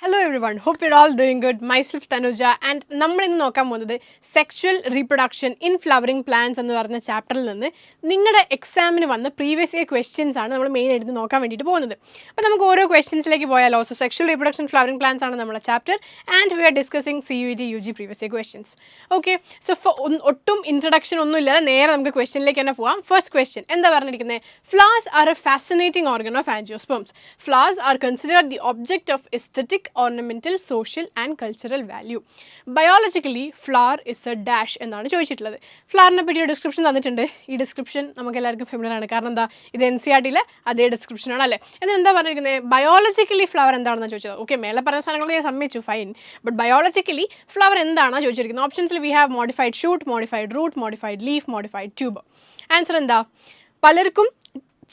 Hello everyone, hope you're all doing good. Myself Tanuja and നമ്മൾ ഇന്ന് നോക്കാൻ പോകുന്നത് sexual reproduction in flowering plants എന്ന് പറയുന്ന ചാപ്റ്ററിൽ നിന്ന് നിങ്ങളുടെ എക്സാമിന് വന്ന പ്രീവിയസ് ഇയർ ക്വസ്റ്റ്യൻസ് ആണ് നമ്മൾ മെയിൻ ആയിട്ട് നോക്കാൻ വേണ്ടിയിട്ട് പോകുന്നത്. അപ്പോൾ നമുക്ക് ഓരോ ക്വസ്റ്റ്യൻസിലേക്ക് പോയാലോ. So sexual reproduction flowering plants ആണ് നമ്മുടെ chapter and we R discussing CUET UG previous year questions. Okay, so ഒട്ടും ഇൻട്രഡക്ഷൻ ഒന്നും ഇല്ലാതെ നേരെ നമുക്ക് ക്വസ്റ്റ്യനിലേക്ക് തന്നെ പോകാം. ഫസ്റ്റ് ക്വസ്റ്റ്യൻ എന്താ പറഞ്ഞിരിക്കുന്നത്? Flowers are A fascinating organ of angiosperms. Flowers are considered the object of aesthetic, ornamental, social and cultural value. Biologically, flower is a dash എന്നാണ് ചോദിച്ചിട്ടുള്ളത്. ഫ്ലവറിനെ പറ്റി ഒരു ഡിസ്ക്രിപ്ഷൻ തന്നിട്ടുണ്ട്. ഈ ഡിസ്ക്രിപ്ഷൻ നമുക്ക് എല്ലാവർക്കും ഫെമിലിയർ ആണ്, കാരണം എന്താ, ഇത് NCERTയിലെ അതേ ഡിസ്ക്രിപ്ഷൻ ആണ് അല്ലേ. എന്നിട്ട് എന്താ പറഞ്ഞിരിക്കുന്നത്? ബയോളജിക്കലി ഫ്ലവർ എന്താണെന്ന് ചോദിച്ചത്. ഓക്കെ, മേലെ പറഞ്ഞ സാധനങ്ങൾ ഞാൻ സമ്മതിച്ചു, ഫൈൻ. ബട്ട് ബയോളജിക്കലി ഫ്ലവർ എന്താണെന്ന് ചോദിച്ചിരിക്കുന്നത്. ഓപ്ഷൻസിൽ we have modified shoot, modified root, modified leaf, modified tube. Answer എന്താ? പലർക്കും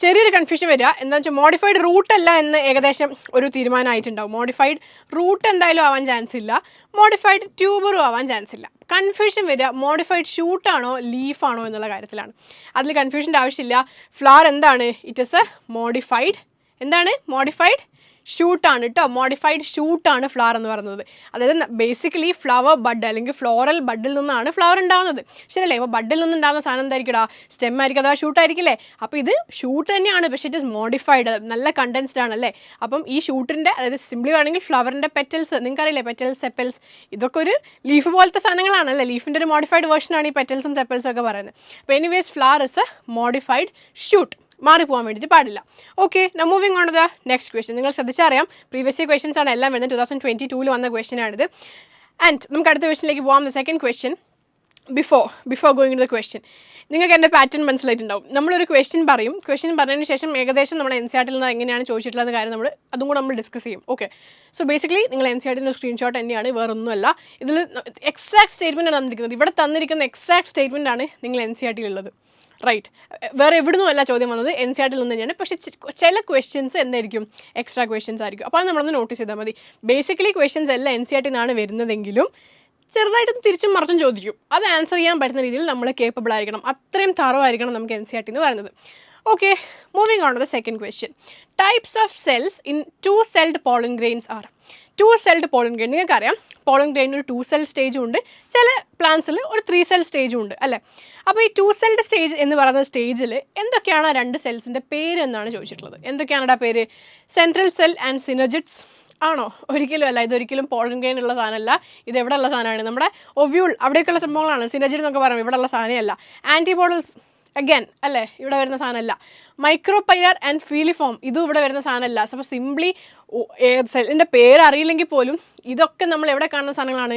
ചെറിയൊരു കൺഫ്യൂഷൻ വരിക. എന്താണെന്ന് വെച്ചാൽ മോഡിഫൈഡ് റൂട്ട് അല്ല എന്ന് ഏകദേശം ഒരു തീരുമാനമായിട്ടുണ്ടാവും. മോഡിഫൈഡ് റൂട്ട് എന്തായാലും ആവാൻ ചാൻസ് ഇല്ല, മോഡിഫൈഡ് ട്യൂബറും ആവാൻ ചാൻസ് ഇല്ല. കൺഫ്യൂഷൻ വരിക മോഡിഫൈഡ് ഷൂട്ടാണോ ലീഫാണോ എന്നുള്ള കാര്യത്തിലാണ്. അതിൽ കൺഫ്യൂഷൻ്റെ ആവശ്യമില്ല. ഫ്ലവർ എന്താണ്? ഇറ്റ് ഈസ് എ മോഡിഫൈഡ്, എന്താണ്, മോഡിഫൈഡ് ഷൂട്ടാണ് കേട്ടോ. മോഡിഫൈഡ് ഷൂട്ടാണ് ഫ്ലവർ എന്ന് പറയുന്നത്. അതായത് ബേസിക്കലി ഫ്ലവർ ബഡ് അല്ലെങ്കിൽ ഫ്ലോറൽ ബഡിൽ നിന്നാണ് ഫ്ലവർ ഉണ്ടാകുന്നത്, ശരിയല്ലേ? അപ്പോൾ ബഡിൽ നിന്നുണ്ടാകുന്ന സാധനം എന്തായിരിക്കടാ? സ്റ്റെം ആയിരിക്കും അഥവാ ഷൂട്ടായിരിക്കില്ലേ? അപ്പോൾ ഇത് ഷൂട്ട് തന്നെയാണ്, പക്ഷേ ഇറ്റ് ഇസ് മോഡിഫൈഡ്, നല്ല കണ്ടൻസ്ഡ് ആണല്ലേ. അപ്പം ഈ ഷൂട്ടിൻ്റെ, അതായത് സിംപ്ലി പറയുകയാണെങ്കിൽ ഫ്ലവറിൻ്റെ പെറ്റൽസ്, നിങ്ങൾക്കറിയില്ലേ, പെറ്റൽസ്, സെപ്പൽസ്, ഇതൊക്കെ ഒരു ലീഫ് പോലത്തെ സാധനങ്ങളാണല്ലേ. ലീഫിൻ്റെ ഒരു മോഡിഫൈഡ് വേർഷനാണ് ഈ പെറ്റൽസും സെപ്പൽസും ഒക്കെ പറയുന്നത്. അപ്പോൾ anyways flower is a modified shoot. മാറിപ്പോകാൻ വേണ്ടിയിട്ട് പാടില്ല. Okay, now moving on to the next question. നിങ്ങൾ ശ്രദ്ധിച്ചറിയാം, പ്രീവിയസ് ഇയർ ക്വസ്റ്റ്യൻസ് ആണ് എല്ലാം വരുന്നത്. 2022 വന്ന ക്വസ്റ്റ്യൻ ആണിത്. ആൻഡ് നമുക്ക് അടുത്ത ക്വസ്റ്റ്യനിലേക്ക് പോകാം. The second question. Before going to the question, നിങ്ങൾക്ക് എൻ്റെ പാറ്റേൺ മനസ്സിലായിട്ടുണ്ടാവും. നമ്മളൊരു ക്വസ്റ്റ്യൻ പറയും, ക്വസ്റ്റ്യൻ പറഞ്ഞതിന് ശേഷം ഏകദേശം നമ്മുടെ NCERTയിൽ നിന്ന് എങ്ങനെയാണ് ചോദിച്ചിട്ടുള്ളത് കാര്യം അതും കൂടെ നമ്മൾ ഡിസ്കസ് ചെയ്യും. ഓക്കെ, സോ ബേസിക്കലി നിങ്ങൾ NCERTൻ്റെ സ്ക്രീൻഷോട്ട് തന്നെയാണ്, വേറൊന്നുമല്ല. ഇതിൽ എക്സാക്ട് സ്റ്റേറ്റ്മെൻറ്റ് ആണ് തന്നിരിക്കുന്നത്. ഇവിടെ തന്നിരിക്കുന്ന എക്സാക്ട് സ്റ്റേറ്റ്മെൻറ്റ് ആണ് നിങ്ങൾ NCERTയിലുള്ളത്, റൈറ്റ്? വേറെ എവിടുന്നും അല്ല ചോദ്യം വന്നത്, NCERTയിൽ നിന്ന് തന്നെയാണ്. പക്ഷേ ചില ക്വസ്റ്റ്യൻസ് എന്തായിരിക്കും, എക്സ്ട്രാ ക്വസ്റ്റ്യൻസ് ആയിരിക്കും. അപ്പോൾ അത് നമ്മളൊന്ന് നോട്ടീസ് ചെയ്താൽ മതി. ബേസിക്കലി ക്വസ്റ്റ്യൻസ് എല്ലാം NCERTയിൽ നിന്നാണ് വരുന്നതെങ്കിലും ചെറുതായിട്ടൊന്ന് തിരിച്ചും മറിച്ചും ചോദിക്കും. അത് ആൻസർ ചെയ്യാൻ പറ്റുന്ന രീതിയിൽ നമ്മൾ കേപ്പബിൾ ആയിരിക്കണം, അത്രയും തറവായിരിക്കണം നമുക്ക് NCERT എന്ന് പറയുന്നത്. Okay, moving on to the second question. Types of cells in 2-celled pollen grains are. 2-celled pollen grain, നിങ്ങൾക്കറിയാം പോളൻ ഗ്രെയിൻ ഒരു 2-cell സ്റ്റേജും ഉണ്ട്, ചില പ്ലാന്റ്സിൽ ഒരു 3-cell സ്റ്റേജും ഉണ്ട് അല്ലേ. അപ്പോൾ ഈ 2-celled സ്റ്റേജ് എന്ന് പറയുന്ന സ്റ്റേജിൽ എന്തൊക്കെയാണ് രണ്ട് സെൽസിൻ്റെ പേര് എന്നാണ് ചോദിച്ചിട്ടുള്ളത്. എന്തൊക്കെയാണ് ആ പേര്? സെൻട്രൽ സെൽ ആൻഡ് സിനർജിഡ്സ് ആണോ? ഒരിക്കലും അല്ല, ഇതൊരിക്കലും പോളൻ ഗ്രെയിൻ ഉള്ള സാധനമല്ല. ഇത് എവിടെ ഉള്ള സാധനമാണ്? നമ്മുടെ ഒവ്യൂൾ അവിടേക്കുള്ള സംഭവങ്ങളാണ്. സിനർജിഡ് എന്നൊക്കെ പറയുമ്പോൾ ഇവിടെ ഉള്ള സാധനമല്ല. ആൻറ്റിബോഡൽസ് അഗൈൻ അല്ലേ, ഇവിടെ വരുന്ന സാധനമല്ല. മൈക്രോപൈലർ ആൻഡ് ഫീലിഫോം, ഇതും ഇവിടെ വരുന്ന സാധനമല്ല. അപ്പോൾ സിംപ്ലി സെല്ലിൻ്റെ പേര് അറിയില്ലെങ്കിൽ പോലും ഇതൊക്കെ നമ്മൾ എവിടെ കാണുന്ന സാധനങ്ങളാണ്?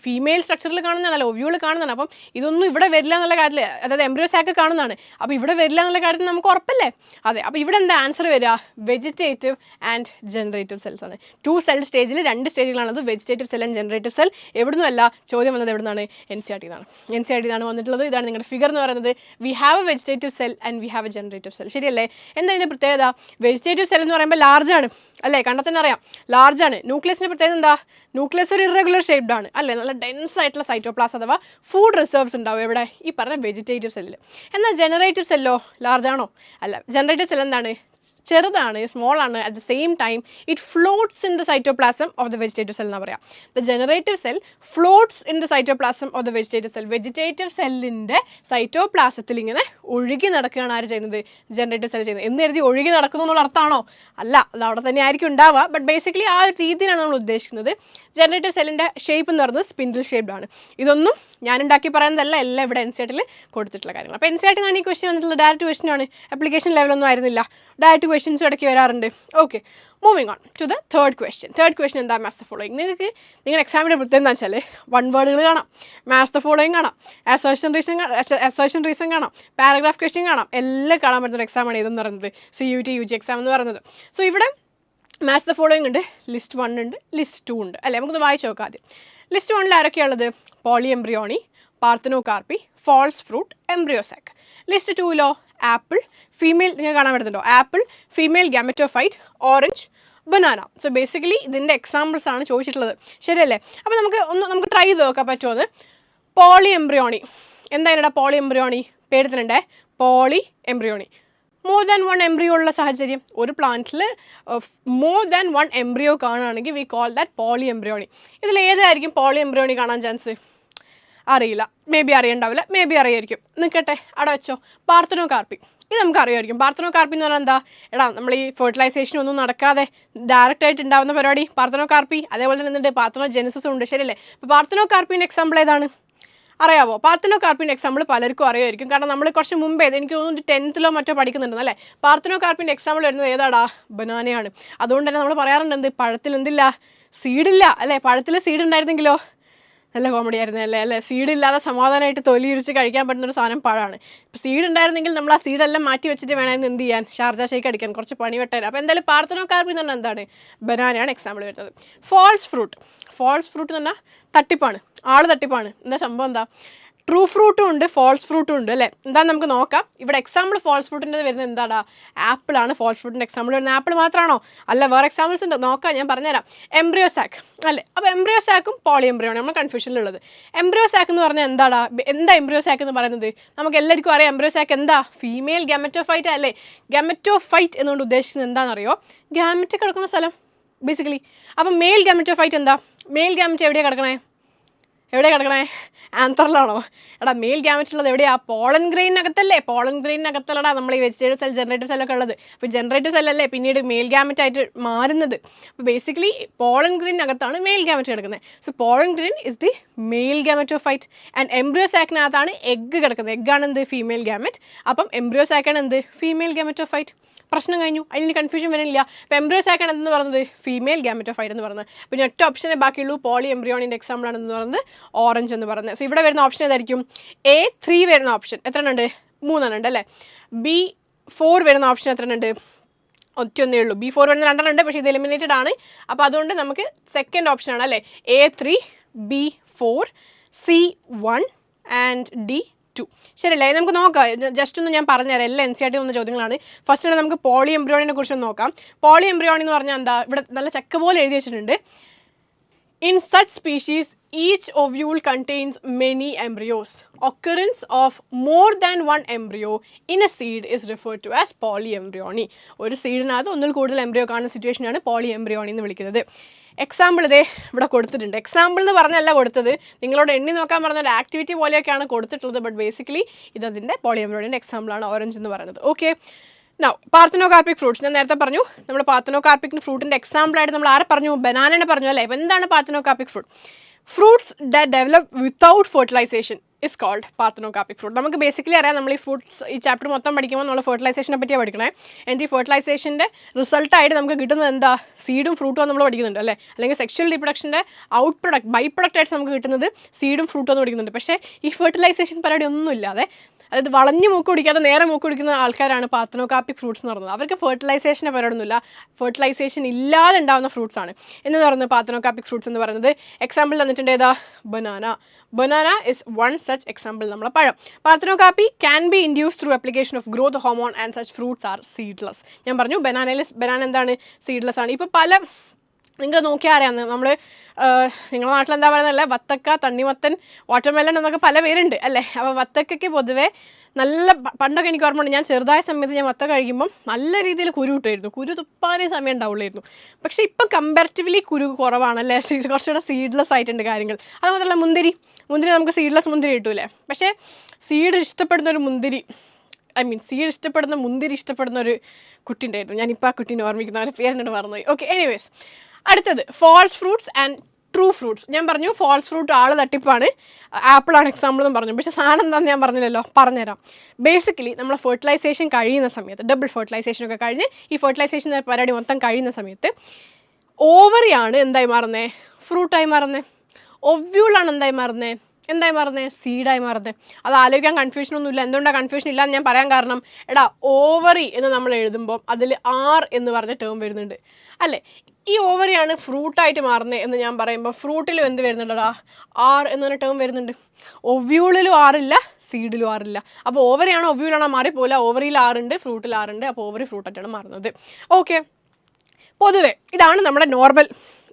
ഫീമെയിൽ സ്ട്രക്ചറിൽ കാണുന്നതാണല്ലോ, ഒവ്യൂൾ കാണുന്നതാണ്. അപ്പം ഇതൊന്നും ഇവിടെ വരില്ല എന്നുള്ള കാര്യത്തിൽ, അതായത് എംബ്രിയോ സാക്ക് കാണുന്നതാണ്. അപ്പോൾ ഇവിടെ വരില്ല എന്നുള്ള കാര്യത്തിൽ നമുക്ക് ഉറപ്പല്ലേ? അതെ. അപ്പോൾ ഇവിടെ എന്താ ആൻസർ വരിക? വെജിറ്റേറ്റീവ് ആൻഡ് ജനറേറ്റീവ് സെൽസ് ആണ്. 2-cell സ്റ്റേജിൽ 2 സ്റ്റേജുകളാണത്, vegetative cell and generative cell. എവിടുന്നും അല്ല, ചോദ്യം വന്നത് എവിടെ നിന്നാണ്? NCERT നിന്നാണ്. NCERT നിന്നാണ് വന്നിട്ടുള്ളത്. ഇതാണ് നിങ്ങളുടെ ഫിഗർ എന്ന് പറയുന്നത്. We have A vegetative cell and we have A generative cell, ശരിയല്ലേ? എന്താ ഇതിൻ്റെ പ്രത്യേകത? വെജിറ്റേറ്റീവ് സെൽ എന്ന് പറയുമ്പോൾ ലാർജാണ് അല്ലേ, കണ്ടാൽ തന്നെ അറിയാം, ലാർജാണ്. ന്യൂക്ലിയസിൻ്റെ പ്രത്യേകത എന്താ? ന്യൂക്ലിയസ് ഒരു ഇറഗുലർ ഷേപ്ഡ് ആണ് അല്ലേ, നല്ല ഡെൻസ് ആയിട്ടുള്ള സൈറ്റോപ്ലാസം അഥവാ ഫുഡ് റിസർവ്സ് ഉണ്ടാവും എവിടെ? ഈ പറഞ്ഞ വെജിറ്റേറ്റീവ് സെല്ലിൽ. എന്നാൽ ജനറേറ്റീവ് സെല്ലോ ലാർജാണോ? അല്ല. ജനറേറ്റീവ് സെൽ എന്താണ്? ചെറുതാണ്, സ്മോൾ ആണ്. At the same time it floats in the cytoplasm of the vegetative cell എന്ന് പറയാം. The generative cell floats in the cytoplasm of the vegetative cell. Vegetative സെല്ലിൻ്റെ സൈറ്റോപ്ലാസത്തിൽ ഇങ്ങനെ ഒഴുകി നടക്കുകയാണ് ആര് ചെയ്യുന്നത്? ജനറേറ്റീവ് സെൽ ചെയ്യുന്നത്. എന്ന് കരുതി ഒഴുകി നടക്കുന്നു എന്നുള്ള അർത്ഥമാണോ? അല്ല, അത് അവിടെ തന്നെ ആയിരിക്കും ഉണ്ടാവുക. ബട്ട് ബേസിക്കലി ആ ഒരു രീതിയിലാണ് നമ്മൾ ഉദ്ദേശിക്കുന്നത്. ജനറേറ്റീവ് സെല്ലിൻ്റെ ഷേപ്പ് എന്ന് പറയുന്നത് സ്പിൻഡിൽ ഷേപ്ഡ് ആണ്. ഇതൊന്നും ഞാനുണ്ടാക്കി പറയുന്നതല്ല, എല്ലാം ഇവിടെ NCERTയിൽ കൊടുത്തിട്ടുള്ള കാര്യങ്ങൾ. അപ്പോൾ NCERT നിന്നാണ് ഈ ക്വസ്റ്റ്യൻ വന്നിട്ടുള്ളത്. ഡയറക്റ്റ് ക്വസ്റ്റ്യനാണ്, ആപ്ലിക്കേഷൻ ലെവലൊന്നും ആയിരുന്നില്ല. ഡയറക്റ്റ് ക്വസ്റ്റ്യൻസും ഇടയ്ക്ക് വരാറുണ്ട്. Okay, moving on to the third question. Third question എന്താ? Match the following. നിങ്ങൾക്ക് നിങ്ങളുടെ എക്സാമിൻ്റെ പ്രത്യേകത എന്താ വെച്ചാൽ 1 വേർഡുകൾ കാണാം, മാച്ച് ദ ഫോളോയിങ് കാണാം, അസേർഷൻ റീസൺ കാണാം, പാരഗ്രാഫ് ക്വസ്റ്റ്യൻ കാണാം, എല്ലാം കാണാൻ പറ്റുന്ന എക്സാമാണ് ഇതെന്ന് പറയുന്നത്, CUET UG എക്സാം എന്ന് പറയുന്നത്. സോ ഇവിടെ മാച്ച് ദ ഫോളോയിങ് ഉണ്ട്, ലിസ്റ്റ് 1 ഉണ്ട്, ലിസ്റ്റ് 2 ഉണ്ട് അല്ലേ. നമുക്കൊന്ന് വായിച്ച് നോക്കാം ആദ്യം. ലിസ്റ്റ് 1 ആരൊക്കെയുള്ളത്? Polyembryony, parthenocarpy, false fruit, embryo sac. List 2 apple, female, നിങ്ങൾ കാണാൻ പറ്റുന്നുണ്ടോ? Apple, female gametophyte, orange, banana. So basically ഇതിൻ്റെ എക്സാമ്പിൾസ് ആണ് ചോദിച്ചിട്ടുള്ളത്, ശരിയല്ലേ? അപ്പോൾ നമുക്ക് ട്രൈ ചെയ്ത് നോക്കാൻ പറ്റുമോ? Polyembryony. എന്താ ഇതിൻ്റെ പോളി എംബ്രിയോണി? പേര് തന്നെ polyembryony. More than one embryo ഉള്ള സാഹചര്യം, ഒരു പ്ലാന്റിൽ മോർ ദാൻ വൺ എംബ്രിയോ കാണുകയാണെങ്കിൽ we call that polyembryony. ഇതിൽ ഏതായിരിക്കും പോളി എംബ്രിയോണി കാണാൻ ചാൻസ്? അറിയില്ല, മേ ബി അറിയണ്ടാവില്ല, മേ ബി അറിയായിരിക്കും. നിൽക്കട്ടെ, അവിടെ വെച്ചോ. പാർത്തനോകാർപ്പി, ഇത് നമുക്ക് അറിയാമായിരിക്കും. പാർത്തനോകാർപ്പി എന്ന് പറഞ്ഞാൽ എന്താ? എടാ, നമ്മൾ ഈ ഫെർട്ടിലൈസേഷൻ ഒന്നും നടക്കാതെ ഡയറക്റ്റ് ആയിട്ട് ഉണ്ടാകുന്ന പരിപാടി പാർത്തനോകാർപ്പി. അതേപോലെ തന്നെ എന്തുണ്ട്? പാർത്തനോജെനസിസും ഉണ്ട്, ശരിയല്ലേ? അപ്പോൾ പാർത്തനോകാർപ്പിൻ്റെ എക്സാമ്പിൾ ഏതാണ്? അറിയാവോ? പാർത്തനോകാർപ്പിൻ്റെ എക്സാമ്പിൾ പലർക്കും അറിയായിരിക്കും. കാരണം നമ്മൾ കുറച്ച് മുമ്പേ, എനിക്ക് തോന്നുന്നു 10th മറ്റോ പഠിക്കുന്നുണ്ടെന്ന് അല്ലേ? പാർത്തനോകാർപ്പിൻ്റെ എക്സാമ്പിൾ വരുന്നത് ഏതാടാ? ബനാനയാണ്. അതുകൊണ്ട് തന്നെ നമ്മൾ പറയാറുണ്ട്, എന്ത്? പഴത്തിൽ എന്തില്ല? സീഡില്ല അല്ലേ? പഴത്തിൽ സീഡ് ഉണ്ടായിരുന്നെങ്കിലോ? നല്ല കോമഡി ആയിരുന്നു അല്ലേ? സീഡ് ഇല്ലാതെ സമാധാനമായിട്ട് തൊലിയിരിച്ച് കഴിക്കാൻ പറ്റുന്നൊരു സാധനം പഴമാണ്. ഇപ്പോൾ സീഡ് ഉണ്ടായിരുന്നെങ്കിൽ നമ്മൾ ആ സീഡെല്ലാം മാറ്റി വെച്ചിട്ട് വേണമെങ്കിൽ എന്ത് ചെയ്യാൻ? ഷാർജ ഷേക്ക് അടിക്കാൻ, കുറച്ച് പണി വെട്ടാൻ. അപ്പോൾ എന്തായാലും പാർത്തനോകാർപ്പി എന്ന് പറഞ്ഞാൽ എന്താണ്? ബനാനയാണ് എക്സാമ്പിൾ വരുന്നത്. ഫോൾസ് ഫ്രൂട്ട് എന്ന് പറഞ്ഞാൽ തട്ടിപ്പാണ്, ആൾ തട്ടിപ്പാണ്. എന്താ സംഭവം? എന്താ? ട്രൂ ഫ്രൂട്ടും ഉണ്ട്, ഫോൾസ് ഫ്രൂട്ടും ഉണ്ട് അല്ലേ? എന്താണെന്ന് നമുക്ക് നോക്കാം. ഇവിടെ എക്സാമ്പിൾ ഫോൾസ് ഫ്രൂട്ടിൻ്റെ വരുന്നത് എന്താടാ? ആപ്പിളാണ് ഫോൾസ് ഫ്രൂട്ടിൻ്റെ എക്സാമ്പിൾ വരുന്നത്. ആപ്പിൾ മാത്രമാണോ? അല്ല, വേറെ എക്സാമ്പിൾസ് ഉണ്ട്, നോക്കാം, ഞാൻ പറഞ്ഞുതരാം. എംബ്രിയോ സാക്ക് അല്ലേ? അപ്പോൾ എംബ്രിയോ സാക്കും പോളി എംബ്രിയോണ് നമ്മൾ കൺഫ്യൂഷനിലുള്ളത്. എംബ്രിയോ സാക്ക് എന്ന് പറഞ്ഞാൽ എന്താടാ? എന്താ എംബ്രിയോ സാക്ക് എന്ന് പറയുന്നത്? നമുക്ക് എല്ലാവർക്കും അറിയാം, എംബ്രിയോ സാക്ക് എന്താ? ഫീമെയിൽ ഗാമറ്റോഫൈറ്റ് അല്ലേ? ഗാമറ്റോഫൈറ്റ് എന്നുകൊണ്ട് ഉദ്ദേശിക്കുന്നത് എന്താണെന്നറിയോ? ഗാമറ്റ് കിടക്കുന്ന സ്ഥലം ബേസിക്കലി. അപ്പം മെയിൽ ഗാമറ്റോഫൈറ്റ് എന്താ? മെയിൽ ഗാമറ്റ് എവിടെയാണ് കിടക്കണേ? ആന്തറിലാണോ? എടാ, മെയിൽ ഗാമറ്റുള്ളത് എവിടെയാണ്? പോളൻ ഗ്രെയിനകത്തല്ലേ? പോളൻ ഗ്രെയിനകത്തല്ലടാ നമ്മൾ ഈ വെജിറ്റേറ്റീവ് സെൽ, ജനറേറ്റീവ് സെല്ലൊക്കെ ഉള്ളത്. അപ്പോൾ ജനറേറ്റീവ് സെല്ലല്ലേ പിന്നീട് മെയിൽ ഗാമറ്റായിട്ട് മാറുന്നത്. അപ്പോൾ ബേസിക്കലി പോളൻ ഗ്രെയിനകത്താണ് മെയിൽ ഗാമറ്റ് കിടക്കുന്നത്. So pollen grain is the male gametophyte and embryo സാക്കിനകത്താണ് എഗ്ഗ് കിടക്കുന്നത്. എഗ്ഗാണ് എന്ത്? Female gamete. അപ്പം എംബ്രിയോ സാക്കാണ് എന്ത്? Female gametophyte. പ്രശ്നം കഴിഞ്ഞു, അതിന് കൺഫ്യൂഷൻ വരുന്നില്ല. അപ്പോൾ എംബ്രിയോ സാക്കാണ് എന്തെന്ന് പറയുന്നത്? ഫീമെയിൽ ഗാമറ്റോഫൈറ്റ് എന്ന് പറയുന്നത്. പിന്നെ ഒറ്റ ഓപ്ഷനെ ബാക്കിയുള്ളൂ, പോളി എംബ്രിയോണിൻ്റെ എക്സാമ്പിൾ ആണെന്ന് പറയുന്നത് ഓറഞ്ച് എന്ന് പറയുന്നത്. സോ ഇവിടെ വരുന്ന ഓപ്ഷൻ ഏതായിരിക്കും? A3 വരുന്ന ഓപ്ഷൻ എത്ര ഉണ്ട്? 3 ഉണ്ട് അല്ലേ? B4 വരുന്ന ഓപ്ഷൻ എത്ര ഉണ്ട്? ഒറ്റൊന്നേ ഉള്ളൂ. B4 വരുന്ന 2 ഉണ്ട്, പക്ഷേ ഇത് എലിമിനേറ്റഡ് ആണ്. അപ്പോൾ അതുകൊണ്ട് നമുക്ക് സെക്കൻഡ് ഓപ്ഷനാണ് അല്ലേ? A3, B4, C1 and D2. ശരിയല്ലേ? നമുക്ക് നോക്കാം, ജസ്റ്റ് ഒന്ന് ഞാൻ പറഞ്ഞുതരാം. എല്ലാം NCERT വന്ന ചോദ്യങ്ങളാണ്. ഫസ്റ്റ് തന്നെ നമുക്ക് പോളി എംബ്രിയോണിനെ കുറിച്ച് നോക്കാം. പോളി എംബ്രിയോണി എന്ന് പറഞ്ഞാൽ എന്താ? ഇവിടെ നല്ല ചക്ക പോലെ എഴുതി വെച്ചിട്ടുണ്ട്. In such species, each ovule contains many embryos. Occurrence of more than one embryo in a seed is referred to as polyembryony. ഒരു സീഡിനകത്ത് ഒന്നിൽ കൂടുതൽ എംബ്രിയോ കാണുന്ന സിറ്റുവേഷനാണ് പോളി എംബ്രിയോണി എന്ന് വിളിക്കുന്നത്. എക്സാമ്പിൾ ഇതേ ഇവിടെ കൊടുത്തിട്ടുണ്ട്. എക്സാമ്പിൾ എന്ന് പറഞ്ഞല്ല കൊടുത്തത്, നിങ്ങളോട് എണ്ണി നോക്കാൻ പറഞ്ഞ ഒരു ആക്ടിവിറ്റി പോലെയൊക്കെയാണ് കൊടുത്തിട്ടുള്ളത്. ബട്ട് ബേസിക്കലി ഇതതിൻ്റെ പോളി എംബ്രിയോണിൻ്റെ എക്സാമ്പിളാണ് ഓറഞ്ച് എന്ന് പറയുന്നത്. Okay, now parthenocarpic fruits. ഞാൻ നേരത്തെ പറഞ്ഞു, നമ്മൾ പാർത്തനോകാർപ്പിക് ഫ്രൂട്ടിൻ്റെ എക്സാമ്പിളായിട്ട് നമ്മൾ ആരെ പറഞ്ഞു? ബനാനനെ പറഞ്ഞു അല്ലേ? അപ്പോൾ എന്താണ് parthenocarpic fruit? Fruits that develop without fertilization is called parthenocarpic fruit. നമുക്ക് ബേസിക്കലി അറിയാം, നമ്മൾ ഈ ഫ്രൂട്ട്സ് ഈ ചാപ്റ്റർ മൊത്തം പഠിക്കുമ്പോൾ നമ്മൾ ഫെർട്ടിലൈസേഷനെ പറ്റിയാണ് പഠിക്കണേ. എന്നിട്ട് ഈ ഫെർട്ടിലൈസേഷൻ്റെ റിസൾട്ടായിട്ട് നമുക്ക് കിട്ടുന്നത് എന്താ? സീഡും ഫ്രൂട്ടും നമ്മൾ പഠിക്കുന്നുണ്ട് അല്ലേ? അല്ലെങ്കിൽ സെക്ഷൽ റീപ്രൊഡക്ഷൻ്റെ ഔട്ട് പ്രൊഡക്റ്റ്, ബൈ പ്രൊഡക്റ്റ് ആയിട്ട് നമുക്ക് കിട്ടുന്നത് സീഡും ഫ്രൂട്ടും എന്ന് പഠിക്കുന്നുണ്ട്. പക്ഷേ ഈ ഫെർട്ടിലൈസേഷൻ പരിപാടി ഒന്നുമില്ലാതെ, അതായത് വളഞ്ഞ് മൂക്ക് കുടിക്കാതെ നേരെ മൂക്ക് കുടിക്കുന്ന ആൾക്കാരാണ് പാർത്തനോകാർപ്പിക് ഫ്രൂട്ട്സ് എന്ന് പറയുന്നത്. അവർക്ക് ഫെർട്ടിലൈസേഷനെ പരിപാടിയൊന്നുമില്ല, ഫെർട്ടിലൈസേഷൻ ഇല്ലാതെ ഉണ്ടാകുന്ന ഫ്രൂട്ട്സ് ആണ് എന്ന് പറയുന്നത് പാർത്തനോകാർപ്പിക് ഫ്രൂട്ട്സ് എന്ന് പറയുന്നത്. എക്സാമ്പിൾ തന്നിട്ടുണ്ട് ഏതാ? Banana is one such example. നമ്മളെ പഴം. Parthenocarpy can be induce through application of growth hormone and such fruits are seedless. ഞാൻ പറഞ്ഞു ബനാന എന്താണ്? സീഡ്ലെസ് ആണ്. ഇപ്പോൾ പല നിങ്ങൾക്ക് നോക്കിയാൽ അറിയാമെന്ന്, നമ്മൾ നിങ്ങളുടെ നാട്ടിൽ എന്താ പറയുന്നതല്ലേ, വത്തക്ക, തണ്ണിമത്തൻ, വാട്ടർമെലൺ എന്നൊക്കെ പല പേരുണ്ട് അല്ലേ? അപ്പോൾ വത്തക്കയ്ക്ക് പൊതുവേ നല്ല, പണ്ടൊക്കെ എനിക്ക് ഓർമ്മയുണ്ട്, ഞാൻ ചെറുതായ സമയത്ത് ഞാൻ വത്തക്ക കഴിക്കുമ്പം നല്ല രീതിയിൽ കുരു കിട്ടുമായിരുന്നു, കുരു തുപ്പാനേ സമയം ഉണ്ടാവുള്ളായിരുന്നു. പക്ഷേ ഇപ്പം കമ്പാരിറ്റീവ്ലി കുരു കുറവാണല്ലേ? കുറച്ചുകൂടെ സീഡ്ലെസ് ആയിട്ടുണ്ട് കാര്യങ്ങൾ. അതുമാത്രമല്ല മുന്തിരി നമുക്ക് സീഡ്ലെസ് മുന്തിരി കിട്ടൂലേ? പക്ഷേ സീഡ് ഇഷ്ടപ്പെടുന്ന ഒരു മുന്തിരി, സീഡ് ഇഷ്ടപ്പെടുന്ന മുന്തിരി ഇഷ്ടപ്പെടുന്ന ഒരു കുട്ടി ഉണ്ടായിരുന്നു. ഞാനിപ്പോൾ ആ കുട്ടീനെ ഓർമ്മിക്കുന്ന, അവരുടെ പേരെന്നോട് മറന്നുപോയി. ഓക്കെ, എനിവേസ്, അടുത്തത് false fruits and true fruits. ഞാൻ പറഞ്ഞു ഫോൾസ് ഫ്രൂട്ട് ആൾ തട്ടിപ്പാണ്, ആപ്പിളാണ് എക്സാമ്പിൾ എന്ന് പറഞ്ഞു. പക്ഷേ സാധനം എന്താണെന്ന് ഞാൻ പറഞ്ഞില്ലല്ലോ, പറഞ്ഞുതരാം. ബേസിക്കലി നമ്മൾ ഫെർട്ടിലൈസേഷൻ കഴിയുന്ന സമയത്ത്, ഡബിൾ ഫെർട്ടിലൈസേഷനൊക്കെ കഴിഞ്ഞ് ഈ ഫെർട്ടിലൈസേഷൻ പരിപാടി മൊത്തം കഴിയുന്ന സമയത്ത് ഓവറിയാണ് എന്തായി മാറുന്നത്? ഫ്രൂട്ടായി മാറുന്നത്. ഒവ്യൂളാണ് എന്തായി മാറുന്നത്? സീഡായി മാറുന്നത്. അത് ആലോചിക്കാൻ കൺഫ്യൂഷനൊന്നുമില്ല. എന്തുകൊണ്ടാണ് കൺഫ്യൂഷൻ ഇല്ലാന്ന് ഞാൻ പറയാൻ കാരണം, എടാ ഓവറി എന്ന് നമ്മൾ എഴുതുമ്പോൾ അതിൽ ആർ എന്ന് പറഞ്ഞ ടേം വരുന്നുണ്ട് അല്ലേ? ഈ ഓവറിയാണ് ഫ്രൂട്ടായിട്ട് മാറുന്നത് എന്ന് ഞാൻ പറയുമ്പോൾ ഫ്രൂട്ടിലും എന്ത് വരുന്നുണ്ടടാ? ആർ എന്ന് പറഞ്ഞ ടേം വരുന്നുണ്ട്. ഒവ്യൂളിലും ആറില്ല, സീഡിലും ആറില്ല. അപ്പോൾ ഓവറിയാണോ ഒവ്യൂളാണോ മാറിപ്പോല. ഓവറിയിൽ ആറുണ്ട്, ഫ്രൂട്ടിൽ ആറുണ്ട്. അപ്പോൾ ഓവറി ഫ്രൂട്ടായിട്ടാണ് മാറുന്നത്. ഓക്കെ, പൊതുവേ ഇതാണ് നമ്മുടെ നോർമൽ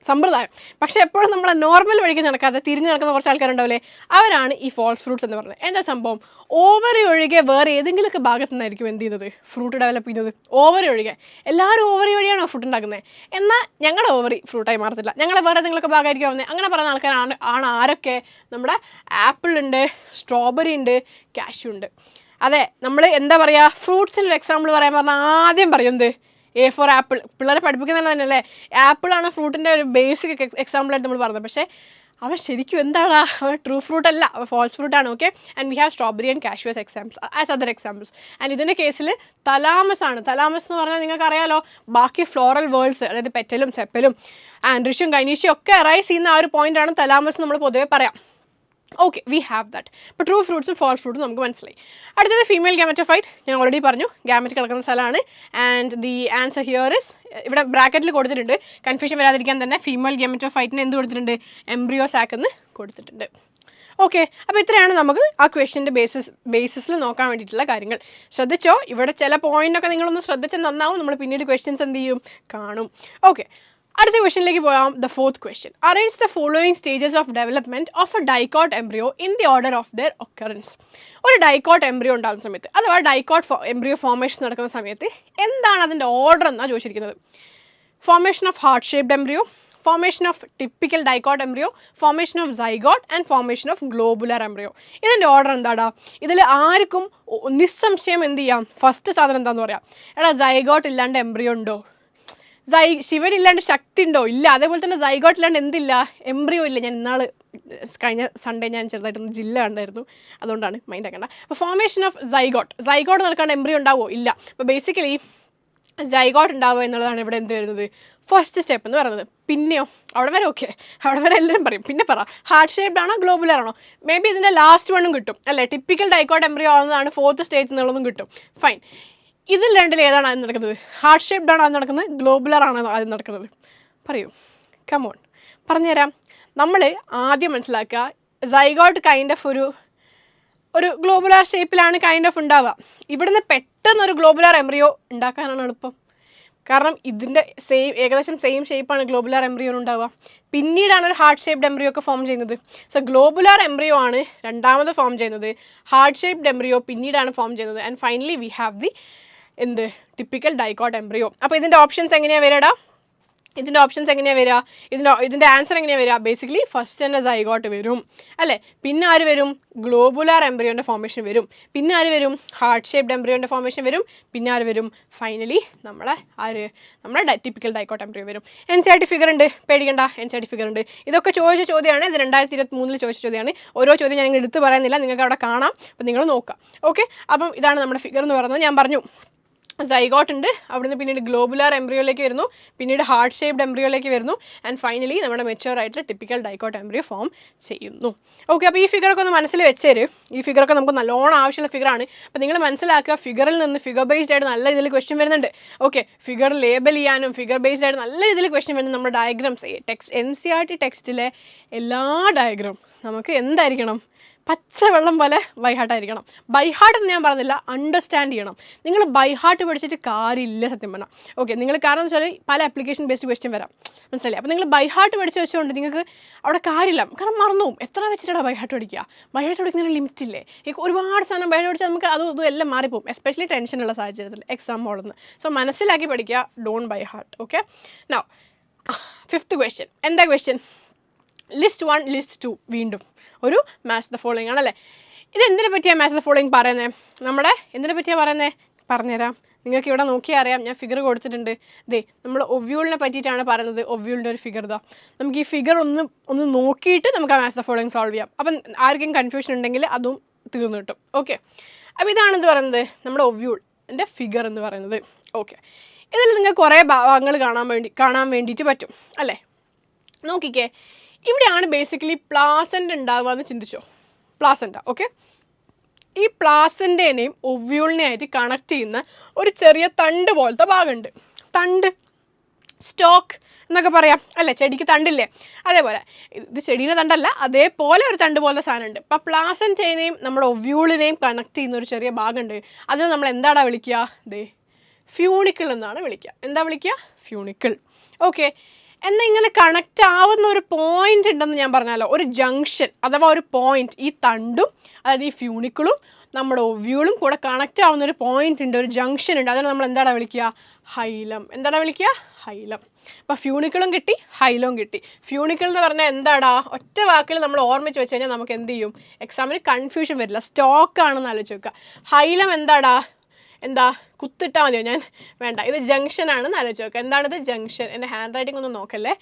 സമ്പ്രദായം. പക്ഷേ എപ്പോഴും നമ്മൾ നോർമൽ വഴിക്ക് നടക്കാതെ തിരിഞ്ഞ് നടക്കുന്ന കുറച്ച് ആൾക്കാരുണ്ടാവില്ലേ, അവരാണ് ഈ ഫോൾസ് ഫ്രൂട്ട്സ് എന്ന് പറയുന്നത്. എന്താ സംഭവം? ഓവറി ഒഴികെ വേറെ ഏതെങ്കിലുമൊക്കെ ഭാഗത്തു നിന്നായിരിക്കും എന്ത് ചെയ്യുന്നത്, ഫ്രൂട്ട് ഡെവലപ്പ് ചെയ്യുന്നത്. ഓവറി ഒഴികെ എല്ലാവരും ഓവറി വഴിയാണോ ഫ്രൂട്ട് ഉണ്ടാക്കുന്നത്? എന്നാൽ ഞങ്ങളുടെ ഓവറി ഫ്രൂട്ടായി മാറത്തില്ല, ഞങ്ങൾ വേറെ ഏതെങ്കിലുമൊക്കെ ഭാഗമായിരിക്കും ആവുന്നത്. അങ്ങനെ പറയുന്ന ആൾക്കാരാണ് ആരൊക്കെ? നമ്മുടെ ആപ്പിൾ ഉണ്ട്, സ്ട്രോബെറി ഉണ്ട്, കാഷ്യൂ ഉണ്ട്. അതെ, നമ്മൾ എന്താ പറയുക, ഫ്രൂട്ട്സിൻ്റെ എക്സാമ്പിൾ പറയാൻ പറഞ്ഞാൽ ആദ്യം പറയുന്നത് എ ഫോർ ആപ്പിൾ. പിള്ളേരെ പഠിപ്പിക്കുന്നത് തന്നെയല്ലേ, ആപ്പിളാണ് ഫ്രൂട്ടിൻ്റെ ഒരു ബേസിക് എക്സാമ്പിളായിട്ട് നമ്മൾ പറഞ്ഞത്. പക്ഷേ അവൻ ശരിക്കും എന്താണ്, അവൻ ട്രൂ ഫ്രൂട്ട് അല്ല, അവൻ ഫോൾസ് ഫ്രൂട്ടാണ്. Okay, and we have strawberry and cashew as examples, as other examples. And ഇതിൻ്റെ കേസിൽ തലാമസ് ആണ്. തലാമസ് എന്ന് പറഞ്ഞാൽ നിങ്ങൾക്ക് അറിയാലോ, ബാക്കി ഫ്ലോറൽ വേൾഡ്സ്, അതായത് പെറ്റലും സെപ്പലും ആൻഡ്രിഷും ഗൈനീഷ്യം ഒക്കെ അറൈസ് ചെയ്യുന്ന ആ ഒരു പോയിൻ്റാണ് തലാമസ് നമ്മൾ പൊതുവെ പറയാം. Okay, we have that. ഇപ്പോൾ ട്രൂ ഫ്രൂട്ട്സും ഫോൾസ് ഫ്രൂട്ട്സും നമുക്ക് മനസ്സിലായി. അടുത്തത് ഫീമെയിൽ ഗാമറ്റോഫൈറ്റ്. ഞാൻ ഓൾറെഡി പറഞ്ഞു, ഗാമറ്റ് കിടക്കുന്ന സ്ഥലമാണ്. And the answer here is, ഇവിടെ ബ്രാക്കറ്റിൽ കൊടുത്തിട്ടുണ്ട്, കൺഫ്യൂഷൻ വരാതിരിക്കാൻ തന്നെ ഫീമെയിൽ ഗാമറ്റോഫൈറ്റിന് എന്ത് കൊടുത്തിട്ടുണ്ട്, എംബ്രിയോ സാക്ക് എന്ന് കൊടുത്തിട്ടുണ്ട്. ഓക്കെ, അപ്പോൾ ഇത്രയാണ് നമുക്ക് ആ ക്വസ്റ്റ്യൻ്റെ ബേസിസിൽ നോക്കാൻ വേണ്ടിയിട്ടുള്ള കാര്യങ്ങൾ. ശ്രദ്ധിച്ചോ, ഇവിടെ ചില പോയിൻ്റൊക്കെ നിങ്ങളൊന്ന് ശ്രദ്ധിച്ച് നന്നാവും, നമ്മൾ പിന്നീട് ക്വസ്റ്റ്യൻസ് എന്ത് ചെയ്യും, കാണും. ഓക്കെ, അടുത്ത ക്വസ്റ്റ്യനിലേക്ക് പോകാം. The fourth question, arrange the following stages of development of A dicot embryo in the order of their occurrence. ഒരു ഡൈക്കോട്ട് എംബ്രിയോ ഉണ്ടാകുന്ന സമയത്ത്, അഥവാ ഡൈക്കോട്ട് എംബ്രിയോ ഫോർമേഷൻ നടക്കുന്ന സമയത്ത് എന്താണ് അതിൻ്റെ ഓർഡർ എന്നാണ് ചോദിച്ചിരിക്കുന്നത്. Formation of heart shaped embryo, formation of typical dicot embryo, formation of zygote and formation of globular embryo. ഇതിൻ്റെ ഓർഡർ എന്താടാ? ഇതിൽ ആർക്കും നിസ്സംശയം എന്ത് ചെയ്യാം, ഫസ്റ്റ് സാധനം എന്താണെന്ന് പറയാം. എടാ, സൈഗോട്ട് ഇല്ലാണ്ട് എംബ്രിയോ ഉണ്ടോ? ശിവനില്ലാണ്ട് ശക്തി ഉണ്ടോ? ഇല്ല. അതേപോലെ തന്നെ സൈഗോട്ട് ഇല്ലാണ്ട് എന്തില്ല, എംബ്രിയോ ഇല്ല. ഞാൻ കഴിഞ്ഞ സൺഡേ ഞാൻ ചെറുതായിട്ടൊന്ന് ജില്ല കണ്ടായിരുന്നു, അതുകൊണ്ടാണ് മൈൻഡ് ആക്കേണ്ട. അപ്പോൾ ഫോർമേഷൻ ഓഫ് സൈഗോട്ട് നടക്കാണ്ട് എംബ്രിയോ ഉണ്ടാവുമോ? ഇല്ല. അപ്പോൾ ബേസിക്കലി സൈഗോട്ട് ഉണ്ടാവുക എന്നുള്ളതാണ് ഇവിടെ എന്ത് വരുന്നത്, ഫസ്റ്റ് സ്റ്റെപ്പ് എന്ന് പറയുന്നത്. പിന്നെയോ അവിടെ വരെ ഓക്കെ, അവിടെ വരെ എല്ലാവരും പറയും. പിന്നെ പറ, ഹാർട്ട് ഷേപ്ഡ് ആണോ ഗ്ലോബുലർ ആണോ? മേ ബി ഇതിൻ്റെ ലാസ്റ്റ് വണ്ണും കിട്ടും അല്ലേ, ടിപ്പിക്കൽ ഡൈക്കോട്ട് എംബ്രിയോ ആവുന്നതാണ് ഫോർത്ത് സ്റ്റേജ് എന്നുള്ളതും കിട്ടും. ഫൈൻ. ഇതിൽ രണ്ടിൽ ഏതാണ് ആദ്യം നടക്കുന്നത്? ഹാർട്ട് ഷേപ്ഡ് ആണോ ആദ്യം നടക്കുന്നത്, ഗ്ലോബുലർ ആണോ ആദ്യം നടക്കുന്നത്? പറയൂ, കമോൺ, പറഞ്ഞുതരാം. നമ്മൾ ആദ്യം മനസ്സിലാക്കുക, സൈഗോട്ട് കൈൻഡ് ഓഫ് ഒരു ഗ്ലോബുലാർ ഷേപ്പിലാണ് കൈൻഡ് ഓഫ് ഉണ്ടാവുക. ഇവിടുന്ന് പെട്ടെന്നൊരു ഗ്ലോബുലാർ എംബ്രിയോ ഉണ്ടാക്കാനാണ് എളുപ്പം. കാരണം ഇതിൻ്റെ ഏകദേശം സെയിം ഷേപ്പാണ് ഗ്ലോബുലാർ എംബ്രിയോ ഉണ്ടാവുക. പിന്നീടാണ് ഒരു ഹാർട്ട് ഷേപ്ഡ് എംബ്രിയോ ഒക്കെ ഫോം ചെയ്യുന്നത്. സോ ഗ്ലോബുലാർ എംബ്രിയോ ആണ് രണ്ടാമത് ഫോം ചെയ്യുന്നത്, ഹാർട്ട് ഷേപ്ഡ് എംബ്രിയോ പിന്നീടാണ് ഫോം ചെയ്യുന്നത്. And finally we have the typical dicot embryo. അപ്പോൾ ഇതിൻ്റെ ഓപ്ഷൻസ് എങ്ങനെയാണ് വരിക? ഇതിൻ്റെ ആൻസർ എങ്ങനെയാണ് വരിക? ബേസിക്കലി ഫസ്റ്റ് തന്നെ സൈഗോട്ട് വരും അല്ലേ, പിന്നെ ആര് വരും? ഗ്ലോബുലാർ എംബ്രിയോൻ്റെ ഫോർമേഷൻ വരും, പിന്നെ ആര് വരും? ഹാർട്ട് ഷേപ്ഡ് എംബ്രിയോൻ്റെ ഫോർമേഷൻ വരും, പിന്നെ ആര് വരും? ഫൈനലി നമ്മുടെ ടിപ്പിക്കൽ ഡൈക്കോട്ട് എംബ്രിയോ വരും. NCERT ഫിഗർ ഉണ്ട്, പേടിക്കണ്ട, NCERT ഫിഗർ ഉണ്ട്. ഇതൊക്കെ ചോദിച്ച ചോദ്യമാണ്, ഇത് 2023 ചോദിച്ച ചോദ്യമാണ്. ഓരോ ചോദ്യം ഞാൻ എടുത്ത് പറയുന്നില്ല, നിങ്ങൾക്ക് അവിടെ കാണാം, അപ്പോൾ നിങ്ങൾ നോക്കാം. ഓക്കെ, അപ്പം ഇതാണ് നമ്മുടെ ഫിഗർ എന്ന് പറയുന്നത്. ഞാൻ പറഞ്ഞു സൈഗോട്ട് ഉണ്ട്, അവിടുന്ന് പിന്നീട് ഗ്ലോബുലാർ എംബ്രിയോയിലേക്ക് വരുന്നു, പിന്നീട് ഹാർട്ട് ഷേപ്ഡ് എംബ്രിയോയിലേക്ക് വരുന്നു, ആൻഡ് ഫൈനലി നമ്മുടെ മെച്യൂർ ആയിട്ടുള്ള ടിപ്പിക്കൽ ഡൈക്കോട്ട് എംബ്രിയോ ഫോം ചെയ്യുന്നു. ഓക്കെ, അപ്പോൾ ഈ ഫിഗറൊക്കെ ഒന്ന് മനസ്സിൽ വെച്ചേര്. ഈ ഫിഗറൊക്കെ നമുക്ക് നല്ലോണം ആവശ്യമുള്ള ഫിഗറാണ്. അപ്പോൾ നിങ്ങൾ മനസ്സിലാക്കുക, ഫിഗറിൽ നിന്ന് ഫിഗർ ബേസ്ഡ് ആയിട്ട് നല്ല രീതിയിൽ ക്വസ്റ്റ്യൻ വരുന്നുണ്ട്. ഓക്കെ, ഫിഗർ ലേബൽ ചെയ്യാനും ഫിഗർ ബേസ്ഡ് ആയിട്ട് നല്ല രീതിയിൽ ക്വസ്റ്റ്യൻ വരുന്നത്. നമ്മുടെ ഡയഗ്രാംസ് NCERT ടെക്സ്റ്റിലെ എല്ലാ ഡയഗ്രാം നമുക്ക് എന്തായിരിക്കണം? പച്ചവെള്ളം പോലെ ബൈഹാർട്ടായിരിക്കണം. ബൈഹാർട്ട് എന്ന് ഞാൻ പറഞ്ഞില്ല, അണ്ടർസ്റ്റാൻഡ് ചെയ്യണം. നിങ്ങൾ ബൈഹാർട്ട് പഠിച്ചിട്ട് കാര്യമില്ല സത്യം പറഞ്ഞാൽ. ഓക്കെ, നിങ്ങൾ കാരണം എന്ന് വെച്ചാൽ പല ആപ്ലിക്കേഷൻ ബേസ്ഡ് ക്വസ്റ്റ്യൻ വരാം, മനസ്സിലായി. അപ്പോൾ നിങ്ങൾ ബൈഹാർട്ട് പഠിച്ച് വെച്ചുകൊണ്ട് നിങ്ങൾക്ക് അവിടെ കാര്യമില്ല, കാരണം മറന്നു. എത്ര വെച്ചിട്ടാണ് ബൈഹാർട്ട് പഠിക്കുക? ബൈഹാർട്ട് പഠിക്കുന്നതിന് ലിമിറ്റ് ഇല്ലേ? ഒരുപാട് സാധനം ബൈഹാർട്ട് പഠിച്ചാൽ നമുക്ക് അതും എല്ലാം മാറിപ്പോകും, എസ്പെഷ്യലി ടെൻഷനുള്ള സാഹചര്യത്തിൽ, എക്സാം ഹോളിൽ നിന്ന്. സോ മനസ്സിലാക്കി പഠിക്കുക, don't by heart. Okay, now fifth question. എന്താ ക്വസ്റ്റ്യൻ? List 1, list 2. വീണ്ടും ഒരു മാച്ച് ദ ഫോളോയിങ് ആണല്ലേ. ഇത് എന്തിനെ പറ്റിയാണ് മാച്ച് ദ ഫോളോയിങ് പറയുന്നത്? നമ്മുടെ എന്തിനെ പറ്റിയാണ് പറയുന്നത്? പറഞ്ഞുതരാം. നിങ്ങൾക്ക് ഇവിടെ നോക്കിയാൽ അറിയാം, ഞാൻ ഫിഗർ കൊടുത്തിട്ടുണ്ട്. നമ്മൾ ഒവ്യൂളിനെ പറ്റിയിട്ടാണ് പറയുന്നത്. ഒവ്യൂളിൻ്റെ ഒരു ഫിഗർ നമുക്ക് ഈ ഫിഗർ ഒന്ന് നോക്കിയിട്ട് നമുക്ക് ആ മാച്ച് ദ ഫോളോയിങ് സോൾവ് ചെയ്യാം. അപ്പം ആർക്കും കൺഫ്യൂഷൻ ഉണ്ടെങ്കിൽ അതും തീർന്നു കിട്ടും. ഓക്കെ, അപ്പോൾ ഇതാണെന്ന് പറയുന്നത് നമ്മുടെ ഒവ്യൂളിൻ്റെ ഫിഗർ എന്ന് പറയുന്നത്. ഓക്കെ, ഇതിൽ നിങ്ങൾക്ക് കുറേ ഭാഗങ്ങൾ കാണാൻ വേണ്ടിയിട്ട് പറ്റും അല്ലേ. നോക്കിക്കേ, ഇവിടെയാണ് ബേസിക്കലി പ്ലാസൻ്റ് ഉണ്ടാവുക എന്ന് ചിന്തിച്ചോ. പ്ലാസൻ്റ. ഓക്കെ, ഈ പ്ലാസൻ്റേനെയും ഒവ്യൂളിനെയായിട്ട് കണക്ട് ചെയ്യുന്ന ഒരു ചെറിയ തണ്ട് പോലത്തെ ഭാഗമുണ്ട്. തണ്ട്, സ്റ്റോക്ക് എന്നൊക്കെ പറയാം അല്ലേ. ചെടിക്ക് തണ്ടില്ലേ, അതേപോലെ ഇത് ചെടീൻ്റെ തണ്ടല്ല, അതേപോലെ ഒരു തണ്ട് പോലത്തെ സാധനമുണ്ട്. അപ്പോൾ പ്ലാസൻ്റേനെയും നമ്മുടെ ഒവ്യൂളിനെയും കണക്ട് ചെയ്യുന്ന ഒരു ചെറിയ ഭാഗമുണ്ട്. അതിന് നമ്മൾ എന്താടാ വിളിക്കുക? ഫ്യൂണിക്കിൾ എന്നാണ് വിളിക്കുക. എന്താ വിളിക്കുക? ഫ്യൂണിക്കിൾ. ഓക്കെ, എന്നാൽ ഇങ്ങനെ കണക്റ്റ് ആവുന്ന ഒരു പോയിന്റ് ഉണ്ടെന്ന് ഞാൻ പറഞ്ഞാലോ, ഒരു ജംഗ്ഷൻ അഥവാ ഒരു പോയിന്റ്, ഈ തണ്ടും അതായത് ഈ ഫ്യൂണിക്കിളും നമ്മുടെ ഒവ്യൂളും കൂടെ കണക്റ്റ് ആവുന്ന ഒരു പോയിന്റ് ഉണ്ട്, ഒരു ജംഗ്ഷൻ ഉണ്ട്. അതിനെ നമ്മൾ എന്താണ് വിളിക്കുക? ഹൈലം. എന്താണ് വിളിക്കുക? ഹൈലം. അപ്പോൾ ഫ്യൂണിക്കിളും കിട്ടി, ഹൈലവും കിട്ടി. ഫ്യൂണിക്കിൾ എന്ന് പറഞ്ഞാൽ എന്താടാ? ഒറ്റ വാക്കിൽ നമ്മൾ ഓർമ്മിച്ച് വെച്ച് കഴിഞ്ഞാൽ നമുക്ക് എന്ത് ചെയ്യും? എക്സാമിന് കൺഫ്യൂഷൻ വരില്ല. സ്റ്റോക്ക് ആണെന്ന് ആലോചിച്ച് വെക്കുക. ഹൈലം എന്താടാ? എന്താ കുത്തിട്ടാൽ മതിയോ? ഞാൻ വേണ്ട, ഇത് ജംഗ്ഷൻ ആണെന്ന് ആലോചിച്ച് നോക്കുക. എന്താണിത്? ജംഗ്ഷൻ. എൻ്റെ ഹാൻഡ് റൈറ്റിംഗ് ഒന്നും നോക്കല്ലേ,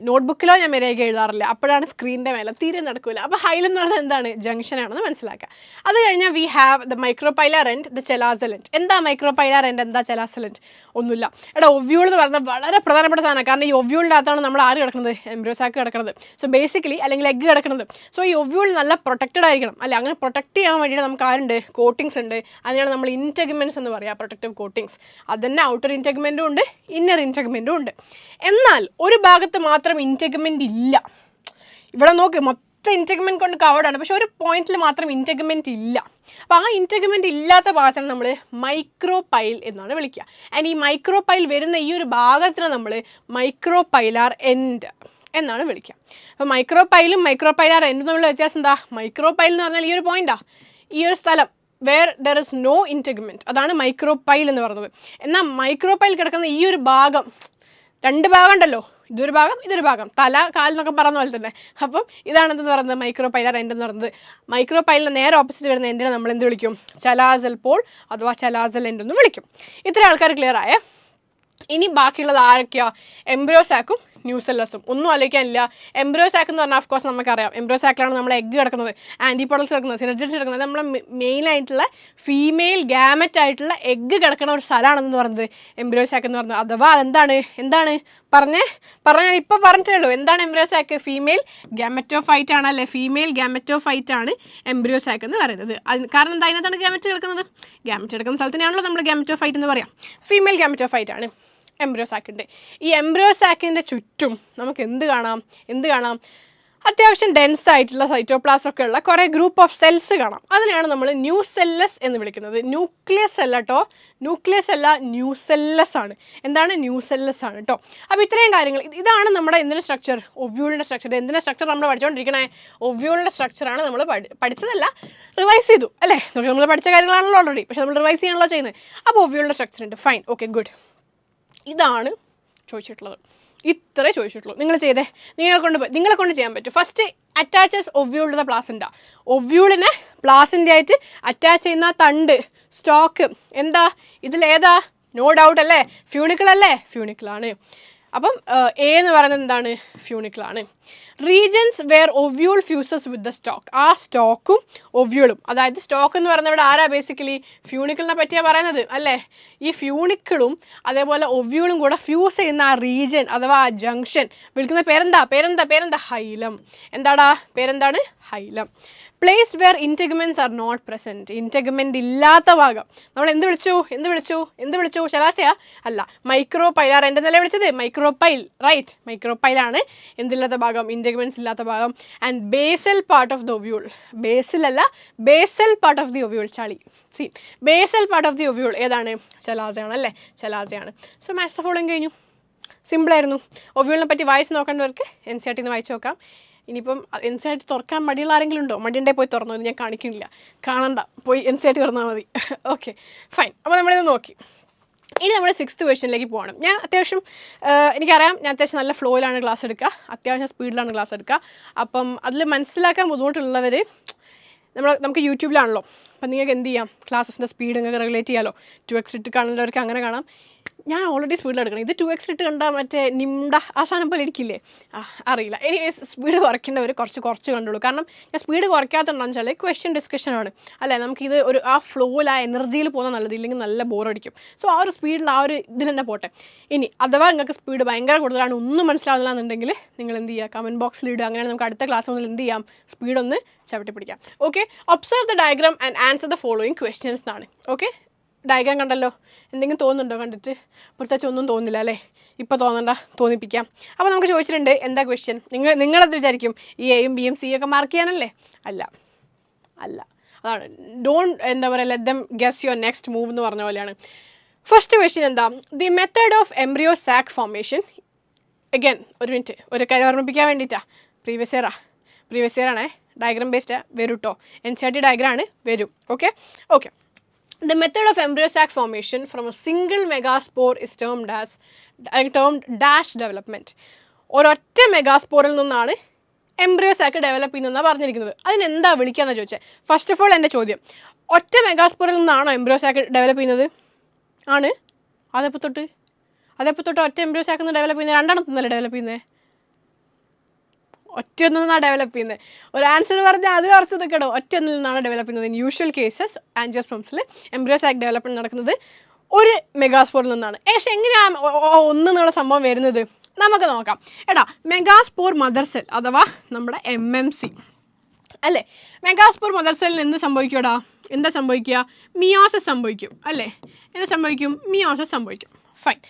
നോട്ട്ബുക്കിലോ ഞാൻ മര്യാദയ്ക്ക് എഴുതാറില്ല, അപ്പോഴാണ് സ്ക്രീനിൻ്റെ മേലെ തീരെ നടക്കില്ല. അപ്പോൾ ഹൈലം എന്ന് പറഞ്ഞാൽ എന്താണ്? ജംഗ്ഷൻ ആണെന്ന് മനസ്സിലാക്കുക. അത് കഴിഞ്ഞാൽ we have the micropylar and the chalazal end. എന്താ മൈക്രോപൈലർ ആൻഡ് എന്താ ചെലാസലൻറ്റ്? ഒന്നുമില്ല. എടാ, ഒവ്യൂൾ എന്ന് പറഞ്ഞാൽ വളരെ പ്രധാനപ്പെട്ട സാധനമാണ്. കാരണം ഈ ഒവ്യൂളിൻ്റെ അകത്താണ് നമ്മൾ ആര് കിടക്കുന്നത്? എംബ്രിയോസാക്ക് കിടക്കുന്നത്. സോ ബേസിക്കലി, അല്ലെങ്കിൽ എഗ്ഗ് കിടക്കുന്നത്. സോ ഈ ഒവ്യൂൾ നല്ല പ്രൊട്ടക്റ്റഡ് ആയിരിക്കണം അല്ലേ? അങ്ങനെ പ്രൊട്ടക്റ്റ് ചെയ്യാൻ വേണ്ടിയിട്ട് നമുക്ക് ആരുണ്ട്? കോട്ടിങ്സ് ഉണ്ട്. അതിനാണ് നമ്മൾ ഇൻറ്റഗ്മെൻറ്റ്സ് എന്ന് പറയുക, പ്രൊട്ടക്റ്റീവ് കോട്ടിങ്സ്. അതുതന്നെ ഔട്ടർ ഇൻറ്റഗ്മെൻറ്റും ഉണ്ട്, ഇന്നർ ഇൻറ്റഗ്മെൻറ്റും ഉണ്ട്. എന്നാൽ ഒരു ഭാഗത്ത് മാത്രം ഇൻറ്റഗ്മെൻ്റ് ഇല്ല. ഇവിടെ നോക്ക്, മൊത്തം ഇൻറ്റഗ്മെൻറ്റ് കൊണ്ട് കവേർഡാണ്, പക്ഷെ ഒരു പോയിന്റിൽ മാത്രം ഇൻറ്റഗ്മെൻറ്റ് ഇല്ല. അപ്പോൾ ആ ഇൻറ്റഗ്മെൻറ്റ് ഇല്ലാത്ത ഭാഗത്താണ് നമ്മൾ മൈക്രോപൈൽ എന്നാണ് വിളിക്കുക. ആൻഡ് ഈ മൈക്രോപൈൽ വരുന്ന ഈ ഒരു ഭാഗത്തിന് നമ്മൾ മൈക്രോപൈലാർ എൻഡ് എന്നാണ് വിളിക്കുക. അപ്പോൾ മൈക്രോപൈലും മൈക്രോപൈലാർ എൻഡും തമ്മിലുള്ള വ്യത്യാസം എന്താ? മൈക്രോപൈൽ എന്ന് പറഞ്ഞാൽ ഈ ഒരു പോയിന്റാ, ഈ ഒരു സ്ഥലം, വേർ ദർ ഇസ് നോ ഇൻറ്റഗ്മെൻറ്റ്, അതാണ് മൈക്രോപൈൽ എന്ന് പറയുന്നത്. എന്നാൽ മൈക്രോപൈൽ കിടക്കുന്ന ഈ ഒരു ഭാഗം, രണ്ട് ഭാഗം ഉണ്ടല്ലോ, ഇതൊരു ഭാഗം ഇതൊരു ഭാഗം, തല കാലെന്നൊക്കെ പറഞ്ഞ പോലെ തന്നെ. അപ്പം ഇതാണെന്ന് പറയുന്നത് മൈക്രോപൈലർ എൻഡ് എന്ന് പറയുന്നത്. മൈക്രോപൈലിന് നേരെ ഓപ്പോസിറ്റ് വരുന്ന എന്തിനെ നമ്മൾ എന്ത് വിളിക്കും? ചലാസൽ പോൾ അഥവാ ചലാസൽ എൻഡ് എന്ന് വിളിക്കും. ഇത്ര ആൾക്കാർ ക്ലിയർ ആയേ? ഇനി ബാക്കിയുള്ളത് ആരൊക്കെയാണ്? എംബ്രിയോസാക്കും ന്യൂസെല്ലസും. ഒന്നും ആലോചിക്കാനില്ല. എംബ്രിയോസാക്ക് എന്ന് പറഞ്ഞാൽ ഓഫ്കോഴ്സ് നമുക്കറിയാം, എംബ്രിയോസാക്കിലാണ് നമ്മൾ എഗ്ഗ് കിടക്കുന്നത്, ആൻറ്റിപോഡൽസ് കിടക്കുന്നത്, സിനർജിഡ്സ് കിടക്കുന്നത്. നമ്മൾ മെയിനായിട്ടുള്ള ഫീമെയിൽ ഗാമറ്റ് ആയിട്ടുള്ള എഗ്ഗ് കിടക്കുന്ന ഒരു സ്ഥലമാണെന്ന് പറയുന്നത് എംബ്രിയോസാക്ക് എന്ന് പറയുന്നത്. അഥവാ എന്താണ് പറഞ്ഞാൽ ഇപ്പോൾ പറഞ്ഞിട്ടേ ഉള്ളൂ. എന്താണ് എംബ്രിയോസാക്ക്? ഫീമെയിൽ ഗാമറ്റോഫൈറ്റ് ആണ് അല്ലേ? ഫീമെയിൽ ഗാമറ്റോഫൈറ്റ് ആണ് എംബ്രിയോസാക്ക് എന്ന് പറയുന്നത്. കാരണം എന്താ? അതിനകത്താണ് ഗാമറ്റ് കിടക്കുന്നത്. ഗാമറ്റ് കിടക്കുന്ന സ്ഥലത്തിനാണല്ലോ നമ്മൾ ഗാമറ്റോഫൈറ്റ് എന്ന് പറയാം. ഫീമെയിൽ ഗാമറ്റോഫൈറ്റ് ആണ് എംബ്രിയോസാക്കിൻ്റെ. ഈ എംബ്രിയോസാക്കിൻ്റെ ചുറ്റും നമുക്ക് എന്ത് കാണാം? അത്യാവശ്യം ഡെൻസ് ആയിട്ടുള്ള സൈറ്റോപ്ലാസം ഒക്കെ ഉള്ള കുറേ ഗ്രൂപ്പ് ഓഫ് സെൽസ് കാണാം. അതിനെയാണ് നമ്മൾ ന്യൂസെല്ലസ് എന്ന് വിളിക്കുന്നത്. ന്യൂക്ലിയസ് അല്ല കേട്ടോ, ന്യൂക്ലിയസ് അല്ല, ന്യൂസെല്ലസ് ആണ്. എന്താണ്? ന്യൂസെല്ലസ് ആണ് കേട്ടോ. അപ്പോൾ ഇത്രയും കാര്യങ്ങൾ, ഇതാണ് നമ്മുടെ എന്തിൻ്റെ സ്ട്രക്ചർ? ഒവ്യൂളിൻ്റെ സ്ട്രക്ചർ. എന്തിൻ്റെ സ്ട്രക്ചർ നമ്മൾ പഠിച്ചുകൊണ്ടിരിക്കണേ? ഒവ്യൂളിൻ്റെ സ്ട്രക്ചറാണ് നമ്മൾ പഠിച്ചതല്ല, റിവൈസ് ചെയ്തു അല്ലേ? നമ്മൾ പഠിച്ച കാര്യങ്ങളാണല്ലോ ഓൾറെഡി, പക്ഷേ നമ്മൾ റിവൈസ് ചെയ്യാനുള്ള ചെയ്യുന്നത്. അപ്പോൾ ഒവ്യൂളിൻ്റെ സ്ട്രക്ചർ ഉണ്ട്. Fine, okay, good. ഇതാണ് ചോദിച്ചിട്ടുള്ളത്, ഇത്രേ ചോദിച്ചിട്ടുള്ളൂ. നിങ്ങൾ ചെയ്തേ, നിങ്ങളെ കൊണ്ട് ചെയ്യാൻ പറ്റും. First attaches ovule to the placenta. ഒവ്യൂളിനെ പ്ലാസൻ്റ ആയിട്ട് അറ്റാച്ച് ചെയ്യുന്ന തണ്ട്, സ്റ്റോക്ക് എന്താ? ഇതിലേതാ? നോ ഡൗട്ട് അല്ലേ? ഫ്യൂണിക്കിൾ അല്ലേ? ഫ്യൂണിക്കിളാണ്. അപ്പം എ എന്ന് പറയുന്നത് എന്താണ്? ഫ്യൂണിക്കിളാണ്. Regions where ovule fuses with the stalk. ആ സ്റ്റോക്കും ഒവ്യൂളും, അതായത് സ്റ്റോക്ക് എന്ന് പറയുന്നത് ഇവിടെ ആരാ? ബേസിക്കലി ഫ്യൂണിക്കിളിനെ പറ്റിയാണ് പറയുന്നത് അല്ലേ? ഈ ഫ്യൂണിക്കിളും അതേപോലെ ഒവ്യൂളും കൂടെ ഫ്യൂസ് ചെയ്യുന്ന ആ റീജൻ അഥവാ ആ ജംഗ്ഷൻ വിളിക്കുന്ന പേരെന്താ? ഹൈലം. എന്താടാ പേരെന്താണ്? Hilum. Place where integuments are not present. Integument ഇല്ലാത്ത ഭാഗം നമ്മൾ എന്ത് വിളിച്ചു? ശരാശയ അല്ല, മൈക്രോപൈലാർ എൻഡെന്നല്ലേ വിളിച്ചത്? Micropyle, right? മൈക്രോപൈലാണ് എന്തില്ലാത്ത ഭാഗം? ഇൻറ്റഗ്മെൻറ്റ്സ് ഇല്ലാത്ത ഭാഗം. And basal part of the ovule. ബേസിലല്ല, basal part of the ovule. Basal part of the ovule ഏതാണ്? ചലാസയാണ് അല്ലേ? ചലാസയാണ്. സോ മാച്ച് ദ ഫോളോയിങ് കഴിഞ്ഞു. സിമ്പിളായിരുന്നു. ഒവ്യൂളിനെ പറ്റി വായിച്ച് നോക്കേണ്ടവർക്ക് NCERT നിന്ന് വായിച്ച് നോക്കാം. ഇനിയിപ്പം NCERT തുറക്കാൻ മടിയുള്ള ആരെങ്കിലും ഉണ്ടോ? മടിയുണ്ടെങ്കിൽ പോയി തുറന്നു, ഞാൻ കാണിക്കുന്നില്ല, കാണണ്ട, പോയി NCERT തുറന്നാൽ മതി. Okay, fine. അപ്പോൾ നമ്മളിത് നോക്കി. ഇനി നമ്മൾ 6th ക്വസ്റ്റ്യനിലേക്ക് പോകണം. ഞാൻ അത്യാവശ്യം എനിക്കറിയാം, ഞാൻ അത്യാവശ്യം നല്ല ഫ്ലോയിലാണ് ക്ലാസ് എടുക്കുക, അത്യാവശ്യം സ്പീഡിലാണ് ക്ലാസ് എടുക്കുക. അപ്പം അതിൽ മനസ്സിലാക്കാൻ ബുദ്ധിമുട്ടുള്ളവർ നമുക്ക് യൂട്യൂബിലാണല്ലോ, അപ്പം നിങ്ങൾക്ക് എന്ത് ചെയ്യാം? ക്ലാസ്സിൻ്റെ സ്പീഡ് നിങ്ങൾക്ക് റെഗുലേറ്റ് ചെയ്യാമല്ലോ. 2x ഇട്ട് കാണുന്നവർക്ക് അങ്ങനെ കാണാം. ഞാൻ ഓൾറെഡി സ്പീഡിൽ എടുക്കണം. ഇത് 2x ഇട്ട് കണ്ടാൽ മറ്റേ നിംഡ ആ സാധനം പോലെ ഇരിക്കില്ലേ? അറിയില്ല. ഇനി സ്പീഡ് കുറയ്ക്കേണ്ടവർ കുറച്ച് കണ്ടുള്ളൂ. കാരണം ഞാൻ സ്പീഡ് കുറയ്ക്കാത്തതുണ്ടെന്ന് വെച്ചാൽ ക്വസ്റ്റ്യൻ ഡിസ്കഷനാണ് അല്ലേ? നമുക്കിത് ഒരു ആ ഫ്ലോയിൽ, ആ എനർജിയിൽ പോകുന്ന നല്ലത്, ഇല്ലെങ്കിൽ നല്ല ബോറടിക്കും. സോ ആ ഒരു സ്പീഡിൽ, ആ ഒരു ഇതിൽ തന്നെ പോട്ടെ. ഇനി അഥവാ നിങ്ങൾക്ക് സ്പീഡ് ഭയങ്കര കൂടുതലാണ്, ഒന്നും മനസ്സിലാവുന്നില്ല എന്നുണ്ടെങ്കിൽ നിങ്ങൾ എന്ത് ചെയ്യുക? കമൻറ്റ് ബോക്സിൽ ഇടുക. അങ്ങനെയാണ് നമുക്ക് അടുത്ത ക്ലാസ് മുതൽ എന്ത് ചെയ്യാം? സ്പീഡൊന്ന് ചവിട്ടി പിടിക്കാം. Okay, observe the diagram and answer the following questions എന്നാണ്. ഓക്കെ, ഡയഗ്രാം കണ്ടല്ലോ, എന്തെങ്കിലും തോന്നുന്നുണ്ടോ? കണ്ടിട്ട് പ്രത്യേകിച്ച് ഒന്നും തോന്നുന്നില്ല അല്ലേ? ഇപ്പോൾ തോന്നിപ്പിക്കാം. അപ്പോൾ നമുക്ക് ചോദിച്ചിട്ടുണ്ട് എന്താ ക്വസ്റ്റ്യൻ? നിങ്ങളത് വിചാരിക്കും ഈ എയും ബിയും സിയും ഒക്കെ മാർക്ക് ചെയ്യാനല്ലേ? അല്ല, അതാണ് എന്താ പറയുക, let them guess your next move എന്ന് പറഞ്ഞ പോലെയാണ്. ഫസ്റ്റ് ക്വസ്റ്റ്യൻ എന്താ? The method of embryo sac formation again ഒരു മിനിറ്റ് ഒരു കാര്യം ഓർമ്മിപ്പിക്കാൻ വേണ്ടിയിട്ടാണ്. പ്രീവിയസ് ഇയർ ആണേ, ഡയഗ്രാം ബേസ്ഡ് വരും കേട്ടോ. NCERT ഡയഗ്രാം ആണ് വരും. Okay. The method of embryo sac formation from a single megaspore is termed dash development. ഒരൊറ്റ മെഗാസ്പോറിൽ നിന്നാണ് എംബ്രിയോ സാക്ക് ഡെവലപ്പ് ചെയ്യുന്നതെന്നാണ് പറഞ്ഞിരിക്കുന്നത്. അതിനെന്താ വിളിക്കാമെന്നാണ് ചോദിച്ചത്. ഫസ്റ്റ് ഓഫ് ഓൾ എൻ്റെ ചോദ്യം, ഒറ്റ മെഗാസ്പോറിൽ നിന്നാണോ എംബ്രിയോ സാക്ക് ഡെവലപ്പ് ചെയ്യുന്നത്? ആണ്. അതെപ്പോൾ തൊട്ട് ഒറ്റ എംബ്രിയോ സാക്കിൽ നിന്ന് ഡെവലപ്പ് ചെയ്യുന്നത്? രണ്ടെണ്ണത്തിൽ ഡെവലപ്പ് ചെയ്യുന്നത്? ഒറ്റയൊന്നിൽ നിന്നാണ് ഡെവലപ്പ് ചെയ്യുന്നത്. ഒരു ആൻസർ പറഞ്ഞാൽ അത് കുറച്ച് നിൽക്കണോ? ഒറ്റയൊന്നിൽ നിന്നാണ് ഡെവലപ്പ് ചെയ്യുന്നത്. ഇൻ യൂഷ്വൽ കേസസ് ആൻജിയോസ്പേംസിൽ എംബ്രിയോ സാക്ക് ഡെവലപ്മെൻറ്റ് നടക്കുന്നത് ഒരു മെഗാസ്പോറിൽ നിന്നാണ്. പക്ഷേ എങ്ങനെയാണ് ഒന്നെന്നുള്ള സംഭവം വരുന്നത്? നമുക്ക് നോക്കാം. എടാ, മെഗാസ്പോർ മദർ സെൽ അഥവാ നമ്മുടെ MMC അല്ലേ, മെഗാസ്പോർ മദർ സെല്ലിന് എന്ത് സംഭവിക്കുമെടാ? എന്താ സംഭവിക്കുക? മിയോസിസ് സംഭവിക്കും അല്ലേ? എന്ത് സംഭവിക്കും? മിയോസിസ് സംഭവിക്കും. ഫൈൻ.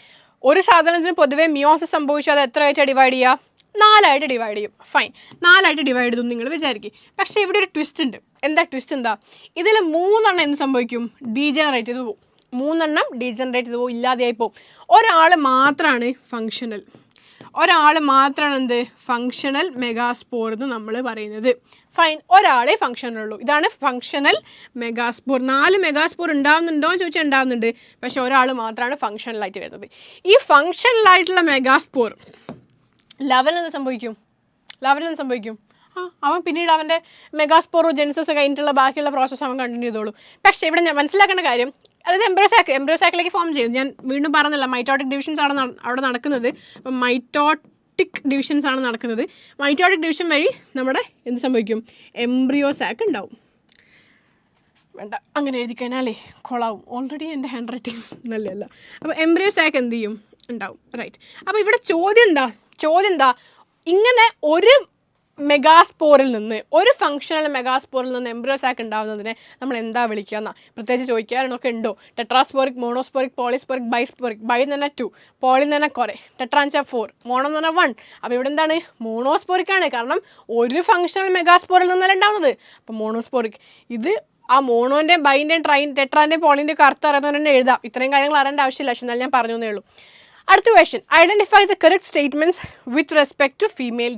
ഒരു സാധനത്തിന് പൊതുവേ മിയോസിസ് സംഭവിച്ചാൽ അത് എത്ര ആയിട്ട് ഡിവൈഡ് ചെയ്യുക? 4 ഡിവൈഡ് ചെയ്യും. ഫൈൻ, 4 ഡിവൈഡ് ചെയ്തു നിങ്ങൾ വിചാരിക്കും. പക്ഷേ ഇവിടെ ഒരു ട്വിസ്റ്റ് ഉണ്ട്. എന്താ ട്വിസ്റ്റ്? ഇതിൽ 3 എന്ത് സംഭവിക്കും? ഡീജനറേറ്റ് ചെയ്ത് പോകും. 3 ഡീജനറേറ്റ് ചെയ്ത് പോകും, ഇല്ലാതെയായി പോകും. ഒരാൾ മാത്രമാണ് ഫങ്ഷണൽ. എന്ത് ഫങ്ഷണൽ മെഗാസ്പോർ എന്ന് നമ്മൾ പറയുന്നത്. ഫൈൻ, ഒരാളെ ഫങ്ഷണൽ ഉള്ളൂ. ഇതാണ് ഫങ്ഷണൽ മെഗാസ്പോർ. 4 മെഗാസ്പോർ ഉണ്ടാവുന്നുണ്ടോ എന്ന് ചോദിച്ചാൽ ഉണ്ടാവുന്നുണ്ട്. പക്ഷെ ഒരാൾ മാത്രമാണ് ഫങ്ഷണലായിട്ട് വരുന്നത്. ഈ ഫങ്ഷണലായിട്ടുള്ള മെഗാസ്പോർ ലെവലെന്ന് സംഭവിക്കും? അവൻ പിന്നീട് അവൻ്റെ മെഗാസ്പോറോജെനിസിസ് കഴിഞ്ഞിട്ടുള്ള ബാക്കിയുള്ള പ്രോസസ്സ് അവൻ കണ്ടിന്യൂ ചെയ്തോളൂ. പക്ഷേ ഇവിടെ ഞാൻ മനസ്സിലാക്കേണ്ട കാര്യം, അതായത് എംബ്രിയോ സാക്കിലേക്ക് ഫോം ചെയ്യും. ഞാൻ വീണ്ടും പറഞ്ഞില്ല, മൈറ്റോട്ടിക് ഡിവിഷൻസ് ആണ് അവിടെ നടക്കുന്നത്. അപ്പം മൈറ്റോട്ടിക് ഡിവിഷൻസ് ആണ് നടക്കുന്നത്. മൈറ്റോട്ടിക് ഡിവിഷൻ വഴി നമ്മുടെ എന്ത് സംഭവിക്കും? എംബ്രിയോ സാക്ക് ഉണ്ടാവും. വേണ്ട, അങ്ങനെ എഴുതി കഴിഞ്ഞാലേ കൊളാവും. ഓൾറെഡി എൻ്റെ ഹാൻഡ് റൈറ്റിംഗ് നല്ലതല്ല. അപ്പോൾ എംബ്രിയോ സാക്ക് എന്ത് ചെയ്യും? ഉണ്ടാവും. റൈറ്റ്. അപ്പോൾ ഇവിടെ ചോദ്യം എന്താ? ഇങ്ങനെ ഒരു മെഗാസ്പോറിൽ നിന്ന്, ഒരു ഫങ്ഷണൽ മെഗാസ്പോറിൽ നിന്ന് എംബ്രിയോ സാക്ക് ഉണ്ടാകുന്നതിനെ നമ്മൾ എന്താ വിളിക്കുക എന്നാ പ്രത്യേകിച്ച് ചോദിക്കാനൊക്കെ ഉണ്ടോ? ടെട്രാസ്പോറിക്, മോണോസ്പോറിക്, പോളിസ്പോറിക്, ബൈസ്പോറിക്. ബൈ എന്ന് പറഞ്ഞാൽ 2, പോളി എന്ന് പറഞ്ഞാൽ കുറേ, ടെട്രാൻച 4, മോണോ എന്ന് പറഞ്ഞാൽ 1. അപ്പോൾ ഇവിടെ എന്താണ്? മോണോസ്പോറിക് ആണ്. കാരണം ഒരു ഫങ്ഷണൽ മെഗാസ്പോറിൽ നിന്നല്ല ഉണ്ടാവുന്നത്. അപ്പോൾ മോണോസ്പോറിക്. ഇത് ആ മോണോൻ്റെയും ബൈൻ്റെയും ടെട്രാൻ്റെയും പോളിൻ്റെയും ഒക്കെ അർത്ഥം അറിയുന്നവർ തന്നെ എഴുതാം. ഇത്രയും കാര്യങ്ങൾ അറിയേണ്ട ആവശ്യമില്ല. പക്ഷെ എന്നാലും ഞാൻ പറഞ്ഞു എന്നേ ഉള്ളൂ. അടുത്ത question, identify the correct statements with respect to female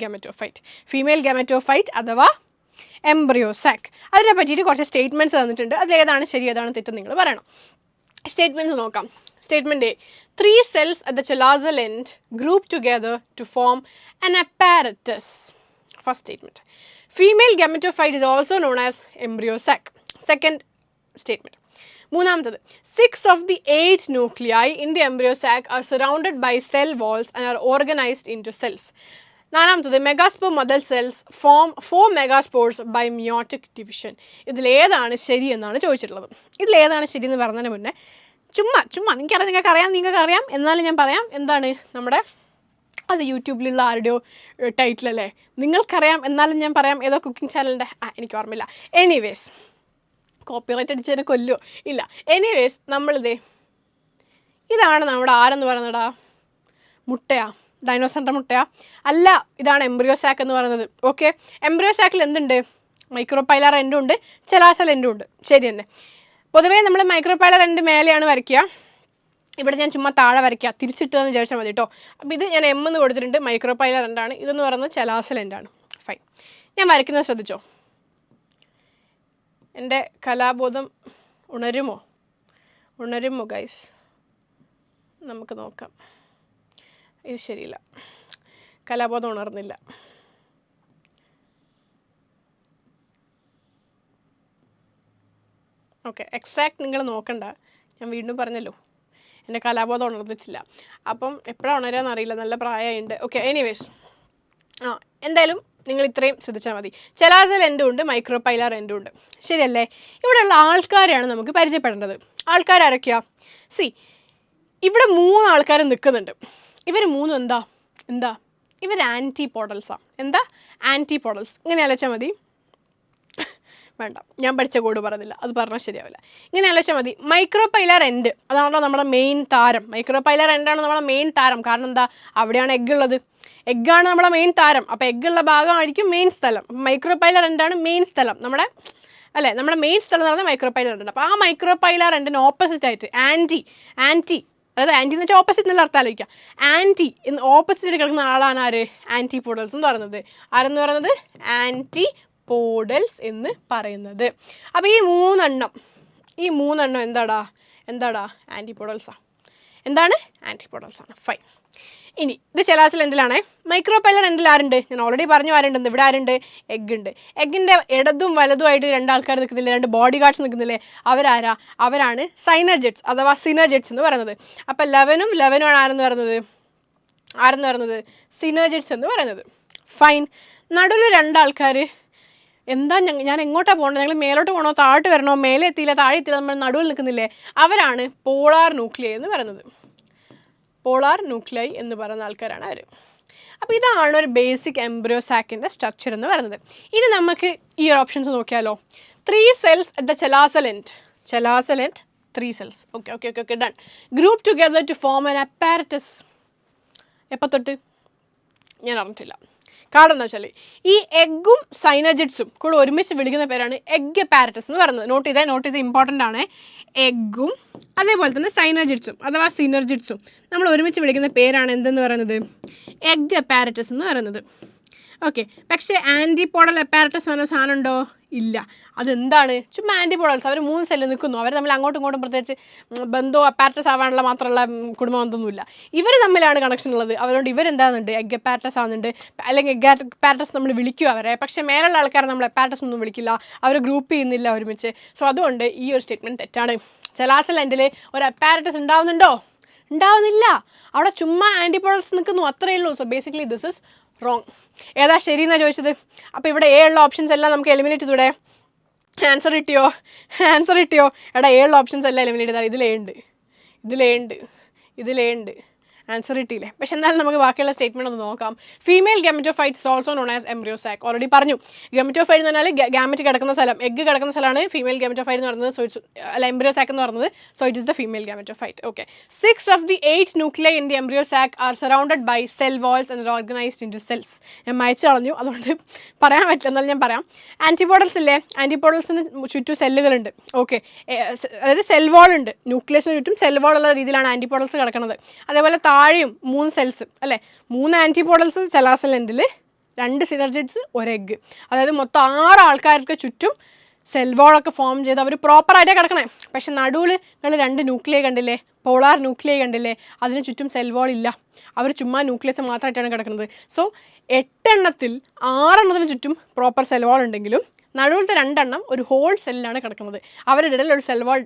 gametophyte അഥവാ എംബ്രിയോ സാക്ക്. അതിനെ പറ്റിയിട്ട് കുറച്ച് സ്റ്റേറ്റ്മെൻറ്റ്സ് തന്നിട്ടുണ്ട്. അതിലേതാണ് ശരി ഏതാണ് തെറ്റ് നിങ്ങൾ പറയണം. സ്റ്റേറ്റ്മെൻറ്റ്സ് നോക്കാം. Statement A, 3 cells at the chalazal end group together to form an apparatus. First statement. Female gametophyte is also known as embryo sac. Second statement. മൂന്നാമത്തത്, 6 of the 8 nuclei in the embryo sac are surrounded by cell walls and are organized into cells. നാലാമത്തത്, megaspore mother cells form 4 megaspores by meiotic division. ഇതിലേതാണ് ശരി എന്നാണ് ചോദിച്ചിട്ടുള്ളത്. ഇതിലേതാണ് ശരി എന്ന് പറഞ്ഞതിന് മുന്നേ ചുമ്മാ നിങ്ങൾക്കറിയാം എന്നാലും ഞാൻ പറയാം. എന്താണ് നമ്മുടെ അത് യൂട്യൂബിലുള്ള ആരുടെയോ ടൈറ്റിലല്ലേ? നിങ്ങൾക്കറിയാം എന്നാലും ഞാൻ പറയാം. ഏതോ കുക്കിംഗ് ചാനലിൻ്റെ, എനിക്ക് ഓർമ്മയില്ല. എനിവേസ്, കോപ്പിറൈറ്റ് അടിച്ചതിനെ കൊല്ലോ ഇല്ല. എനിവേസ്, ഇതാണ് നമ്മുടെ ആരെന്ന് പറയുന്നടാ? മുട്ടയാ? ഡൈനോസറിൻ്റെ മുട്ടയാ? അല്ല, ഇതാണ് എംബ്രിയോ സാക്ക് എന്ന് പറയുന്നത്. ഓക്കെ, എംബ്രിയോ സാക്കിൽ എന്തുണ്ട്? മൈക്രോപൈലർ എൻഡും ഉണ്ട്, ചെലാസൽ എൻഡും ഉണ്ട്. ശരി തന്നെ. പൊതുവേ നമ്മൾ മൈക്രോപൈലർ എൻഡ് മേലെയാണ് വരയ്ക്കുക. ഇവിടെ ഞാൻ ചുമ്മാ താഴെ വരയ്ക്കുക, തിരിച്ചിട്ടെന്ന് വിചാരിച്ചാൽ മതി കേട്ടോ. അപ്പോൾ ഇത് ഞാൻ M എന്ന് കൊടുത്തിട്ടുണ്ട്, മൈക്രോപൈലർ എൻഡാണ്. ഇതെന്ന് പറയുന്നത് ചെലാസൽ എൻഡാണ്. ഫൈൻ, ഞാൻ വരയ്ക്കുന്നത് ശ്രദ്ധിച്ചോ. എൻ്റെ കലാബോധം ഉണരുമോ ഗൈസ്? നമുക്ക് നോക്കാം. ഇത് ശരിയില്ല, കലാബോധം ഉണർന്നില്ല. ഓക്കെ, എക്സാക്ട് നിങ്ങൾ നോക്കണ്ട, ഞാൻ വീണ്ടും പറഞ്ഞല്ലോ എൻ്റെ കലാബോധം ഉണർന്നിട്ടില്ല. അപ്പം എപ്പോഴാണ് ഉണരാന്ന് അറിയില്ല, നല്ല പ്രായമുണ്ട്. ഓക്കെ, എനിവേസ്, എന്തായാലും നിങ്ങൾ ഇത്രയും ശ്രദ്ധിച്ചാൽ മതി. ചെലാസൽ എൻഡും ഉണ്ട്, മൈക്രോപൈലർ എൻഡും ഉണ്ട്. ശരിയല്ലേ? ഇവിടെയുള്ള ആൾക്കാരെയാണ് നമുക്ക് പരിചയപ്പെടേണ്ടത്. ആൾക്കാരൊക്കെയാ? ഇവിടെ 3 ആൾക്കാർ നിൽക്കുന്നുണ്ട്. ഇവർ 3 എന്താ ഇവർ ആൻറ്റിപോഡൽസാണ്. എന്താ? ആൻറ്റിപോഡൽസ്. ഇങ്ങനെ ആലോചിച്ചാൽ മതി. വേണ്ട, ഞാൻ പഠിച്ച കോഡ് പറഞ്ഞില്ല, അത് പറഞ്ഞാൽ ശരിയാവില്ല. ഇങ്ങനെ ആലോചിച്ചാൽ മതി. മൈക്രോപൈലർ എൻഡ് അതാണല്ലോ നമ്മുടെ മെയിൻ താരം. മൈക്രോപൈലർ എൻഡാണ് നമ്മുടെ മെയിൻ താരം. കാരണം എന്താ? അവിടെയാണ് എഗ്ഗ് ഉള്ളത്. എഗ്ഗാണ് നമ്മുടെ മെയിൻ താരം. അപ്പോൾ എഗ്ഗുള്ള ഭാഗമായിരിക്കും മെയിൻ സ്ഥലം. മൈക്രോപൈലർ എൻഡാണ് മെയിൻ സ്ഥലം. നമ്മുടെ മെയിൻ സ്ഥലം എന്ന് പറഞ്ഞാൽ മൈക്രോപൈലർ എൻഡ്. അപ്പോൾ ആ മൈക്രോപൈലർ എൻഡിന് ഓപ്പോസിറ്റ് ആയിട്ട് ആൻറ്റി അതായത് ആൻറ്റി എന്ന് വെച്ചാൽ ഓപ്പോസിറ്റ് എന്നുള്ള അർത്ഥം ആലോചിക്കുക. ആൻറ്റി എന്ന് ഓപ്പോസിറ്റ് കിടക്കുന്ന ആളാണ് ആര്? ആൻറ്റിപോഡൽസ് എന്ന് പറയുന്നത്. ആരെന്ന് പറയുന്നത്? ആൻറ്റിപോഡൽസ് എന്ന് പറയുന്നത്. അപ്പോൾ ഈ മൂന്നെണ്ണം എന്താടാ ആൻറ്റിപോഡൽസാണ്. എന്താണ്? ആൻറ്റിപോഡൽസാണ്. ഫൈൻ. ഇനി ഇത് ചെലാസിൽ എന്തിലാണ്? മൈക്രോപൈലർ എൻഡിൽ ആരുണ്ട്? ഞാൻ ഓൾറെഡി പറഞ്ഞു ആരുണ്ടെന്ന്. ഇവിടെ ആരുണ്ട്? എഗ് ഉണ്ട്. എഗ്ഗിൻ്റെ ഇടതും വലതുമായിട്ട് 2 ആൾക്കാർ നിൽക്കുന്നില്ലേ, 2 ബോഡി ഗാർഡ്സ് നിൽക്കുന്നില്ലേ, അവരാണ് സൈനർജെറ്റ്സ് അഥവാ സിനർജെറ്റ്സ് എന്ന് പറയുന്നത്. അപ്പോൾ 11 ആണ് ആരെന്ന് പറയുന്നത്? സിനർജെറ്റ്സ് എന്ന് പറയുന്നത്. ഫൈൻ. നടുവിൽ 2 ആൾക്കാർ എന്താ ഞാൻ എങ്ങോട്ടാണ് പോകേണ്ടത്? ഞങ്ങൾ മേലോട്ട് പോകണോ താഴോട്ട് വരണോ? മേലെ എത്തിയില്ല താഴെ എത്തിയില്ല, നമ്മൾ നടുവിൽ നിൽക്കുന്നില്ലേ, അവരാണ് പോളാർ ന്യൂക്ലിയൈ എന്ന് പറയുന്നത്. പോളാർ ന്യൂക്ലിയൈ എന്ന് പറയുന്ന ആൾക്കാരാണ് അവർ. അപ്പോൾ ഇതാണ് ഒരു ബേസിക് എംബ്രിയോ സാക്കിൻ്റെ സ്ട്രക്ചർ എന്ന് പറയുന്നത്. ഇനി നമുക്ക് ഈ ഒരു ഓപ്ഷൻസ് നോക്കിയാലോ. 3 cells at the chelacal end. 3 cells. Okay, done. Group together to form an apparatus. എപ്പോൾ തൊട്ട്? ഞാൻ അറിഞ്ഞിട്ടില്ല. കാരണം എന്താ വെച്ചാൽ ഈ എഗ്ഗും സൈനർജെറ്റ്സും കൂടെ ഒരുമിച്ച് വിളിക്കുന്ന പേരാണ് എഗ് അപ്പാരറ്റസ് എന്ന് പറയുന്നത്. നോട്ട് ചെയ്ത് ഇമ്പോർട്ടൻ്റ് ആണ്. എഗ്ഗും അതേപോലെ തന്നെ സൈനർജെറ്റ്സും അഥവാ സിനർജെറ്റ്സും നമ്മൾ ഒരുമിച്ച് വിളിക്കുന്ന പേരാണ് എന്തെന്ന് പറയുന്നത്? എഗ് അപ്പാരറ്റസ് എന്ന് പറയുന്നത്. ഓക്കെ, പക്ഷേ ആൻറ്റിപോഡൽ അപ്പാരറ്റസ് എന്ന സാധനം ഉണ്ടോ? ഇല്ല. അതെന്താണ്? ചുമ്മാ ആൻറ്റിപോഡൽസ്. അവർ 3 സെല്ല് നിൽക്കുന്നു. അവർ തമ്മിൽ അങ്ങോട്ടും ഇങ്ങോട്ടും പ്രത്യേകിച്ച് ബന്ധോ അപ്പാരറ്റസ് ആവാനുള്ള മാത്രമുള്ള കുടുംബബന്ധമൊന്നുമില്ല. ഇവർ തമ്മിലാണ് കണക്ഷൻ ഉള്ളത്. അതുകൊണ്ട് ഇവരെന്താകുന്നുണ്ട്? എഗ് അപ്പാരറ്റസ് ആവുന്നുണ്ട്. അല്ലെങ്കിൽ എഗ് അപ്പാരറ്റസ് നമ്മൾ വിളിക്കും അവരെ. പക്ഷേ മേലുള്ള ആൾക്കാരെ നമ്മൾ അപ്പാരറ്റസ് ഒന്നും വിളിക്കില്ല. അവർ ഗ്രൂപ്പ് ചെയ്യുന്നില്ല ഒരുമിച്ച്. സോ അതുകൊണ്ട് ഈ ഒരു സ്റ്റേറ്റ്മെൻറ്റ് തെറ്റാണ്. ചെലാസൽ എൻഡിൽ ഒരു അപ്പാരറ്റസ് ഉണ്ടാവുന്നുണ്ടോ? ഉണ്ടാവുന്നില്ല. അവിടെ ചുമ്മാ ആൻറ്റിപോഡൽസ് നിൽക്കുന്നു, അത്രയേ ഉള്ളൂ. So basically this is wrong. ഏതാ ശരി എന്നാണ് ചോദിച്ചത്? അപ്പോൾ ഇവിടെ എ ഉള്ള ഓപ്ഷൻസ് എല്ലാം നമുക്ക് എലിമിനേറ്റ് ചെയ്തൂടെ? ആൻസർ കിട്ടിയോ? എടാ എ ഉള്ള ഓപ്ഷൻസ് എല്ലാം എലിമിനേറ്റ് ചെയ്താൽ ഇതിലേ ഉണ്ട്. ആൻസർ കിട്ടിയില്ലേ? പക്ഷെ എന്നാലും നമുക്ക് ബാക്കിയുള്ള സ്റ്റേറ്റ്മെൻറ്റ് ഒന്ന് നോക്കാം. Female gametophyte is also known as embryo sac. Already പറഞ്ഞു. ഗാമറ്റോഫൈറ്റ് എന്ന് പറഞ്ഞാൽ ഗാമറ്റ് കിടക്കുന്ന സ്ഥലം, എഗ്ഗ് കിടക്കുന്ന സ്ഥലമാണ് ഫീമെയിൽ ഗാമറ്റോഫൈറ്റ് എന്ന് പറയുന്നത്. സോ ഇറ്റ്സ് എംബ്രിയോ സാക്ക് എന്ന് പറയുന്നത്. So it is the female gametophyte. Okay. 6 of the 8 nuclei in the embryo sac are surrounded by cell walls and are organized into cells. ഞാൻ മായ്ച്ചു കളഞ്ഞു, അതുകൊണ്ട് പറയാൻ പറ്റില്ല, എന്നാലും ഞാൻ പറയാം. ആൻറ്റിപോഡൽസ് ഇല്ലേ, ആൻറ്റിപോഡൽസിന് ചുറ്റും സെല്ലുകളുണ്ട്. ഓക്കെ, അതായത് സെൽ വാൾ ഉണ്ട്. ന്യൂക്ലിയസിന് ചുറ്റും സെൽ വാൾ ഉള്ള രീതിയിലാണ് ആൻറ്റിപോഡൽസ് കിടക്കുന്നത്. അതേപോലെ താഴെയും 3 സെൽസ് അല്ലേ, 3 ആൻറ്റിപോഡൽസ് ചെലാസൽ എൻഡിൽ, 2 സിനർജെറ്റ്സ്, 1 എഗ്ഗ്. അതായത് മൊത്തം 6 ആൾക്കാർക്ക് ചുറ്റും സെൽ വാളൊക്കെ ഫോം ചെയ്ത് അവർ പ്രോപ്പറായിട്ടേ കിടക്കണേ. പക്ഷെ നടുവിൽ നിങ്ങൾ 2 ന്യൂക്ലിയൈ കണ്ടില്ലേ, പോളാർ ന്യൂക്ലിയൈ കണ്ടില്ലേ, അതിന് ചുറ്റും സെൽ വാൾ ഇല്ല. അവർ ചുമ്മാ ന്യൂക്ലിയസ് മാത്രമായിട്ടാണ് കിടക്കുന്നത്. സോ 8 എണ്ണത്തിൽ 6 എണ്ണത്തിന് ചുറ്റും പ്രോപ്പർ സെൽ വാൾ ഉണ്ടെങ്കിലും നടുവിലത്തെ 2 എണ്ണം ഒരു ഹോൾ സെല്ലിലാണ് കിടക്കുന്നത്. അവരുടെ ഇടയിൽ ഒരു സെൽ വാൾ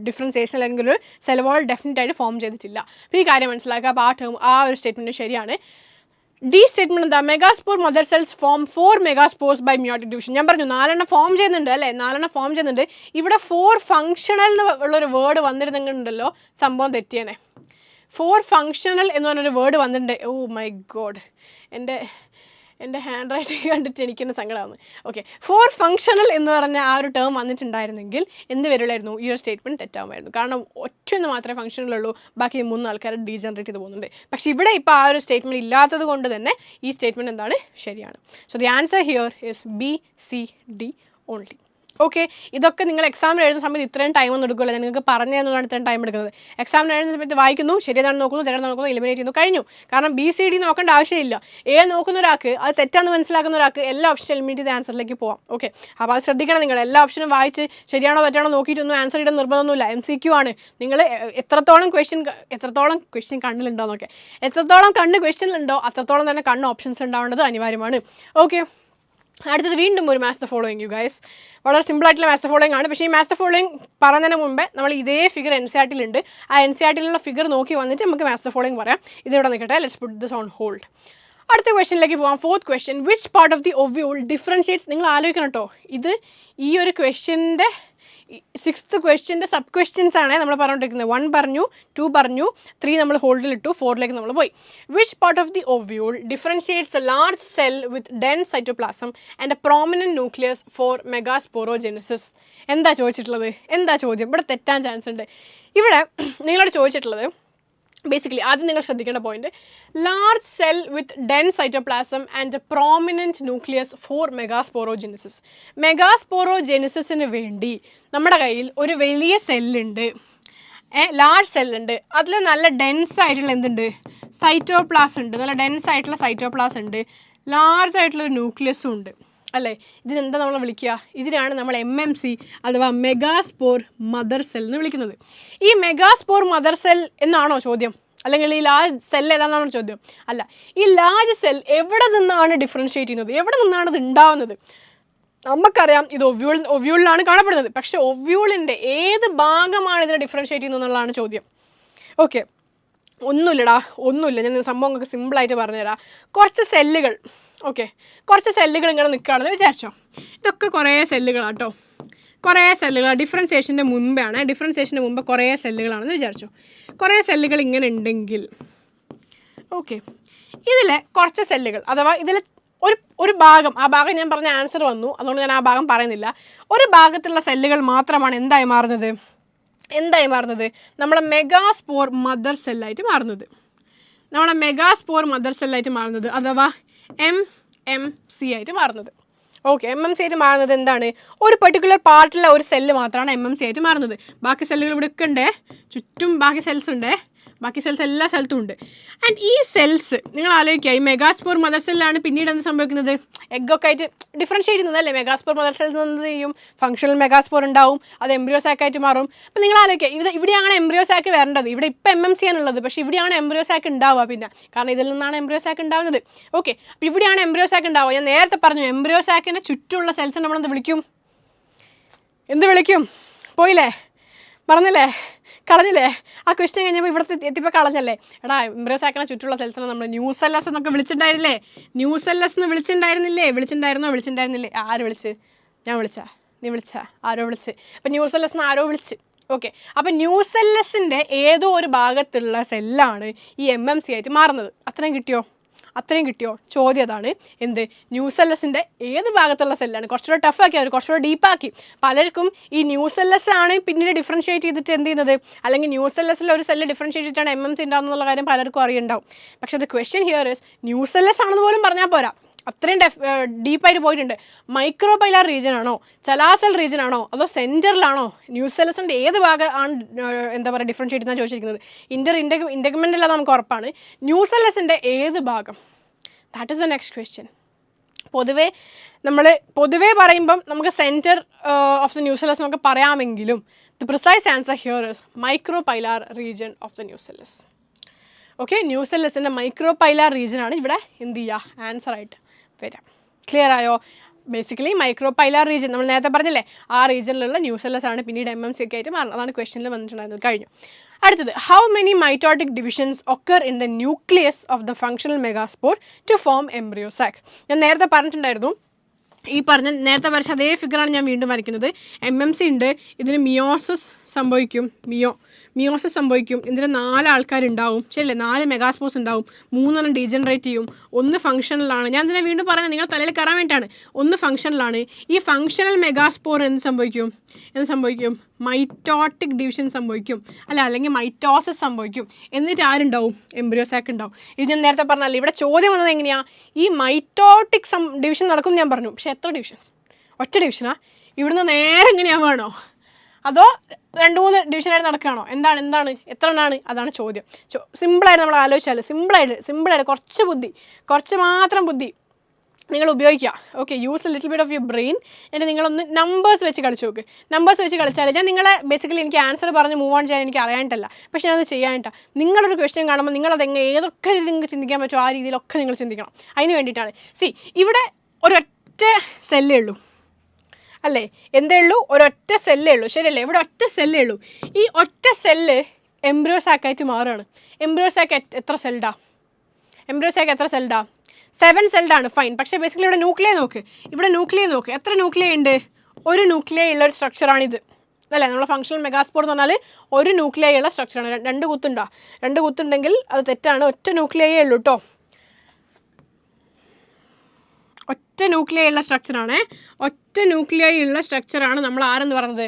ഡിഫറൻസിയേഷൻ അല്ലെങ്കിൽ ഒരു സെൽ വാൾ ഡെഫിനറ്റായിട്ട് ഫോം ചെയ്തിട്ടില്ല. അപ്പോൾ ഈ കാര്യം മനസ്സിലാക്കുക. അപ്പോൾ ആ ഒരു സ്റ്റേറ്റ്മെൻറ്റ് ശരിയാണ്. ഡി സ്റ്റേറ്റ്മെൻറ്റ് എന്താ? Megaspore mother cells form 4 megaspores by meiotic division. ഞാൻ പറഞ്ഞു 4 എണ്ണം ഫോം ചെയ്യുന്നുണ്ട് അല്ലേ, 4 എണ്ണം ഫോം ചെയ്യുന്നുണ്ട്. ഇവിടെ 4 ഫങ്ഷണൽ എന്നുള്ളൊരു വേർഡ് വന്നിരുന്നെങ്കിലുണ്ടല്ലോ സംഭവം തെറ്റിയേനെ. 4 ഫങ്ഷണൽ എന്ന് പറഞ്ഞൊരു വേർഡ് വന്നിട്ടുണ്ട്. ഓ മൈ ഗോഡ്, എൻ്റെ ഹാൻഡ് റൈറ്റിംഗ് കണ്ടിട്ട് എനിക്കെന്നെ സങ്കടമാകുന്നു. ഓക്കെ, 4 ഫങ്ഷണൽ എന്ന് പറഞ്ഞ ആ ഒരു ടേം വന്നിട്ടുണ്ടായിരുന്നെങ്കിൽ എന്ത് വരില്ലായിരുന്നു? ഈ ഒരു സ്റ്റേറ്റ്മെൻറ്റ് തെറ്റാകുമായിരുന്നു. കാരണം ഒറ്റൊന്ന് മാത്രമേ ഫങ്ഷണലുള്ളൂ, ബാക്കി 3 ആൾക്കാർ ഡീജനറേറ്റ് ചെയ്ത് പോകുന്നുണ്ട്. പക്ഷേ ഇവിടെ ഇപ്പോൾ ആ ഒരു സ്റ്റേറ്റ്മെൻറ്റ് ഇല്ലാത്തത് കൊണ്ട് തന്നെ ഈ സ്റ്റേറ്റ്മെൻറ്റ് എന്താണ്? ശരിയാണ്. So the answer here is B, C, D only. Okay, ഇതൊക്കെ നിങ്ങൾ എക്സാമിന് എഴുതുന്ന സമയത്ത് ഇത്രയും ടൈമൊന്നും എടുക്കില്ല. നിങ്ങൾക്ക് പറഞ്ഞു തരുന്നതാണ് ഇത്രയും ടൈം എടുക്കുന്നത്. എക്സാമിന് എഴുതുന്ന സമയത്ത് വായിക്കുന്നു, ശരിയാണെന്ന് നോക്കുന്നു, തെറ്റാണെന്ന് നോക്കുന്നു, എലിമിനേറ്റ് ചെയ്യുന്നു, കഴിഞ്ഞു. കാരണം ബി സി ഡി നോക്കേണ്ട ആവശ്യമില്ല. എ നോക്കുന്ന ഒരാൾക്ക്, അത് തെറ്റാന്ന് മനസ്സിലാക്കുന്ന ഒരാൾക്ക് എല്ലാ ഓപ്ഷനും എലിമിനേറ്റ് ചെയ്ത് ആൻസറിലേക്ക് പോകാം. ഓക്കെ, അപ്പോൾ അത് ശ്രദ്ധിക്കണം. നിങ്ങൾ എല്ലാ ഓപ്ഷനും വായിച്ച് ശരിയാണോ തെറ്റാണോ നോക്കിയിട്ടൊന്നും ആൻസർ ഇടാൻ നിർബന്ധമൊന്നുമില്ല. MCQ ആണ്. നിങ്ങൾ എത്രത്തോളം ക്വസ്റ്റ്യൻ കണ്ണിലുണ്ടോ എന്നൊക്കെ, എത്രത്തോളം കണ്ണ് ക്വസ്റ്റ്യനിലുണ്ടോ അത്രത്തോളം തന്നെ കണ്ണ് ഓപ്ഷൻസ് ഉണ്ടാവേണ്ടത് അനിവാര്യമാണ്. ഓക്കെ, അടുത്തത് വീണ്ടും ഒരു match the following you guys. വളരെ സിമ്പിളായിട്ടുള്ള മാച്ച് ദ ഫോളോയിങ് ആണ്. പക്ഷേ ഈ മാച്ച് ദ ഫോളോയിങ് പറഞ്ഞതിന് മുമ്പേ നമ്മൾ ഇതേ ഫിഗർ NCERT ഉണ്ട്. ആ NCERT ഫിഗർ നോക്കി വന്നിട്ട് നമുക്ക് മാച്ച് ദ ഫോളോയിങ് പറയാം. ഇതിവിടെ നിൽക്കട്ടെ. Let's puttu this on hold. അടുത്ത ക്വസ്റ്റ്യനിലേക്ക് പോകാം. 4th question, which part of the ovule differentiates? നിങ്ങൾ ആലോചിക്കണം കേട്ടോ, ഇത് ഈ ഒരു ക്വസ്റ്റ്യൻ്റെ 6th ക്വസ്റ്റ്യൻ്റെ സബ് ക്വസ്റ്റ്യൻസ് ആണ് നമ്മൾ പറഞ്ഞുകൊണ്ടിരിക്കുന്നത്. 1 പറഞ്ഞു, 2 പറഞ്ഞു, 3 നമ്മൾ ഹോൾഡിലിട്ടു, 4ലേക്ക് നമ്മൾ പോയി. Which part of the ovule differentiates a large cell with dense cytoplasm and a prominent nucleus for megasporogenesis? എന്താ ചോദിച്ചിട്ടുള്ളത്? എന്താ ചോദ്യം? ഇവിടെ തെറ്റാൻ ചാൻസ് ഉണ്ട്. ഇവിടെ നിങ്ങളോട് ചോദിച്ചിട്ടുള്ളത് ബേസിക്കലി ആദ്യം നിങ്ങൾ ശ്രദ്ധിക്കേണ്ട point, large cell with dense cytoplasm and prominent nucleus for megasporogenesis. മെഗാസ്പോറോജെനസിന് വേണ്ടി നമ്മുടെ കയ്യിൽ ഒരു വലിയ സെല്ലുണ്ട്. ലാർജ് സെല്ലുണ്ട്, അതിൽ നല്ല ഡെൻസ് ആയിട്ടുള്ള എന്തുണ്ട്, സൈറ്റോപ്ലാസം ഉണ്ട്, നല്ല ഡെൻസ് ആയിട്ടുള്ള സൈറ്റോപ്ലാസം ഉണ്ട്, ലാർജ് ആയിട്ടുള്ളൊരു ന്യൂക്ലിയസും ഉണ്ട് അല്ലേ. ഇതിനെന്താ നമ്മൾ വിളിക്കുക, ഇതിനാണ് നമ്മൾ MMC അഥവാ മെഗാസ്പോർ മദർ സെൽ എന്ന് വിളിക്കുന്നത്. ഈ മെഗാസ്പോർ മദർ സെൽ എന്നാണോ ചോദ്യം, അല്ലെങ്കിൽ ഈ ലാർജ് സെൽ ഏതാണെന്നാണോ ചോദ്യം? അല്ല, ഈ ലാർജ് സെൽ എവിടെ നിന്നാണ് ഡിഫറൻഷ്യേറ്റ് ചെയ്യുന്നത്, എവിടെ നിന്നാണ് ഇത് ഉണ്ടാവുന്നത്? നമുക്കറിയാം ഇത് ഒവ്യൂളിലാണ് കാണപ്പെടുന്നത്, പക്ഷേ ഒവ്യൂളിൻ്റെ ഏത് ഭാഗമാണ് ഇതിനെ ഡിഫറൻഷ്യേറ്റ് ചെയ്യുന്നത് എന്നുള്ളതാണ് ചോദ്യം. ഓക്കെ, ഒന്നുമില്ലടാ, ഒന്നുമില്ല, ഞാൻ സംഭവങ്ങൾക്ക് സിമ്പിളായിട്ട് പറഞ്ഞുതരാം. കുറച്ച് സെല്ലുകൾ, ഓക്കെ, കുറച്ച് സെല്ലുകൾ ഇങ്ങനെ നിൽക്കുകയാണെന്ന് വിചാരിച്ചോ. ഇതൊക്കെ കുറേ സെല്ലുകളാണ് കേട്ടോ, കുറേ സെല്ലുകൾ ഡിഫറൻസിയേഷൻ്റെ മുമ്പാണ്, ഡിഫറൻസിയേഷൻ്റെ മുമ്പ് കുറേ സെല്ലുകളാണെന്ന് വിചാരിച്ചോ. കുറേ സെല്ലുകൾ ഇങ്ങനെ ഉണ്ടെങ്കിൽ, ഓക്കെ, ഇതിൽ കുറച്ച് സെല്ലുകൾ അഥവാ ഇതിൽ ഒരു ഭാഗം, ആ ഭാഗം ഞാൻ പറഞ്ഞ ആൻസർ വന്നു, അതുകൊണ്ട് ഞാൻ ആ ഭാഗം പറയുന്നില്ല. ഒരു ഭാഗത്തുള്ള സെല്ലുകൾ മാത്രമാണ് എന്തായി മാറുന്നത്, നമ്മുടെ മെഗാസ്പോർ മദർ സെല്ലായിട്ട് മാറുന്നത്, അഥവാ MMC ആയിട്ട് മാറുന്നത്. ഓക്കെ, MMC ആയിട്ട് മാറുന്നത് എന്താണ്, ഒരു പെർട്ടിക്കുലർ പാർട്ടിലെ ഒരു സെല്ല് മാത്രമാണ് MMC ആയിട്ട് മാറുന്നത്. ബാക്കി സെല്ലുകൾ ഇവിടെ ഒക്കെ ഉണ്ട്, ചുറ്റും ബാക്കി സെൽസ് ഉണ്ട്, ബാക്കി സെൽസ് എല്ലാ സ്ഥലത്തും ഉണ്ട്. ആൻഡ് ഈ സെൽസ് നിങ്ങൾ ആലോചിക്കുക, ഈ മെഗാസ്പോർ മദർ സെല്ലാണ് പിന്നീട് എന്ത് സംഭവിക്കുന്നത്, എഗ്ഗൊക്കെ ആയിട്ട് ഡിഫറൻഷ്യേറ്റ് ചെയ്യുന്നത് അല്ലേ. മെഗാസ്പോർ മദർ സെൽസ് എന്ത് ചെയ്യും, ഫങ്ഷണൽ മെഗാസ്പോർ ഉണ്ടാവും, അത് എംബ്രിയോസാക്കായിട്ട് മാറും. അപ്പോൾ നിങ്ങൾ ആലോചിക്കുക, ഇവിടെയാണ് എംബ്രിയോസാക്ക് വരേണ്ടത്, ഇവിടെ ഇപ്പോൾ MMC ആണുള്ളത്, പക്ഷേ ഇവിടെയാണ് എംബ്രിയോസാക്ക് ഉണ്ടാവുക. പിന്നെ കാരണം ഇതിൽ നിന്നാണ് എംബ്രിയോസാക്ക് ഉണ്ടാവുന്നത്. ഓക്കെ, അപ്പോൾ ഇവിടെയാണ് എംബ്രിയോസാക്ക് ഉണ്ടാവുക. ഞാൻ നേരത്തെ പറഞ്ഞു, എംബ്രിയോസാക്കിൻ്റെ ചുറ്റുമുള്ള സെൽസിനെ നമ്മളെന്ത് വിളിക്കും, പോയില്ലേ, പറഞ്ഞില്ലേ, കളഞ്ഞില്ലേ? ആ ക്വസ്റ്റ്യൻ കഴിഞ്ഞപ്പോൾ ഇവിടുത്തെ എത്തിപ്പോൾ കളഞ്ഞല്ലേ. എടാ, എംബ്രിയോസാക്കിനെ ചുറ്റുള്ള സെൽസിനെ നമ്മൾ ന്യൂസെല്ലസ് എന്നൊക്കെ വിളിച്ചിട്ടുണ്ടായിരുന്നില്ലേ, വിളിച്ചിട്ടുണ്ടായിരുന്നില്ലേ? ആര് വിളിച്ച്? ഞാൻ വിളിച്ചാ, നീ വിളിച്ചാ, ആരോ വിളിച്ച്. അപ്പം ന്യൂസെല്ലസ് ആരോ വിളിച്ച്. ഓക്കെ, അപ്പം ന്യൂസെല്ലസിൻ്റെ ഏതോ ഒരു ഭാഗത്തുള്ള സെല്ലാണ് ഈ MMC ആയിട്ട് മാറുന്നത്. അത്രയും കിട്ടിയോ? ചോദ്യം അതാണ്. എന്ത്, ന്യൂസെല്ലസിൻ്റെ ഏത് ഭാഗത്തുള്ള സെല്ലാണ്? കുറച്ചുകൂടെ ടഫാക്കി, അവർ കുറച്ചുകൂടെ ഡീപ്പാക്കി. പലർക്കും ഈ ന്യൂസെല്ലസ് ആണ് പിന്നീട് ഡിഫറൻഷ്യേറ്റ് ചെയ്തിട്ട് എന്ത് ചെയ്യുന്നത്, അല്ലെങ്കിൽ ന്യൂസെല്ലസിൽ ഒരു സെല്ല് ഡിഫറൻഷ്യേറ്റ് ചെയ്തിട്ടാണ് MMC ഉണ്ടാകുന്നുള്ള കാര്യം പലർക്കും അറിയുണ്ടാവും. പക്ഷേ അത് ക്വസ്റ്റ്യൻ ഹിയർ ഇസ്, ന്യൂസെല്ലസ് ആണെന്ന് പോലും പറഞ്ഞാൽ പോരാ, അത്രയും ഡീപ്പായിട്ട് പോയിട്ടുണ്ട്. മൈക്രോപൈലാർ റീജിയൻ ആണോ, ചലാസെൽ റീജിയൻ ആണോ, അതോ സെൻറ്ററിലാണോ, ന്യൂസെല്ലസിൻ്റെ ഏത് ഭാഗം ആണ് എന്താ പറയുക ഡിഫറൻഷ്യേറ്റ് എന്നാണ് ചോദിച്ചിരിക്കുന്നത്. ഇൻ്റർമെൻ്റൽ അത് നമുക്ക് ഉറപ്പാണ്. ന്യൂസെല്ലസിൻ്റെ ഏത് ഭാഗം, that is the next question. പൊതുവേ പറയുമ്പം നമുക്ക് സെൻറ്റർ ഓഫ് ദ ന്യൂസെല്ലസ് നമുക്ക് പറയാമെങ്കിലും the precise answer here is micropylar region of the nucellus. Okay, ന്യൂസെല്ലസിൻ്റെ മൈക്രോപൈലാർ റീജിയനാണ് ഇവിടെ എന്ത് ചെയ്യുക, ആൻസറായിട്ട് വരാം. ക്ലിയർ ആയോ? ബേസിക്കലി മൈക്രോപൈലാർ റീജിയൻ നമ്മൾ നേരത്തെ പറഞ്ഞില്ലേ, ആ റീജിയനിലുള്ള ന്യൂസെല്ലസ് ആണ് പിന്നീട് MMC ഒക്കെ ആയിട്ട് മാറുന്നത്. അതാണ് ക്വസ്റ്റ്യനിൽ വന്നിട്ടുണ്ടായിരുന്നത്. കഴിഞ്ഞു. അടുത്തത്, how many mitotic divisions occur in the nucleus of the functional megaspore to form embryo sac? ഞാൻ നേരത്തെ പറഞ്ഞിട്ടുണ്ടായിരുന്നു, നേരത്തെ വരച്ച അതേ ഫിഗറാണ് ഞാൻ വീണ്ടും വരയ്ക്കുന്നത്. MMC ഉണ്ട്, ഇതിന് മിയോസിസ് സംഭവിക്കും, ഇതിന് 4 ആൾക്കാരുണ്ടാവും, ശരിയല്ലേ, 4 മെഗാസ്പോർസ് ഉണ്ടാവും, 3 ഡീജനറേറ്റ് ചെയ്യും, 1 ഫങ്ഷണലാണ്. ഞാൻ ഇതിനെ വീണ്ടും പറയുന്നത് നിങ്ങൾ തലയിൽ കയറാൻ വേണ്ടിയിട്ടാണ്. 1 ഫങ്ഷണലാണ്. ഈ ഫങ്ഷണൽ മെഗാസ്പോർ എന്ത് സംഭവിക്കും, മൈറ്റോട്ടിക് ഡിവിഷൻ സംഭവിക്കും, അല്ലെങ്കിൽ മൈറ്റോസിസ് സംഭവിക്കും. എന്നിട്ട് ആരുണ്ടാവും, എംബ്രിയോസാക്ക് ഉണ്ടാവും. ഇത് ഞാൻ നേരത്തെ പറഞ്ഞല്ലേ, ഇവിടെ ചോദ്യം വന്നത് എങ്ങനെയാണ്, ഈ മൈറ്റോട്ടിക് ഡിവിഷൻ നടക്കുമെന്ന് ഞാൻ പറഞ്ഞു, പക്ഷേ എത്ര ഡിവിഷൻ? ഒറ്റ ഡിവിഷനാ? ഇവിടുന്ന് നേരെ എങ്ങനെയാണ് വേണോ, അതോ 2-3 ഡിവിഷനായിട്ട് നടക്കുകയാണോ? എന്താണ് എത്ര എണ്ണമാണ്? അതാണ് ചോദ്യം. സിമ്പിളായിട്ട് നമ്മൾ ആലോചിച്ചാൽ, സിമ്പിളായിട്ട് കുറച്ച് മാത്രം ബുദ്ധി നിങ്ങൾ ഉപയോഗിക്കുക. Okay, use A little bit of your brain. എന്നിട്ട് നിങ്ങളൊന്ന് നമ്പേഴ്സ് വെച്ച് കളിച്ച് നോക്ക്. നമ്പേഴ്സ് വെച്ച് കളിച്ചാൽ ഞാൻ നിങ്ങളെ ബേസിക്കലി എനിക്ക് ആൻസർ പറഞ്ഞ് മൂവ് ഓൺ ചെയ്യാൻ എനിക്ക് അറിയാനിട്ടല്ല, പക്ഷേ ഞാനത് ചെയ്യാനിട്ടാണ്. നിങ്ങളൊരു ക്വസ്റ്റ്യൻ കാണുമ്പോൾ നിങ്ങളത് ഏതൊക്കെ രീതി നിങ്ങൾക്ക് ചിന്തിക്കാൻ പറ്റുമോ ആ രീതിയിലൊക്കെ നിങ്ങൾ ചിന്തിക്കണം. അതിന് വേണ്ടിയിട്ടാണ്. ഇവിടെ ഒരൊറ്റ സെല്ലേ ഉള്ളൂ അല്ലേ, എന്തേ ഉള്ളൂ, ഒരൊറ്റ സെല്ലേ ഉള്ളൂ, ശരിയല്ലേ? ഇവിടെ ഒറ്റ സെല്ലേ ഉള്ളൂ. ഈ ഒറ്റ സെല്ല് എംബ്രിയോസാക്കായിട്ട് മാറുകയാണ്. എംബ്രിയോസാക്ക് എത്ര സെൽഡാ? 7 സെൽഡാണ്, ഫൈൻ. പക്ഷേ ബേസിക്കലി ഇവിടെ ന്യൂക്ലിയർ നോക്ക്, എത്ര ന്യൂക്ലിയർ ഉണ്ട്? ഒരു ന്യൂക്ലിയർ ഉള്ള ഒരു സ്ട്രക്ചറാണിത് അല്ലേ. നമ്മളെ ഫങ്ഷണൽ മെഗാസ്പോർ എന്ന് പറഞ്ഞാൽ ഒരു ന്യൂക്ലിയർ ഉള്ള സ്ട്രക്ചറാണ്. 2 കുത്തുണ്ടോ? 2 കുത്തുണ്ടെങ്കിൽ അത് തെറ്റാണ്. ഒറ്റ ന്യൂക്ലിയേ ഉള്ളൂ കേട്ടോ, ഒറ്റ ന്യൂക്ലിയർ ഉള്ള സ്ട്രക്ചറാണ് നമ്മൾ ആരെന്ന് പറയുന്നത്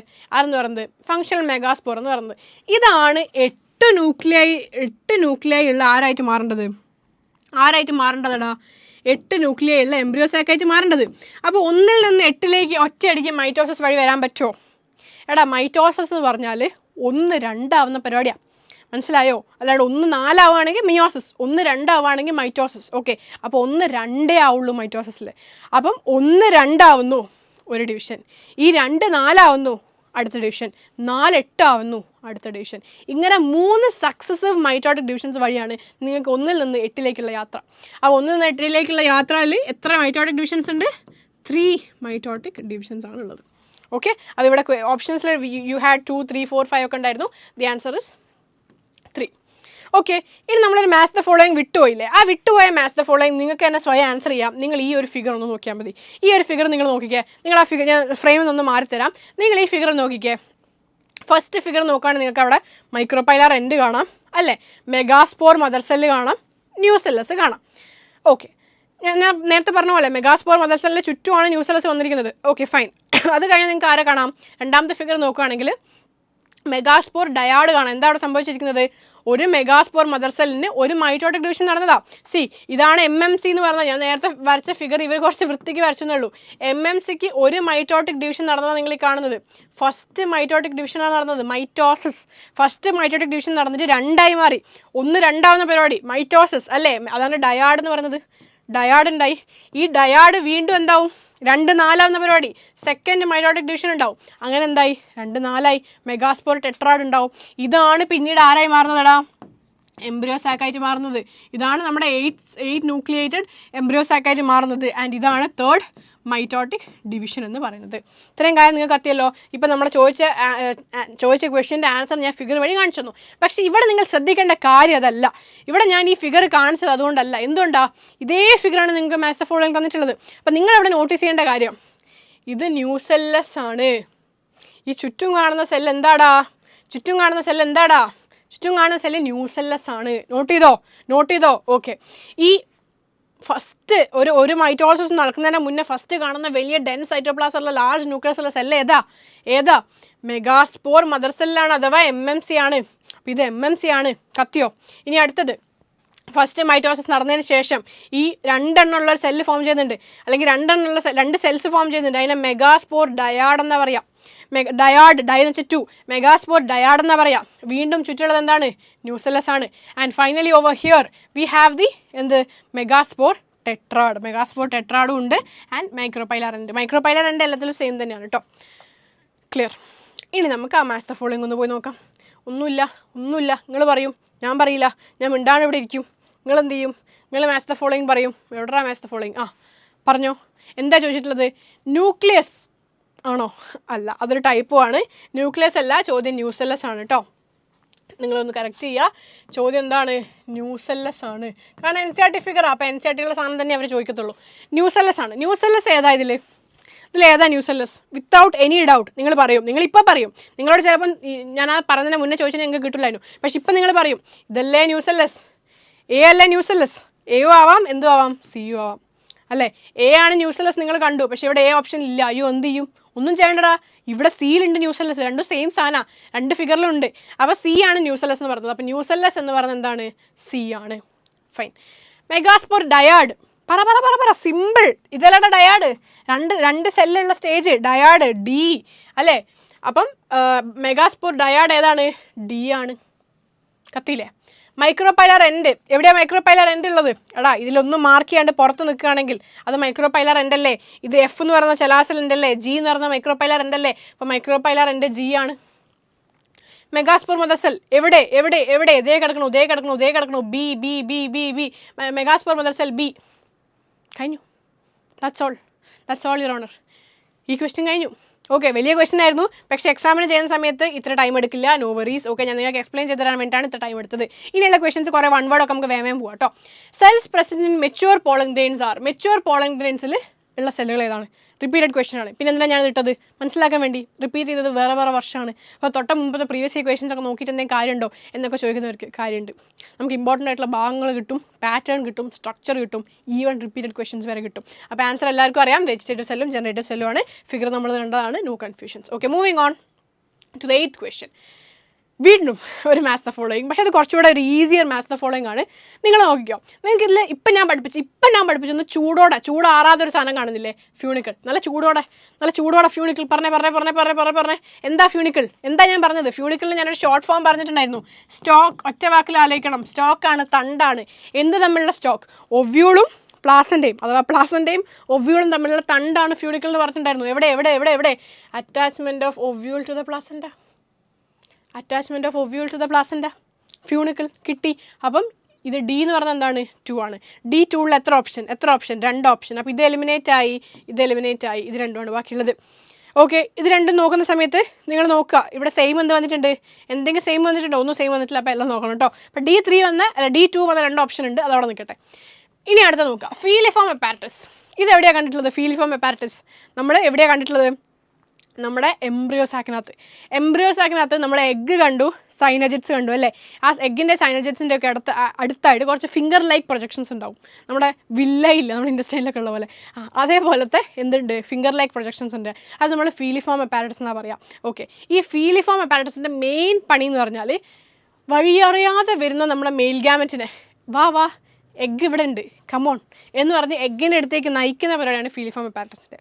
ഫങ്ഷണൽ മെഗാസ്പോർ എന്ന് പറയുന്നത്. ഇതാണ് 8 ന്യൂക്ലിയർ ഉള്ള ആരായിട്ട് മാറേണ്ടതാ? 8 ന്യൂക്ലിയർ ഉള്ള എംബ്രിയോസാക്കായിട്ട് മാറേണ്ടത്. അപ്പോൾ 1 നിന്ന് 8ലേക്ക് ഒറ്റയടിക്ക് മൈറ്റോസിസ് വഴി വരാൻ പറ്റുമോ? മൈറ്റോസിസ് എന്ന് പറഞ്ഞാൽ 1 2 ആവുന്ന പരിപാടിയാണ്. മനസ്സിലായോ? അല്ലാണ്ട് 1 4 ആവുകയാണെങ്കിൽ മിയോസിസ്, 1 2 ആവുകയാണെങ്കിൽ മൈറ്റോസിസ്. ഓക്കെ, അപ്പോൾ 1 2 ആവുള്ളൂ മൈറ്റോസിസിൽ. അപ്പം 1 2 ആവുന്നു ഒരു ഡിവിഷൻ, ഈ 2 4 ആവുന്നു അടുത്ത ഡിവിഷൻ, 4 8 ആവുന്നു അടുത്ത ഡിവിഷൻ. ഇങ്ങനെ 3 സക്സസീവ് മൈറ്റോട്ടിക് ഡിവിഷൻസ് വഴിയാണ് നിങ്ങൾക്ക് 1 നിന്ന് 8 യാത്ര. അപ്പോൾ 1 നിന്ന് 8 യാത്രയിൽ എത്ര മൈറ്റോട്ടിക് ഡിവിഷൻസ് ഉണ്ട്? 3 മൈറ്റോട്ടിക് ഡിവിഷൻസ് ആണുള്ളത്. ഓക്കെ, അപ്പോൾ ഇവിടെ ഓപ്ഷൻസിൽ യു ഹാഡ് 2 3 4 5 ഒക്കെ ഉണ്ടായിരുന്നു. The answer is 3. ഓക്കെ, ഇനി നമ്മളൊരു മാത്സ് ദ ഫോളോയിങ് വിട്ടുപോയില്ലേ? ആ വിട്ടുപോയ മാത്സ് ദ ഫോളോയിങ് നിങ്ങൾക്ക് തന്നെ സ്വയം ആൻസർ ചെയ്യാം. നിങ്ങൾ ഈ ഒരു ഫിഗർ ഒന്ന് നോക്കിയാൽ മതി. ഈ ഒരു ഫിഗർ നിങ്ങൾ നോക്കിക്കേ. നിങ്ങൾ ആ ഫിഗർ ഞാൻ ഫ്രെയിമിൽ നിന്ന് മാറിത്തരാം. നിങ്ങൾ ഈ ഫിഗർ നോക്കിക്കേ. ഫസ്റ്റ് ഫിഗർ നോക്കുകയാണെങ്കിൽ നിങ്ങൾക്ക് അവിടെ മൈക്രോപൈലാർ എൻഡ് കാണാം അല്ലേ, മെഗാസ്പോർ മദർ സെല്ല് കാണാം, ന്യൂസെല്ലസ് കാണാം. ഓക്കെ, ഞാൻ നേരത്തെ പറഞ്ഞ പോലെ മെഗാസ്പോർ മദർ സെല്ലിൻ്റെ ചുറ്റുമാണ് ന്യൂസെല്ലസ് വന്നിരിക്കുന്നത്. Okay fine. അത് കഴിഞ്ഞ് നിങ്ങൾക്ക് ആരെ കാണാം? രണ്ടാമത്തെ ഫിഗർ നോക്കുകയാണെങ്കിൽ മെഗാസ്പോർ ഡയാഡ് കാണാം. എന്താ അവിടെ സംഭവിച്ചിരിക്കുന്നത്? ഒരു മെഗാസ്പോർ മദർ സെല്ലിന് ഒരു മൈറ്റോട്ടിക് ഡിവിഷൻ നടന്നതാ. സി, ഇതാണ് MMC എന്ന് പറഞ്ഞാൽ, ഞാൻ നേരത്തെ വരച്ച ഫിഗർ ഇവർ കുറച്ച് വൃത്തിക്ക് വരച്ചെന്നേ ഉള്ളൂ. MMCക്ക് ഒരു മൈറ്റോട്ടിക് ഡിവിഷൻ നടന്നതാണ് നിങ്ങൾ ഈ കാണുന്നത്. ഫസ്റ്റ് മൈറ്റോട്ടിക് ഡിവിഷനാണ് നടന്നത്, മൈറ്റോസിസ്. ഫസ്റ്റ് മൈറ്റോട്ടിക് ഡിവിഷൻ നടന്നിട്ട് 2 ആയി മാറി. 1 2 ആവുന്ന പരിപാടി മൈറ്റോസിസ് അല്ലേ, അതാണ് ഡയാഡ് എന്ന് പറയുന്നത്. ഡയാഡ് ഉണ്ടായി. ഈ ഡയാഡ് വീണ്ടും എന്താവും? 2 4 ആവുന്ന പരിപാടി, സെക്കൻഡ് മൈറ്റോട്ടിക് ഡിവിഷൻ ഉണ്ടാവും. അങ്ങനെ എന്തായി? 2 4 ആയി, മെഗാസ്പോർ ടെട്രാഡ് ഉണ്ടാവും. ഇതാണ് പിന്നീട് ആരായി മാറുന്നതെടാ? എംബ്രിയോസാക്കായിട്ട് മാറുന്നത്. ഇതാണ് നമ്മുടെ 8 ന്യൂക്ലിയേറ്റഡ് എംബ്രിയോസാക്കായിട്ട് മാറുന്നത്. ആൻഡ് ഇതാണ് 3rd മൈറ്റോട്ടിക് ഡിവിഷൻ എന്ന് പറയുന്നത്. ഇത്രയും കാര്യം നിങ്ങൾക്ക് കത്തിയല്ലോ. ഇപ്പം നമ്മൾ ചോദിച്ച ക്വസ്റ്റ്യൻ്റെ ആൻസർ ഞാൻ ഫിഗർ വഴി കാണിച്ചു തന്നു. പക്ഷേ ഇവിടെ നിങ്ങൾ ശ്രദ്ധിക്കേണ്ട കാര്യം അതല്ല. ഇവിടെ ഞാൻ ഈ ഫിഗർ കാണിച്ചത് അതുകൊണ്ടല്ല. എന്തുകൊണ്ടാണ്? ഇതേ ഫിഗറാണ് നിങ്ങൾക്ക് മാത്സ് ദ ഫോളോയിങ് തന്നിട്ടുള്ളത്. അപ്പം നിങ്ങളവിടെ നോട്ടീസ് ചെയ്യേണ്ട കാര്യം, ഇത് ന്യൂസെല്ലസ് ആണ്. ഈ ചുറ്റും കാണുന്ന സെൽ എന്താടാ? ചുറ്റും കാണുന്ന സെല്ല് ന്യൂസെല്ലസ് ആണ്. നോട്ട് ചെയ്തോ? ഓക്കെ, ഈ ഫസ്റ്റ് ഒരു മൈറ്റോസിസ് നടക്കുന്നതിന് മുന്നേ ഫസ്റ്റ് കാണുന്ന വലിയ ഡെൻസ് സൈറ്റോപ്ലാസം ഉള്ള ലാർജ് ന്യൂക്ലിയസ് ഉള്ള സെല്ല് ഏതാ? മെഗാസ്പോർ മദർ സെല്ലാണ്, അഥവാ MMC ആണ്. അപ്പോൾ ഇത് MMC ആണ്. കത്തിയോ? ഇനി അടുത്തത്, ഫസ്റ്റ് മൈറ്റോസിസ് നടന്നതിന് ശേഷം ഈ 2 എണ്ണമുള്ള സെല്ല് ഫോം ചെയ്യുന്നുണ്ട്, അല്ലെങ്കിൽ 2 സെൽസ് ഫോം ചെയ്യുന്നുണ്ട്. അതിനെ മെഗാസ്പോർ ഡയാഡ് എന്നാ പറയാം. ഡയാഡ് എന്ന് വെച്ചാൽ 2, മെഗാസ്പോർ ഡയാഡ് എന്നാ പറയാം. വീണ്ടും ചുറ്റുള്ളത് എന്താണ്? ന്യൂസെല്ലസ് ആണ്. And finally over here we have the megaspore ടെട്രാഡും ഉണ്ട്. ആൻഡ് മൈക്രോപൈലാർ ഉണ്ട്. എല്ലാത്തിലും സെയിം തന്നെയാണ് കേട്ടോ. ക്ലിയർ? ഇനി നമുക്ക് ആ മാത്സ് ദ ഫോളോയിങ് ഒന്ന് പോയി നോക്കാം. ഒന്നുമില്ല. നിങ്ങൾ പറയും, ഞാൻ പറയില്ല. ഞാൻ മിണ്ടാണ് ഇവിടെ ഇരിക്കും. നിങ്ങൾ എന്ത് ചെയ്യും? നിങ്ങൾ മാത്സ് ദ ഫോളോയിങ് പറയും. എവിടെയാ മാത്സ് ദ ഫോളോയിങ്? പറഞ്ഞോ. എന്താ ചോദിച്ചിട്ടുള്ളത്? ന്യൂക്ലിയസ് ആണോ? അല്ല, അതൊരു ടൈപ്പും ആണ്. ന്യൂക്ലിയസ് അല്ല, ചോദ്യം ന്യൂസെല്ലസ് ആണ് കേട്ടോ. നിങ്ങളൊന്ന് കറക്റ്റ് ചെയ്യുക. ചോദ്യം എന്താണ്? ന്യൂസെല്ലസ് ആണ്. കാരണം NCERT ഫിഗറാണ്. അപ്പോൾ NCERTയുള്ള സാധനം തന്നെ അവർ ചോദിക്കത്തുള്ളൂ. ന്യൂസെല്ലസ് ആണ്. ന്യൂസെല്ലസ് ഏതാ ഇതിലേതാ ന്യൂസെല്ലസ്? വിത്തൗട്ട് എനി ഡൗട്ട് നിങ്ങൾ പറയും. നിങ്ങളിപ്പോൾ പറയും. നിങ്ങളോട് ചിലപ്പം ഞാൻ ആ പറഞ്ഞതിന് മുന്നേ ചോദിച്ചാൽ നിങ്ങൾക്ക് കിട്ടില്ലായിരുന്നു. പക്ഷെ ഇപ്പം നിങ്ങൾ പറയും, ഇതല്ലേ ന്യൂസെല്ലസ്? A അല്ലേ ന്യൂസെല്ലസ്? എയോ ആവാം, എന്തും ആവാം, സിയും ആവാം അല്ലേ? A ആണ് ന്യൂസെല്ലസ് നിങ്ങൾ കണ്ടു. പക്ഷെ ഇവിടെ A ഓപ്ഷൻ ഇല്ല. അയ്യോ, എന്ത് ചെയ്യും? ഒന്നും ചെയ്യേണ്ടടാ. ഇവിടെ സിയിലുണ്ട് ന്യൂസെല്ലസ്. രണ്ടും സെയിം സാധനമാണ്, 2 ഫിഗറിലുണ്ട്. അപ്പോൾ C ആണ് ന്യൂസെല്ലസ് എന്ന് പറയുന്നത്. അപ്പോൾ ന്യൂസെല്ലസ് എന്ന് പറയുന്നത് എന്താണ്? C ആണ്. ഫൈൻ. Megaspore dyad. പറ സിമ്പിൾ. ഇതല്ലടാ ഡയാഡ്. 2 സെല്ലുള്ള സ്റ്റേജ് ഡയാഡ് D അല്ലേ? അപ്പം മെഗാസ്പോർ ഡയാഡ് ഏതാണ്? D ആണ്. കത്തിയില്ലേ? മൈക്രോപൈലാർ എൻഡ് എവിടെയാണ്? മൈക്രോപൈലാർ എൻഡ് ഉള്ളത് എടാ ഇതിലൊന്നും മാർക്ക് ചെയ്യാണ്ട് പുറത്ത് നിൽക്കുകയാണെങ്കിൽ അത് മൈക്രോപൈലാർ എൻഡ് അല്ലേ? ഇത് F എന്ന് പറയുന്ന ചെലാസൽ എൻഡ് അല്ലേ? G എന്ന് പറയുന്ന മൈക്രോപൈലാർ എൻഡ് അല്ലേ? അപ്പോൾ മൈക്രോപൈലാർ എൻഡ് G ആണ്. മെഗാസ്പോർ മദർ സെൽ എവിടെ? ഇതേ കിടക്കണു. B. Megaspore mother cell B. കഴിഞ്ഞു. That's all your honour. ഈ ക്വസ്റ്റ്യൻ കഴിഞ്ഞു. ഓക്കെ, വലിയ ക്വസ്റ്റ്യൻ ആയിരുന്നു. പക്ഷേ എക്സാമിന് ചെയ്യുന്ന സമയത്ത് ഇത്ര ടൈം എടുക്കില്ല. No worries. ഓക്കെ, ഞാൻ നിങ്ങൾക്ക് എക്സ്പ്ലെയിൻ ചെയ്ത് തരാൻ വേണ്ടിയിട്ടാണ് ഇത്ര ടൈം എടുത്തത്. ഇനിയുള്ള ക്വസ്റ്റ്യൻസ് കുറേ 1 വേർഡൊക്കെ നമുക്ക് വേഗം പോകാം കേട്ടോ. Cells present in mature pollen grains are. Mature pollen ഗ്രെയിൻസിൽ ഉള്ള സെല്ലുകൾ ഏതാണ്? റിപ്പീറ്റഡ് ക്വസ്റ്റ്യൻ ആണ്. പിന്നെ എന്തിനാണ് ഞാൻ ഇട്ടത്? മനസ്സിലാക്കാൻ വേണ്ടി. റിപ്പീറ്റ് ചെയ്തത് വേറെ വർഷമാണ്. അപ്പോൾ തൊട്ട മുമ്പത്തെ പ്രീവിയസ് ക്വസ്റ്റ്യൻസ് ഒക്കെ നോക്കിയിട്ട് എന്തെങ്കിലും കാര്യമുണ്ടോ എന്നൊക്കെ ചോദിക്കുന്നവർക്ക് കാര്യമുണ്ട്. നമുക്ക് ഇമ്പോർട്ടൻ്റ് ആയിട്ടുള്ള ഭാഗങ്ങൾ കിട്ടും, പാറ്റേൺ കിട്ടും, സ്ട്രക്ചർ കിട്ടും, ഈവൻ റിപ്പീറ്റഡ് ക്വസ്റ്റ്യൻസ് വരെ കിട്ടും. അപ്പോൾ ആൻസർ എല്ലാവർക്കും അറിയാം. വെജിറ്റേറ്റീവ് സെല്ലും ജനറേറ്റീവ് സെല്ലും ആണ്. ഫിഗർ നമ്മൾ കണ്ടതാണ്. No confusions. Okay, moving on to the 8th question. വീണ്ടും ഒരു മാത്സ് ദ ഫോളോയിങ്. പക്ഷേ അത് കുറച്ചുകൂടെ ഒരു ഈസിയർ മാത്സ് ദ ഫോളോയിങ് ആണ്. നിങ്ങൾ നോക്കിക്കോ, നിങ്ങൾക്ക് ഇതിൽ ഇപ്പം ഞാൻ പഠിപ്പിച്ചൊന്ന് ചൂടാറാതെ ഒരു സാധനം കാണുന്നില്ലേ? ഫ്യൂണിക്കിൾ. നല്ല ചൂടോടെ ഫ്യൂണിക്കിൾ. പറഞ്ഞേ എന്താ ഫ്യൂണിക്കിൾ? എന്താ ഞാൻ പറഞ്ഞത്? ഫ്യൂണിക്കിളിൽ ഞാനൊരു ഷോർട്ട് ഫോം പറഞ്ഞിട്ടുണ്ടായിരുന്നു. സ്റ്റോക്ക്, ഒറ്റ വാക്കിൽ ആലോചിക്കണം. സ്റ്റോക്കാണ്, തണ്ടാണ്. എന്ത് തമ്മിലുള്ള സ്റ്റോക്ക്? ഒവ്യൂളും പ്ലാസൻ്റെയും, അഥവാ പ്ലാസൻ്റെയും ഒവ്യൂളും തമ്മിലുള്ള തണ്ടാണ് ഫ്യൂണിക്കിൾ എന്ന് പറഞ്ഞിട്ടുണ്ടായിരുന്നു. എവിടെ? Attachment of ovule to the placenta. Attachment of ovule to the placenta, funicle കിട്ടി. അപ്പം ഇത് ഡി എന്ന് പറഞ്ഞാൽ എന്താണ്? 2 ആണ്. ഡി 2ൽ എത്ര ഓപ്ഷൻ? 2 ഓപ്ഷൻ. അപ്പോൾ ഇത് എലിമിനേറ്റ് ആയി, ഇത് രണ്ടുമാണ് ബാക്കിയുള്ളത്. ഓക്കെ, ഇത് രണ്ടും നോക്കുന്ന സമയത്ത് നിങ്ങൾ നോക്കുക, ഇവിടെ സെയിം എന്ത് വന്നിട്ടുണ്ട്? എന്തെങ്കിലും സെയിം വന്നിട്ടുണ്ടോ? ഒന്നും സെയിം വന്നിട്ടില്ല. അപ്പോൾ എല്ലാം നോക്കണം കേട്ടോ. അപ്പോൾ D2 വന്ന 2 ഓപ്ഷൻ ഉണ്ട്, അതവിടെ നിൽക്കട്ടെ. ഇനി അടുത്ത നോക്കുക, ഫീലിഫോം അപ്പാരറ്റസ്. ഇത് എവിടെയാണ് കണ്ടിട്ടുള്ളത്? ഫീലിഫോം അപ്പാരറ്റസ് നമ്മൾ എവിടെയാണ് കണ്ടിട്ടുള്ളത്? നമ്മുടെ എംബ്രിയോസാക്കിനകത്ത് നമ്മൾ എഗ്ഗ് കണ്ടു, സൈനജറ്റ്സ് കണ്ടു അല്ലേ? ആ എഗ്ഗിൻ്റെ സൈനജറ്റ്സിൻ്റെ ഒക്കെ അടുത്തായിട്ട് കുറച്ച് ഫിംഗർ ലൈക്ക് പ്രൊജക്ഷൻസ് ഉണ്ടാവും. നമ്മുടെ വില്ലയില്ല, നമ്മുടെ ഇൻഡസ്ട്രിയിലൊക്കെ ഉള്ള പോലെ അതേപോലത്തെ എന്തുണ്ട്? ഫിംഗർ ലൈക്ക് പ്രൊജക്ഷൻസ് ഉണ്ട്. അത് നമ്മൾ ഫീലിഫോം അപ്പാരറ്റസ് എന്നാണ് പറയുക. ഓക്കെ, ഈ ഫീലിഫോം അപ്പാരറ്റസിൻ്റെ മെയിൻ പണി എന്ന് പറഞ്ഞാൽ വഴിയറിയാതെ വരുന്ന നമ്മുടെ മെയിൽ ഗാമറ്റിനെ വാ എഗ്ഗ് ഇവിടെ ഉണ്ട്, കമോൺ എന്ന് പറഞ്ഞ് എഗ്ഗിൻ്റെ അടുത്തേക്ക് നയിക്കുന്ന പരിപാടിയാണ് ഫീലിഫോം അപ്പാരറ്റസിൻ്റെ.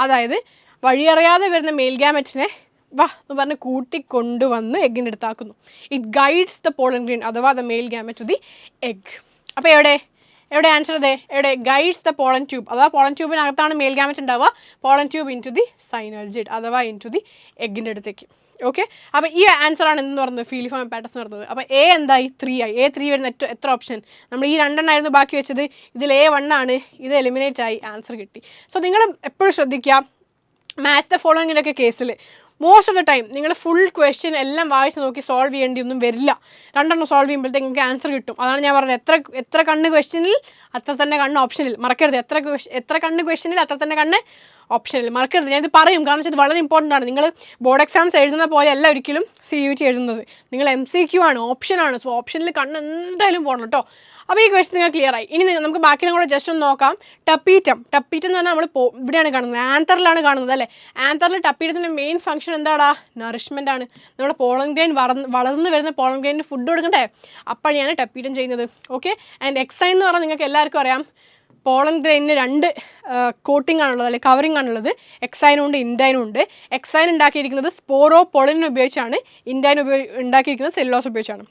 അതായത് വഴിയറിയാതെ വരുന്ന മെയിൽ ഗാമറ്റിനെ വാ എന്ന് പറഞ്ഞ് കൂട്ടിക്കൊണ്ടുവന്ന് എഗ്ഗിൻ്റെ അടുത്താക്കുന്നു. It guides the pollen grain അഥവാ the male gamete to the egg. അപ്പോൾ എവിടെ ആൻസർ? എവിടെ? ഗൈഡ്സ് ദ പോളൻ ട്യൂബ്, അഥവാ പോളൻ ട്യൂബിനകത്താണ് മെയിൽ ഗാമറ്റ് ഉണ്ടാവുക. Pollen tube into the synergid അഥവാ ഇൻ ടു ദി എഗ്ഗിൻ്റെ അടുത്തേക്ക്. ഓക്കെ, അപ്പോൾ ഈ ആൻസറാണ് എന്ന് പറയുന്നത് ഫീലിഫോം അപ്പാരറ്റസ് എന്ന് പറയുന്നത്. അപ്പോൾ എ എന്തായി? 3 ആയി. A3 വരുന്ന എത്ര ഓപ്ഷൻ? നമ്മൾ ഈ 2 ആയിരുന്നു ബാക്കി വെച്ചത്. ഇതിൽ A1 ആണ്, ഇത് എലിമിനേറ്റ് ആയി, ആൻസർ കിട്ടി. സോ നിങ്ങൾ എപ്പോഴും ശ്രദ്ധിക്കുക, മാത്സ് ദ ഫോളോയിങ്ങിൻ്റെയൊക്കെ കേസിൽ മോസ്റ്റ് ഓഫ് ദ ടൈം നിങ്ങൾ ഫുൾ ക്വസ്റ്റ്യൻ എല്ലാം വായിച്ച് നോക്കി സോൾവ് ചെയ്യേണ്ടിയൊന്നും വരില്ല. 2 സോൾവ് ചെയ്യുമ്പോഴത്തേക്ക് നിങ്ങൾക്ക് ആൻസർ കിട്ടും. അതാണ് ഞാൻ പറഞ്ഞത്, എത്ര കണ്ണ് ക്വസ്റ്റ്യനിൽ അത്ര തന്നെ കണ്ണ് ഓപ്ഷനിൽ. മറക്കരുത്, എത്ര കണ്ണ് ക്വസ്റ്റ്യനിൽ അത്ര തന്നെ കണ്ണ് ഓപ്ഷനിൽ. മറക്കരുത്, ഞാനിത് പറയും, കാരണം വെച്ചാൽ ഇത് വളരെ ഇമ്പോർട്ടൻ്റ് ആണ്. നിങ്ങൾ ബോർഡ് എക്സാംസ് എഴുതുന്ന പോലെ അല്ല ഒരിക്കലും CUT എഴുതുന്നത്. നിങ്ങൾ MCQ ആണ്, ഓപ്ഷനാണ്. സോ ഓപ്ഷനിൽ കണ്ണ് എന്തായാലും പോകണം കേട്ടോ. അപ്പോൾ ഈ ക്വസ്റ്റ്യൻ നിങ്ങൾ ക്ലിയർ ആയി. ഇനി നമുക്ക് ബാക്കിയും കൂടെ ജസ്റ്റ് ഒന്ന് നോക്കാം. ടപ്പീറ്റം എന്ന് പറഞ്ഞാൽ നമ്മൾ ഇവിടെയാണ് കാണുന്നത്, ആന്തറിലാണ് കാണുന്നത് അല്ലേ? ആന്തറിൽ ടപ്പീറ്റത്തിൻ്റെ മെയിൻ ഫംഗ്ഷൻ എന്താടാ? നറിഷ്മെൻ്റ് ആണ്. നമ്മുടെ പോളൻ ഗ്രെയിൻ വളർന്ന് വരുന്ന പോളൻ ഗ്രെയിനിന് ഫുഡ് കൊടുക്കണ്ടേ? അപ്പോഴാണ് ടപ്പീറ്റം ചെയ്യുന്നത്. ഓക്കെ, ആൻഡ് എക്സൈൻ എന്ന് പറഞ്ഞാൽ നിങ്ങൾക്ക് എല്ലാവർക്കും അറിയാം, പോളൻ ഗ്രെയിനിന് 2 കോട്ടിംഗ് ആണുള്ളത്, അല്ലെങ്കിൽ കവറിംഗ് ആണുള്ളത്. എക്സൈനും ഉണ്ട്, ഇൻഡൈനും ഉണ്ട്. എക്സൈൻ ഉണ്ടാക്കിയിരിക്കുന്നത് സ്പോറോ പൊളിൻ ഉപയോഗിച്ചാണ്, ഇൻഡൈൻ ഉണ്ടാക്കിയിരിക്കുന്നത് സെല്ലോസ് ഉപയോഗിച്ചാണ്.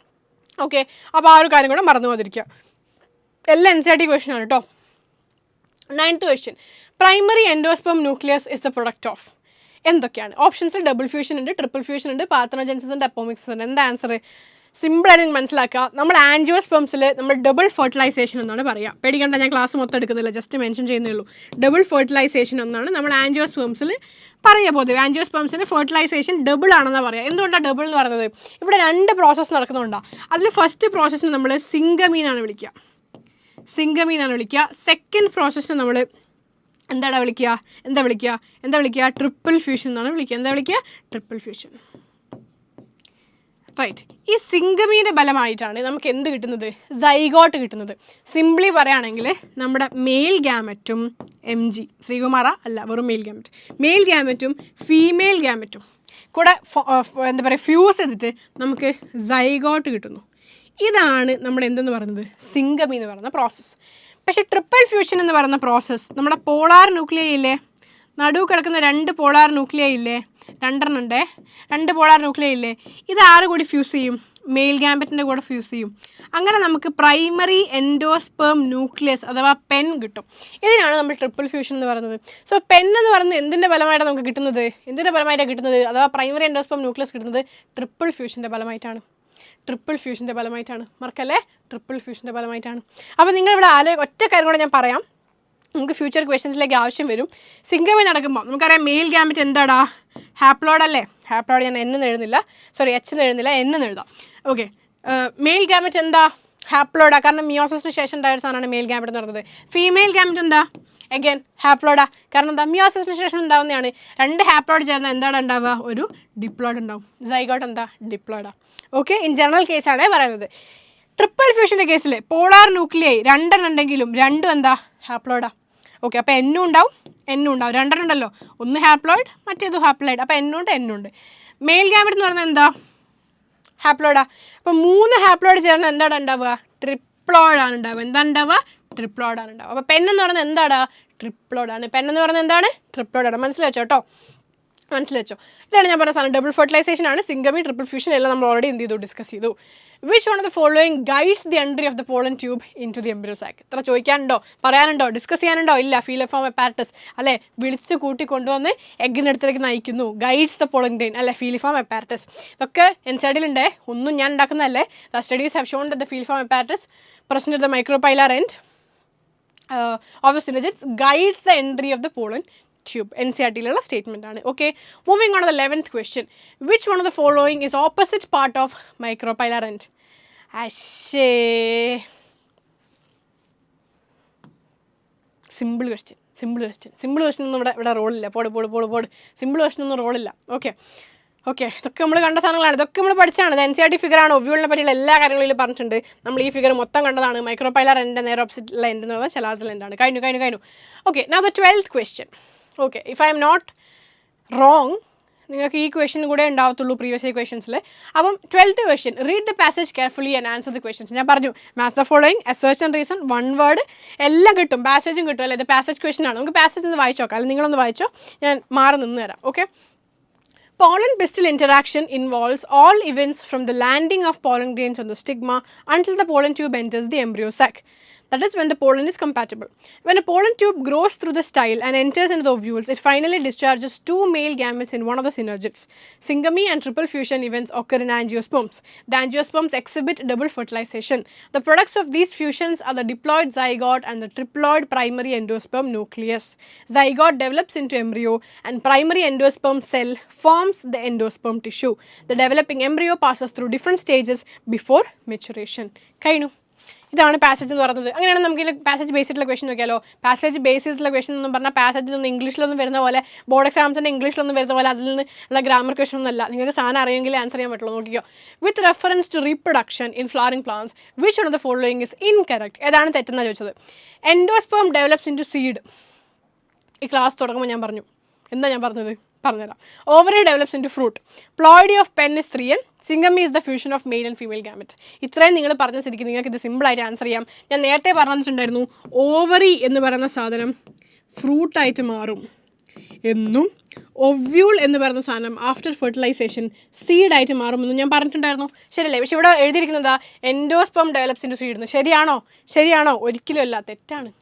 ഓക്കെ, അപ്പോൾ ആ ഒരു കാര്യം കൂടെ മറന്നു പോകാതിരിക്കുക. എല്ലാം NCERT ക്വസ്റ്റ്യൻ ആണ് കേട്ടോ. 9th question, primary endosperm nucleus is the product of. എന്തൊക്കെയാണ് ഓപ്ഷൻസ്? ഡബിൾ ഫ്യൂഷൻ ഉണ്ട്, ട്രിപ്പിൾ ഫ്യൂഷൻ ഉണ്ട്, പാർത്തനോജെൻസിസ് ഉണ്ട്, അപ്പോമിക്സ് ഉണ്ട്. എന്താ ആൻസർ? സിമ്പിളായിട്ട് മനസ്സിലാക്കുക. നമ്മൾ ആൻജിയോസ്പെർംസിൽ നമ്മൾ ഡബിൾ ഫെർട്ടിലൈസേഷൻ എന്നാണ് പറയുക. പേടിക്കണ്ട, ഞാൻ ക്ലാസ് മൊത്തം എടുക്കുന്നില്ല, ജസ്റ്റ് മെൻഷൻ ചെയ്യുന്നേ ഉള്ളൂ. ഡബിൾ ഫെർട്ടിലൈസേഷൻ എന്നാണ് നമ്മൾ ആൻജിയോസ്പെർംസിൽ പറയുക. പൊതുവെ ആൻജിയോസ്പെർംസിന് ഫെർട്ടിലൈസേഷൻ ഡബിൾ ആണെന്ന് പറയുക. എന്തുകൊണ്ടാണ് ഡബിൾ എന്ന് പറയുന്നത്? ഇവിടെ 2 പ്രോസസ്സ് നടക്കുന്നുണ്ടാണ്. അതിൽ ഫസ്റ്റ് പ്രോസസ്സിന് നമ്മൾ സിംഗമി എന്നാണ് വിളിക്കുക. സെക്കൻഡ് പ്രോസസ്സിന് നമ്മൾ എന്താ വിളിക്കുക? ട്രിപ്പിൾ ഫ്യൂഷൻ എന്നാണ് വിളിക്കുക. Triple fusion. റൈറ്റ്. ഈ സിംഗമീൻ്റെ ഫലമായിട്ടാണ് നമുക്ക് എന്ത് കിട്ടുന്നത്? സൈഗോട്ട് കിട്ടുന്നത്. സിംപ്ലി പറയുകയാണെങ്കിൽ നമ്മുടെ മെയിൽ ഗാമറ്റും ശ്രീകുമാറ അല്ല, വെറും മെയിൽ ഗാമറ്റും ഫീമെയിൽ ഗാമറ്റും കൂടെ എന്താ പറയുക, ഫ്യൂസ് ചെയ്തിട്ട് നമുക്ക് സൈഗോട്ട് കിട്ടുന്നു. ഇതാണ് നമ്മുടെ എന്തെന്ന് പറയുന്നത്? സിംഗമി എന്ന് പറയുന്ന പ്രോസസ്സ്. പക്ഷേ ട്രിപ്പിൾ ഫ്യൂഷൻ എന്ന് പറയുന്ന പ്രോസസ്സ് നമ്മുടെ പോളാർ ന്യൂക്ലിയർ ഇല്ലേ, നടുവ് കിടക്കുന്ന 2 പോളാർ ന്യൂക്ലിയർ ഇല്ലേ, 2 ഉണ്ട്, 2 പോളാർ ന്യൂക്ലിയർ ഇല്ലേ, ഇത് ആര് കൂടി ഫ്യൂസ് ചെയ്യും? മെയിൽ ഗാമറ്റിൻ്റെ കൂടെ ഫ്യൂസ് ചെയ്യും. അങ്ങനെ നമുക്ക് പ്രൈമറി എൻഡോസ്പെർം ന്യൂക്ലിയസ് അഥവാ പെൻ കിട്ടും. ഇതിനാണ് നമ്മൾ ട്രിപ്പിൾ ഫ്യൂഷൻ എന്ന് പറയുന്നത്. സോ പെൻ എന്ന് പറയുന്നത് എന്തിൻ്റെ ഫലമായിട്ടാണ് നമുക്ക് കിട്ടുന്നത്? അഥവാ പ്രൈമറി എൻഡോസ്പെർം ന്യൂക്ലിയസ് കിട്ടുന്നത് ട്രിപ്പിൾ ഫ്യൂഷൻ്റെ ഫലമായിട്ടാണ്. മറക്കല്ലേ, ട്രിപ്പിൾ ഫ്യൂഷൻ്റെ ഫലമായിട്ടാണ്. അപ്പോൾ നിങ്ങളിവിടെ ഒറ്റ കാര്യം കൂടെ ഞാൻ പറയാം, നമുക്ക് ഫ്യൂച്ചർ ക്വസ്റ്റ്യൻസിലേക്ക് ആവശ്യം വരും. സിംഗമി നടക്കുമ്പോൾ നമുക്കറിയാം മെയിൽ ഗാമറ്റ് എന്താടാ? ഹാപ്ലോയിഡ് അല്ലേ? ഹാപ്ലോയിഡ് ഞാൻ H എന്ന് എഴുതുന്നില്ല, N എന്ന് എഴുതാം. ഓക്കെ, മെയിൽ ഗാമറ്റ് എന്താ? ഹാപ്ലോയിഡാ, കാരണം മിയോസിസിന് ശേഷം ഉണ്ടായ ഒരു സാധനമാണ് മെയിൽ ഗാമറ്റ് എന്ന് പറയുന്നത്. ഫീമെയിൽ ഗാമറ്റ് എന്താ? അഗൈൻ ഹാപ്ലോയിഡാ, കാരണം എന്താ? മിയോസിസിന് ശേഷം ഉണ്ടാവുന്നതാണ്. 2 ഹാപ്ലോയിഡ് ചേർന്നാൽ എന്താണ് ഉണ്ടാവുക? ഒരു ഡിപ്ലോയിഡ് ഉണ്ടാവും. സൈഗോട്ട് എന്താ? ഡിപ്ലോയിഡാ. ഓക്കെ, ഇൻ ജനറൽ കേസാണ് പറയുന്നത്. ട്രിപ്പിൾ ഫ്യൂഷൻ്റെ കേസിൽ പോളാർ ന്യൂക്ലിയർ 2 ഉണ്ടെങ്കിലും 2 എന്താ? ഹാപ്ലോയിഡാ. ഓക്കെ, അപ്പോൾ എന്നും ഉണ്ടാവും 2 ഉണ്ടല്ലോ, ഒന്ന് ഹാപ്ലോയിഡ് മറ്റേത് ഹാപ്ലോയിഡ്, അപ്പോൾ എന്നുണ്ട്. മെയിൽ ഗാമറ്റ് എന്ന് പറഞ്ഞാൽ എന്താ? ഹാപ്ലോയിഡാ. അപ്പോൾ 3 ഹാപ്ലോയിഡ് ചേർന്ന് എന്താണ് ഉണ്ടാവുക? ട്രിപ്ലോയിഡാണ് ഉണ്ടാവുക. എന്താണ് ഉണ്ടാവുക? ട്രിപ്ലോയിഡാണ് ഉണ്ടാവുക. അപ്പോൾ പെൻ എന്ന് പറയുന്നത് എന്താണ്? ട്രിപ്ലോയിഡാണ്. പെൻ എന്ന് പറയുന്നത് എന്താണ്? ട്രിപ്ലോയിഡാണ്. മനസ്സിലാച്ചോ കേട്ടോ? മനസ്സിലാച്ചോ? ഇതാണ് ഞാൻ പറഞ്ഞ സാധനം. ഡബിൾ ഫെർട്ടിലൈസേഷൻ ആണ്, സിംഗമി, ട്രിപ്പിൾ ഫ്യൂഷൻ എല്ലാം നമ്മൾ ഓൾറെഡി എന്ത് ചെയ്തു? ഡിസ്കസ് ചെയ്തു. Which one of the following guides the entry of the pollen tube into the embryo sac? ഇത്ര ചോദിക്കാനുണ്ടോ? പറയാനുണ്ടോ? ഡിസ്കസ് ചെയ്യാനുണ്ടോ? ഇല്ല. ഫീലോഫോം അപ്പാരറ്റസ് അല്ലേ, വിളിച്ച് കൂട്ടി കൊണ്ടുവന്ന് എഗ്ഗിനടുത്തേക്ക് നയിക്കുന്നു. ഗൈഡ്സ് ദ പോളൻ ഗ്രെയിൻ അല്ലെ, ഫീലിഫോം അപ്പാരറ്റസ്. ഇതൊക്കെ എൻസൈഡിലുണ്ട്, ഒന്നും ഞാൻ ഉണ്ടാക്കുന്നതല്ലേ. The studies have shown the filiform apparatus present the micropylar end of the synergids guides the entry of the pollen tube. NCERT-ലുള്ള സ്റ്റേറ്റ്മെൻ്റ് ആണ്. Okay, moving on the 11th question. Which one of the following is opposite part of micropylar end? അശ്ശേ, simple question ഒന്നും ഇവിടെ റോളില്ല. പോട് simple question ഒന്നും റോളില്ല. Okay, ഇതൊക്കെ നമ്മൾ കണ്ട സാധനങ്ങളാണ്, ഇതൊക്കെ നമ്മൾ പഠിച്ചാണ്. ഇത് NCERT ഫിഗറാണ്. ഒവ്യൂളിനെ പറ്റിയുള്ള എല്ലാ കാര്യങ്ങളിലും പറഞ്ഞിട്ടുണ്ട്. നമ്മൾ ഈ ഫിഗർ മൊത്തം കണ്ടതാണ്. മൈക്രോപൈലാർ എൻഡിൻ്റെ നേരെ ഓപ്പോസിറ്റുള്ള എൻഡ് എന്ന് പറഞ്ഞാൽ ചെലാസൽ എൻഡാണ്. കഴിഞ്ഞു. Okay, now the 12th question. Okay, if I'm not wrong, നിങ്ങൾക്ക് ഈ ക്വസ്റ്റ്യൻ കൂടെ ഉണ്ടാവത്തുള്ളൂ പ്രീവിയസ് ഇയർ ക്വസ്റ്റ്യൻസിൽ. അപ്പം 12th question, read the passage carefully and answer the questions. ഞാൻ പറഞ്ഞു match the following, assertion and reason, one word എല്ലാം കിട്ടും. പാസേജും കിട്ടും അല്ലേ. ഇത് പാസേജ് ക്വസ്റ്റ്യൻ ആണ്. നമുക്ക് പാസേജ് ഒന്ന് വായിച്ചു നോക്കാം, അല്ലെങ്കിൽ നിങ്ങളൊന്ന് വായിച്ചോ, ഞാൻ മാറി നിന്ന് തരാം. Okay, pollen-pistil interaction involves all events from the landing of pollen grains on the stigma until the pollen tube enters the embryo sac. That is when the pollen is compatible. When a pollen tube grows through the style and enters into the ovules, it finally discharges 2 male gametes in one of the synergids. Syngamy and triple fusion events occur in angiosperms. The angiosperms exhibit double fertilization. The products of these fusions are the diploid zygote and the triploid primary endosperm nucleus. Zygote develops into embryo and primary endosperm cell forms the endosperm tissue. The developing embryo passes through different stages before maturation. Kainu. ഇതാണ് passage എന്ന് പറയുന്നത്. അങ്ങനെയാണ് നമുക്ക് ഇതിൽ passage base ചെയ്തിട്ടുള്ള question നോക്കിയാലോ. Passage base ചെയ്തിട്ടുള്ള question എന്ന് പറഞ്ഞാൽ പാസേജിൽ നിന്ന് ഇംഗ്ലീഷിലൊന്നും വരുന്ന പോലെ, ബോർഡ് എക്സാംസിൻ്റെ ഇംഗ്ലീഷിലൊന്നും വരുന്ന പോലെ അതിൽ നിന്ന് ഉള്ള ഗ്രാമർ ക്വസ്റ്റൻ ഒന്നും അല്ല. നിങ്ങൾക്ക് സാധനം അറിയുമെങ്കിൽ ആൻസർ ചെയ്യാൻ പറ്റുള്ളൂ. നോക്കിയോ, with reference to reproduction in flowering plants which one of the following is incorrect? ഏതാണ് തെറ്റെന്നാണ് ചോദിച്ചത്. Endosperm develops into seed. ഈ ക്ലാസ് തുടങ്ങുമ്പോൾ ഞാൻ പറഞ്ഞു, എന്താ ഞാൻ പറഞ്ഞത്? പറഞ്ഞുതരാം. Ovary develops into fruit. Ploidy of pen is 3N. Syngamy is the fusion of male and female gamete. ഇത്രയും നിങ്ങൾ പറഞ്ഞ സ്ഥിതിക്ക് നിങ്ങൾക്ക് ഇത് സിമ്പിളായിട്ട് ആൻസർ ചെയ്യാം. ഞാൻ നേരത്തെ പറഞ്ഞിട്ടുണ്ടായിരുന്നു, ഓവറി എന്ന് പറയുന്ന സാധനം ഫ്രൂട്ടായിട്ട് മാറും എന്നും ഒവ്യൂൾ എന്ന് പറയുന്ന സാധനം ആഫ്റ്റർ ഫെർട്ടിലൈസേഷൻ സീഡായിട്ട് മാറുമെന്നും ഞാൻ പറഞ്ഞിട്ടുണ്ടായിരുന്നു. ശരിയല്ലേ? പക്ഷെ ഇവിടെ എഴുതിയിരിക്കുന്നതാ endosperm develops into seed. ശരിയാണോ? ഒരിക്കലും അല്ല, തെറ്റാണ്.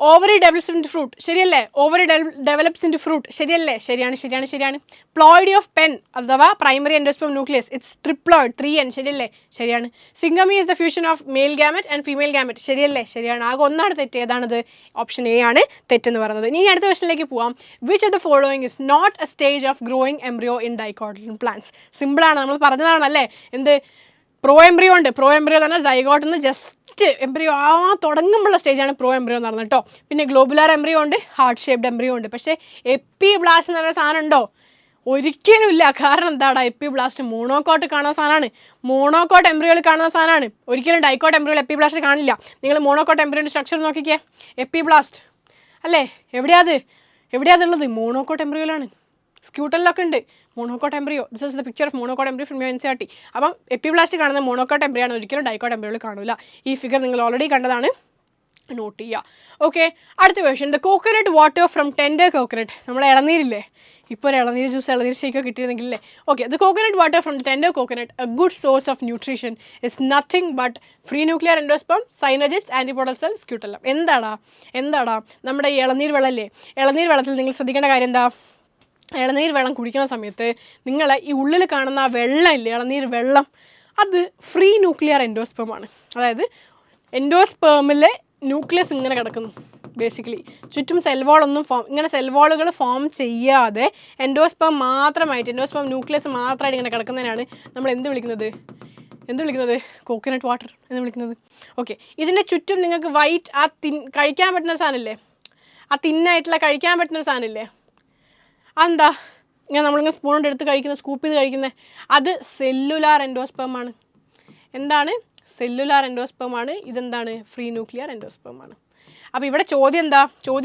Ovary develops into fruit, ശരിയല്ലേ? Ovary develops into fruit, ശരിയല്ലേ? ശരിയാണ്. പ്ലോയിഡി ഓഫ് പെൻ അഥവാ primary endosperm nucleus, it's triploid 3N, ശരിയല്ലേ? ശരിയാണ്. Syngamy is the fusion of male gamete and female gamete, ശരിയല്ലേ? ശരിയാണ്. ആകെ ഒന്നാണ് തെറ്റ്. ഏതാണത്? ഓപ്ഷൻ എ ആണ് തെറ്റെന്ന് പറയുന്നത്. ഇനി അടുത്ത ക്വസ്റ്റനിലേക്ക് പോവാം. Which of the following is not a stage of growing embryo in dicotyledon plants? സിമ്പിളാണ്, നമ്മൾ പറഞ്ഞതാണല്ലേ. എന്ത് പ്രോ എംബ്രിയോ ഉണ്ട്. പ്രോ എംബ്രിയോ എന്ന് പറഞ്ഞാൽ സൈഗോട്ടിൽ നിന്ന് ജസ്റ്റ് എംബ്രിയോ തുടങ്ങുമ്പോഴുള്ള സ്റ്റേജാണ് പ്രോ എംബ്രിയോ എന്ന് പറഞ്ഞത് കേട്ടോ. പിന്നെ ഗ്ലോബുലാർ എംബ്രിയോ ഉണ്ട്, ഹാർട്ട് ഷേപ്ഡ് എംബ്രിയോ ഉണ്ട്. പക്ഷേ എപ്പി ബ്ലാസ്റ്റ് എന്ന് പറയുന്ന സാധനം ഉണ്ടോ? ഒരിക്കലും ഇല്ല. കാരണം എന്താടാ, എപ്പി ബ്ലാസ്റ്റ് മോണോകോട്ട് കാണുന്ന സാധനമാണ്. മോണോകോട്ട് എംബ്രിയോയിൽ കാണുന്ന സാധനമാണ്. ഒരിക്കലും ഡൈക്കോട്ട് എംബ്രിയോയിൽ എപ്പി ബ്ലാസ്റ്റ് കാണില്ല. നിങ്ങൾ മോണോകോട്ട് എംബ്രിയോയുടെ സ്ട്രക്ചർ നോക്കിക്കേ. എപ്പി ബ്ലാസ്റ്റ് അല്ലേ, എവിടെയാതുള്ളത്? മോണോകോട്ട് എംബ്രിയോയിലാണ്. സ്ക്യൂട്ടലിലൊക്കെ ഉണ്ട് monocot embryo. This is the picture of monocot embryo from NCERT. അപ്പം എപ്പിബ്ലാസ്റ്റ് കാണുന്ന മോണോകോട്ട് എംബ്രിയോ ആണ്, ഒരിക്കലും ഡൈക്കോട്ട് എംബ്രിയോയിൽ കാണില്ല. ഈ ഫിഗർ നിങ്ങൾ ഓൾറെഡി കണ്ടതാണ്, നോട്ട് ചെയ്യുക. ഓക്കെ, അടുത്ത question. The coconut water from tender coconut. നമ്മളെ ഇളനീരില്ലേ, ഇപ്പോൾ ഒരു ഇളനീർ ജ്യൂസ്, ഇളനീർ ഷേക്കോ കിട്ടിയിരുന്നെങ്കിലേ. Okay, the coconut water from the tender coconut, a good source of nutrition, is nothing but free nuclear endosperm, synergids, antipodal cell, scutellum. എന്താടാ നമ്മുടെ ഈ ഇളനീർ വെള്ളമല്ലേ. ഇളനീർ വെള്ളത്തിൽ നിങ്ങൾ ശ്രദ്ധിക്കേണ്ട കാര്യം എന്താ? ഇളനീർ വെള്ളം കുടിക്കുന്ന സമയത്ത് നിങ്ങൾ ഈ ഉള്ളിൽ കാണുന്ന ആ വെള്ളം ഇല്ലേ, ഇളനീർ വെള്ളം, അത് ഫ്രീ ന്യൂക്ലിയർ എൻഡോസ്പേമാണ്. അതായത് എൻഡോസ്പേമിലെ ന്യൂക്ലിയസ് ഇങ്ങനെ കിടക്കുന്നു ബേസിക്കലി. ചുറ്റും സെൽവാളുകൾ ഫോം ചെയ്യാതെ എൻഡോസ്പേം മാത്രമായിട്ട്, എൻഡോസ്പേം ന്യൂക്ലിയസ് മാത്രമായിട്ട് ഇങ്ങനെ കിടക്കുന്നതിനാണ് നമ്മൾ എന്ത് വിളിക്കുന്നത്? കോക്കനട്ട് വാട്ടർ എന്ന് വിളിക്കുന്നത്. ഓക്കെ, ഇതിൻ്റെ ചുറ്റും നിങ്ങൾക്ക് വൈറ്റ് ആ കഴിക്കാൻ പറ്റുന്ന സാധനമില്ലേ, ആ തിന്നായിട്ടുള്ള കഴിക്കാൻ പറ്റുന്നൊരു സാധനമില്ലേ, അതെന്താ? നമ്മളിങ്ങനെ സ്പൂൺ കൊണ്ട് എടുത്ത് കഴിക്കുന്ന, സ്കൂപ്പ് ചെയ്ത് കഴിക്കുന്നത്, അത് സെല്ലുലാർ എൻഡോസ്പേമാണ്. എന്താണ്? സെല്ലുലാർ എൻഡോസ്പേമാണ്. ഇതെന്താണ്? ഫ്രീ ന്യൂക്ലിയർ എൻഡോസ്പേമാണ്. അപ്പോൾ ഇവിടെ ചോദ്യം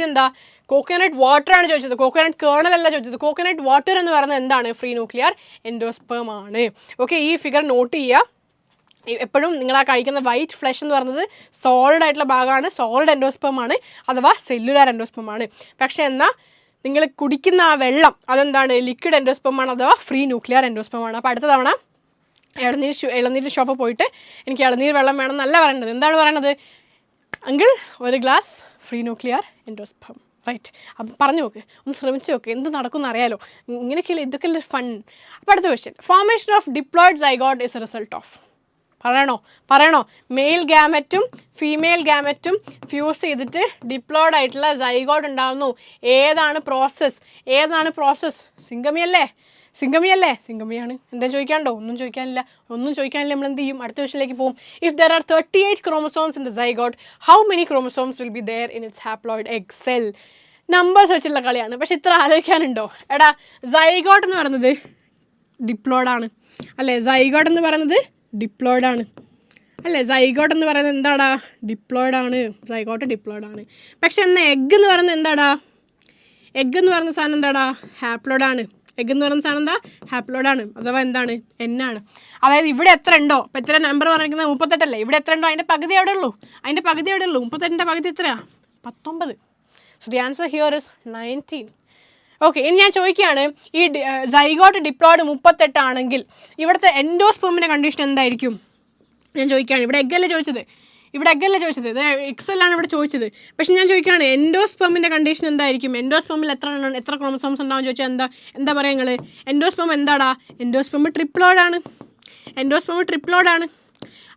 എന്താ കോക്കനട്ട് വാട്ടർ ആണ് ചോദിച്ചത്, കോക്കനട്ട് കേർണൽ അല്ല ചോദിച്ചത്. കോക്കനട്ട് വാട്ടർ എന്ന് പറയുന്നത് എന്താണ്? ഫ്രീ ന്യൂക്ലിയർ എൻഡോസ്പേം ആണ്. ഓക്കെ, ഈ ഫിഗർ നോട്ട് ചെയ്യുക. എപ്പോഴും നിങ്ങൾ ആ കഴിക്കുന്ന വൈറ്റ് ഫ്ലഷ് എന്ന് പറയുന്നത് സോളിഡ് ആയിട്ടുള്ള ഭാഗമാണ്, സോളിഡ് എൻഡോസ്പേം ആണ്, അഥവാ സെല്ലുലാർ എൻഡോസ്പേം ആണ്. പക്ഷേ എന്നാൽ നിങ്ങൾ കുടിക്കുന്ന ആ വെള്ളം അതെന്താണ്? ലിക്വിഡ് എൻഡോസ്പേം ആണ്, അഥവാ ഫ്രീ ന്യൂക്ലിയർ എൻഡോസ്പേം ആണ്. അപ്പോൾ അടുത്ത തവണ ഇളനീർ ഷോപ്പിൽ പോയിട്ട് എനിക്ക് ഇളനീർ വെള്ളം വേണം എന്നല്ല പറയേണ്ടത്. എന്താണ് പറയണത്? അങ്കിൾ ഒരു glass free nuclear endosperm, right? അപ്പം പറഞ്ഞു നോക്ക്, ഒന്ന് ശ്രമിച്ചു നോക്ക്, എന്ത് നടക്കുമെന്ന് അറിയാലോ. ഇങ്ങനെയൊക്കെയല്ലേ, ഇതൊക്കെയല്ലേ ഫൺ. അപ്പോൾ അടുത്ത question, formation of diploid zygote is A result of. പറയണോ? മെയിൽ ഗാമറ്റും ഫീമെയിൽ ഗാമറ്റും ഫ്യൂസ് ചെയ്തിട്ട് ഡിപ്ലോയിഡ് ആയിട്ടുള്ള സൈഗോട്ട് ഉണ്ടാകുന്നു. ഏതാണ് പ്രോസസ്സ്? സിംഗമിയാണ്. എന്താ ചോദിക്കാണ്ടോ? ഒന്നും ചോദിക്കാനില്ല. നമ്മൾ എന്ത് ചെയ്യും? അടുത്ത ക്വസ്റ്റ്യനിലേക്ക് പോകും. If there are 38 chromosomes in the zygote, how many chromosomes will be there in its haploid egg cell? Numbers വെച്ചുള്ള കളിയാണ്, പക്ഷെ ഇത്ര ആലോചിക്കാനുണ്ടോ? എടാ, സൈഗോട്ട് എന്ന് പറയുന്നത് ഡിപ്ലോയിഡാണ് അല്ലേ? സൈഗോട്ട് എന്ന് പറയുന്നത് എന്താടാ? ഡിപ്ലോയിഡാണ്. പക്ഷെ എന്നാൽ എഗ്ഗ് എന്ന് പറയുന്നത് എന്താടാ? സാധനം എന്താടാ? ഹാപ്ലോയിഡാണ്. ഹാപ്ലോയിഡാണ്, അഥവാ എന്താണ്? എന്നാണ്. അതായത് ഇവിടെ എത്ര ഉണ്ടോ, ഇപ്പം എത്ര നമ്പർ പറഞ്ഞിരിക്കുന്നത് 38 ഇവിടെ എത്ര ഉണ്ടോ അതിൻ്റെ പകുതി എവിടെ ഉള്ളൂ? 38ൻ്റെ പകുതി എത്രയാ? 19. So the answer here is 19. Okay, ഇനി ഞാൻ ചോദിക്കുകയാണ്, ഈ സൈഗോട്ട് ഡിപ്ലോയിഡ് 38 ആണെങ്കിൽ ഇവിടുത്തെ എൻഡോസ്പേമിൻ്റെ കണ്ടീഷൻ എന്തായിരിക്കും? ഞാൻ ചോദിക്കുകയാണ്. ഇവിടെ എഗ്ഗല്ലേ ചോദിച്ചത്, ഇത് എക്സലാണ് ഇവിടെ ചോദിച്ചത്. പക്ഷെ ഞാൻ ചോദിക്കുകയാണ്, എൻഡോസ്പേമിൻ്റെ കണ്ടീഷൻ എന്തായിരിക്കും? എൻഡോസ്പേമിൽ എത്ര ക്രോമസോംസ് ഉണ്ടാവും ചോദിച്ചാൽ എന്താ പറയുക നിങ്ങൾ? എൻഡോസ്പേം എന്താടാ? എൻഡോസ്പേം ട്രിപ്ലോയിഡാണ്.